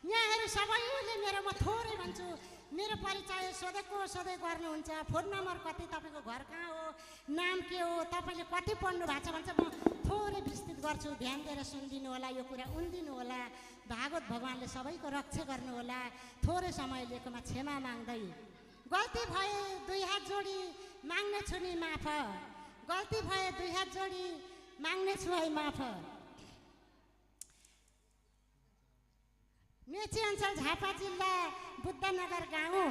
यहाँहरू सबैले मेरो, म थोरै भन्छु, मेरो परिचय सोधेको सोधै गर्नुहुन्छ। फोन नम्बर कति, तपाईँको घर कहाँ हो, नाम के हो, तपाईँले कति पढ्नु भएको छ भन्छ। म थोरै विस्तृत गर्छु, ध्यान दिएर सुनिदिनु होला, यो कुरा उन्दिनु होला। भागवत भगवान्ले सबैको रक्षा गर्नु होला। थोरै समय लिएकोमा क्षमा माग्दै, गल्ती भए 2 हात जोडी माग्ने छु नि माफ, गल्ती भए 2 हात जोडी माग्ने छु है माफ। मेची अञ्चल झापा जिल्ला बुद्धनगर गाउँ,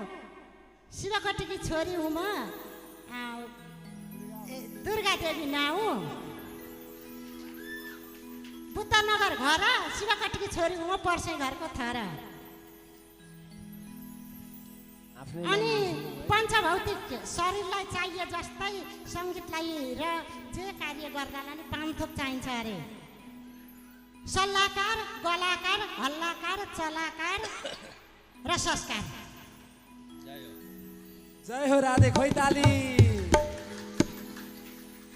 शिवकोटीकी छोरी हुँ म, दुर्गा देवी नाउँ। बुद्धनगर घर, शिवकोटीकी छोरी हुँ म, पर्सै घरको थर। अनि पञ्चभौतिक शरीरलाई चाहिए जस्तै सङ्गीतलाई र जे कार्य गर्दालाई नि 5 थोक चाहिन्छ अरे। सल्लाहकार, गलाकार, हल्लाकार, चलाकार र संस्कार। जय हो राधे, खोइ ताली।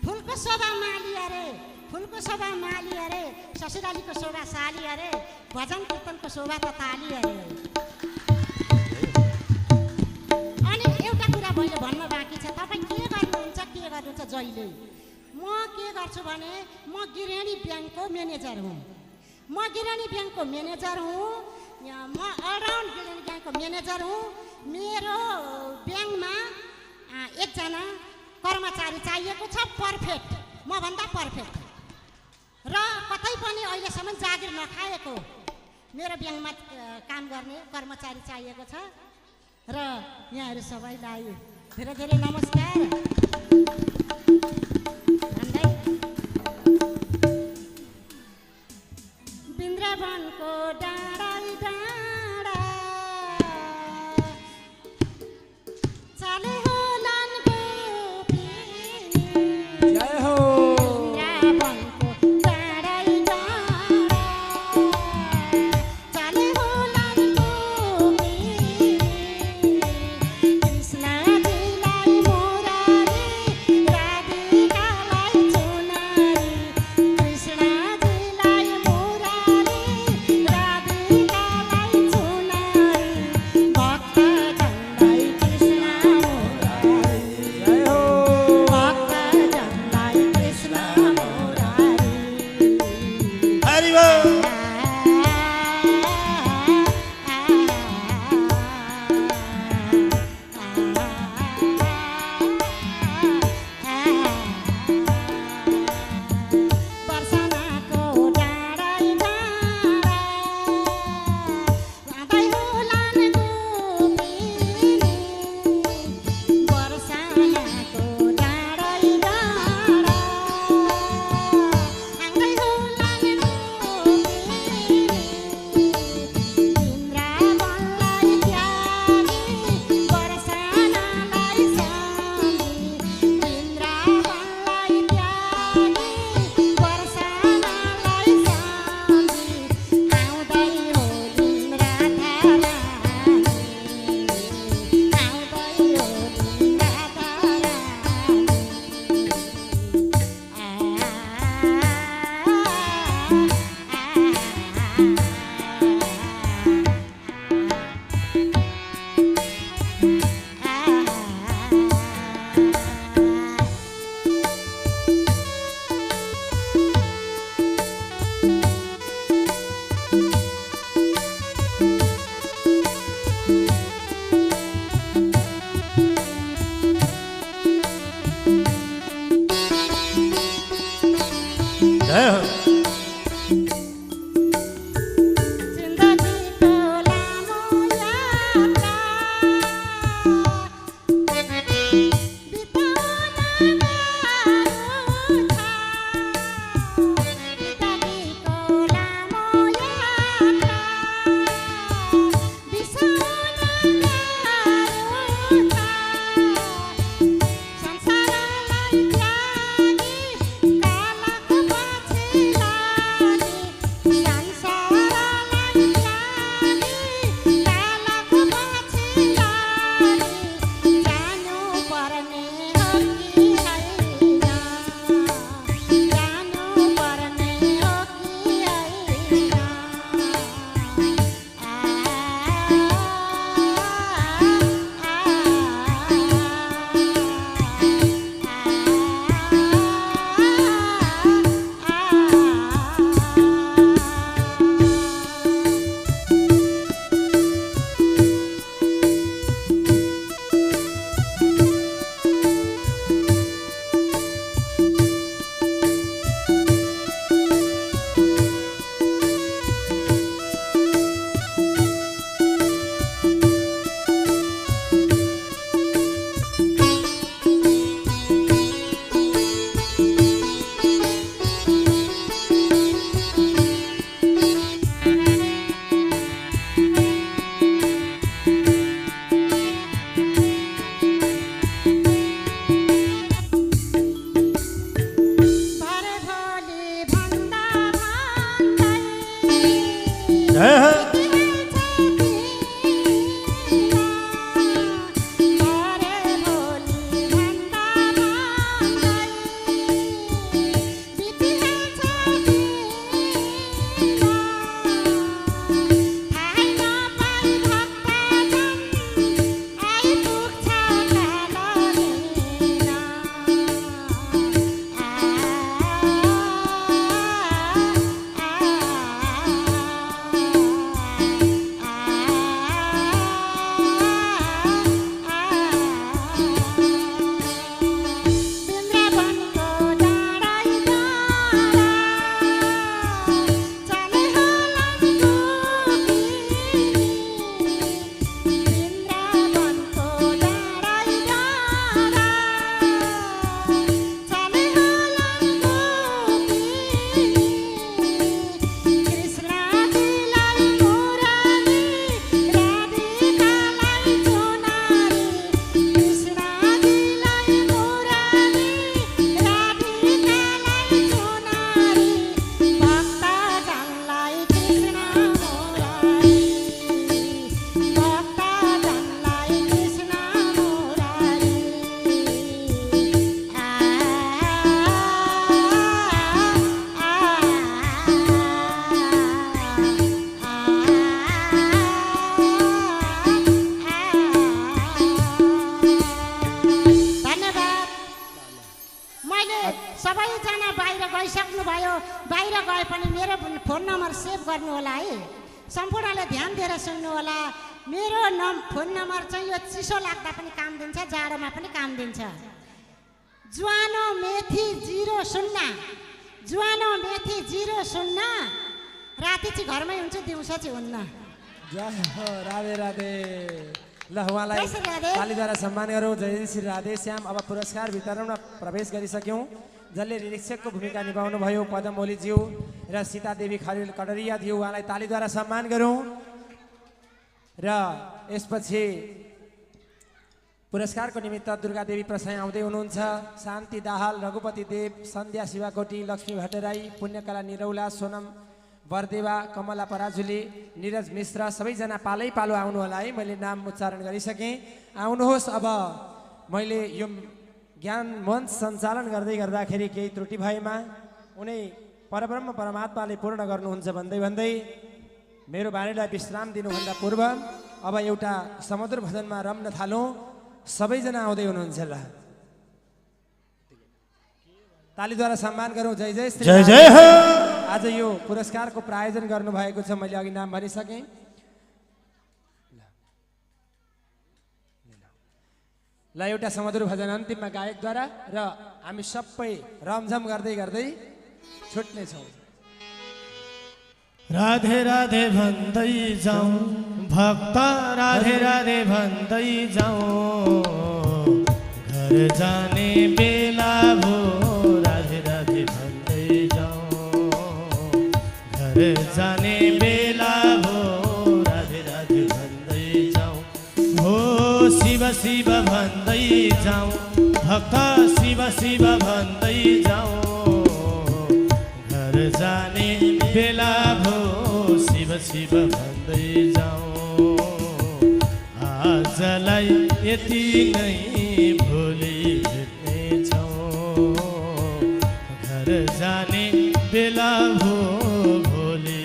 फुलको शोभा माली अरे, फुलको शोभा माली अरे, ससुरालीको शोभा साली अरे, भजन कीर्तनको शोभा त ताली अरे। अनि एउटा कुरा मैले भन्न बाँकी छ, तपाईँ के गर्नुहुन्छ, के गर्नुहुन्छ जहिले। म के गर्छु भने, म गिरणी ब्याङ्कको म्यानेजर हुँ, म गिरणी ब्याङ्कको म्यानेजर हुँ, म अलराउन्ड गिरणी ब्याङ्कको म्यानेजर हुँ। मेरो ब्याङ्कमा 1 जना कर्मचारी चाहिएको छ, पर्फेक्ट, मभन्दा पर्फेक्ट, र कतै पनि अहिलेसम्म जागिर नखाएको, मेरो ब्याङ्कमा काम गर्ने कर्मचारी चाहिएको छ र यहाँहरू सबैलाई धेरै धेरै नमस्कार भन्दै वृन्दावनको डाँडा डाँडा चाले होलान् गोपिनी जय हो वृन्दावनको डाँडा डाँडा चाले होलान् गोपिनी कृष्णजीलाई मुरारी राधिकालाई चुनारी कृष्णजीलाई मुरारी राधिकालाई चुनारी भक्तजनलाई कृष्ण मुरारी जय हो भक्तजनलाई कृष्ण मुरारी हरि बोल बर्सनाको डाँडा डाँडा लाँदै होलान् गोपिनी बर्सनाको डाँडा डाँडा लाँदै होलान् गोपिनी वृन्दावनलाई त्यागी बर्सनालाई सम्झी वृन्दावनलाई त्यागी बर्सनालाई सम्झी आउँदै होलिन् राधा रानी आउँदै होलिन् राधा जय हो जिन्दगीको लामो यात्रा बिताउन गाह्रो छ जिन्दगीको लामो यात्रा बिसाउन गाह्रो छ संसारलाई त्यागी कालको पछि सबैजना बाहिर गइसक्नुभयो। बाहिर गए पनि मेरो फोन नम्बर सेभ गर्नु होला है। सम्पूर्णले ध्यान दिएर सुन्नु होला। मेरो फोन नम्बर चाहिँ यो चिसो लाग्दा पनि काम दिन्छ, जाडोमा पनि काम दिन्छ। ज्वानो मेथी 00, ज्वानो मेथी 00। राति चाहिँ घरमै हुन्छु, दिउँसो चाहिँ हुन्न। जय हो, राधे राधे। ल उहाँलाई जय श्री राधे। तालीद्वारा सम्मान गरौँ। जय श्री राधे श्याम। अब पुरस्कार वितरणमा प्रवेश गरिसक्यौँ। जसले निरीक्षकको भूमिका निभाउनु भयो पदम ओलीज्यू र सीतादेवी खरेल कटरियाज्यू, उहाँलाई तालीद्वारा सम्मान गरौँ। र यसपछि पुरस्कारको निमित्त दुर्गादेवी प्रसाई आउँदै हुनुहुन्छ। शान्ति दाहाल, रघुपति देव, सन्ध्या शिवाकोटी, लक्ष्मी भट्टराई, पुण्यकला निरौला, सोनम बरदेवा, कमला पराजुली, निरज मिश्र, सबैजना पालै पालो आउनु होला है। मैले नाम उच्चारण गरिसकेँ, आउनुहोस्। अब मैले यो ज्ञान मञ्च सञ्चालन गर्दै गर्दाखेरि केही त्रुटि भएमा उनी परब्रह्म परमात्माले पूर्ण गर्नुहुन्छ भन्दै भन्दै मेरो बानीलाई विश्राम दिनुभन्दा पूर्व अब एउटा समुद्र भजनमा रम्न थालौँ। सबैजना आउँदै हुनुहुन्छ। ल तालीद्वारा सम्मान गरौँ। जय जय श्री जय जय हो। आज यो पुरस्कारको प्रायोजन गर्नुभएको छ, मैले अघि नाम भनिसकेँ। ल एउटा समुद्र भजन अन्तिममा गायकद्वारा र हामी सबै रमझम गर्दै गर्दै छुट्नेछौँ। राधे राधे भन्दै जाउँ भक्त, राधे राधे भन्दै जाउँ, घर जाने बेला भो। राधे राधे भन्दै जाउँ, घर जाने बेला भो। राधे राधे भन्दै जाउँ, हो शिव शिव भन्दै जाउँ भक्त, शिव शिव भन्दै जाउँ, घर जाने बेला भो। शिव शिव भन्दै जाउँ, आजलाई यति नै, भोलि भेट्नेछौँ, घर जाने बेला भो। भोलि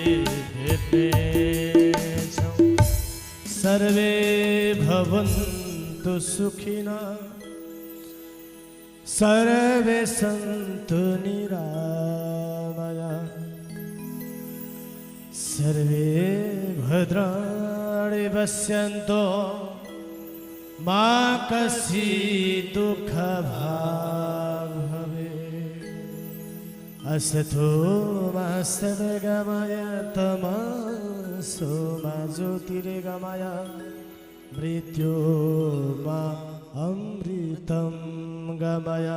भेट्नेछौँ। सर्वे भवन्तु सुखिनः, सर्वे सन्तु निरामया, सर्वे भद्राणि पश्यन्तु, मा कश्चित् दुःखभाग् भवेत्। असतो मा सद्गमय, तमसो मा ज्योतिर्गमय, मृत्योर्मा अमृतं गमय।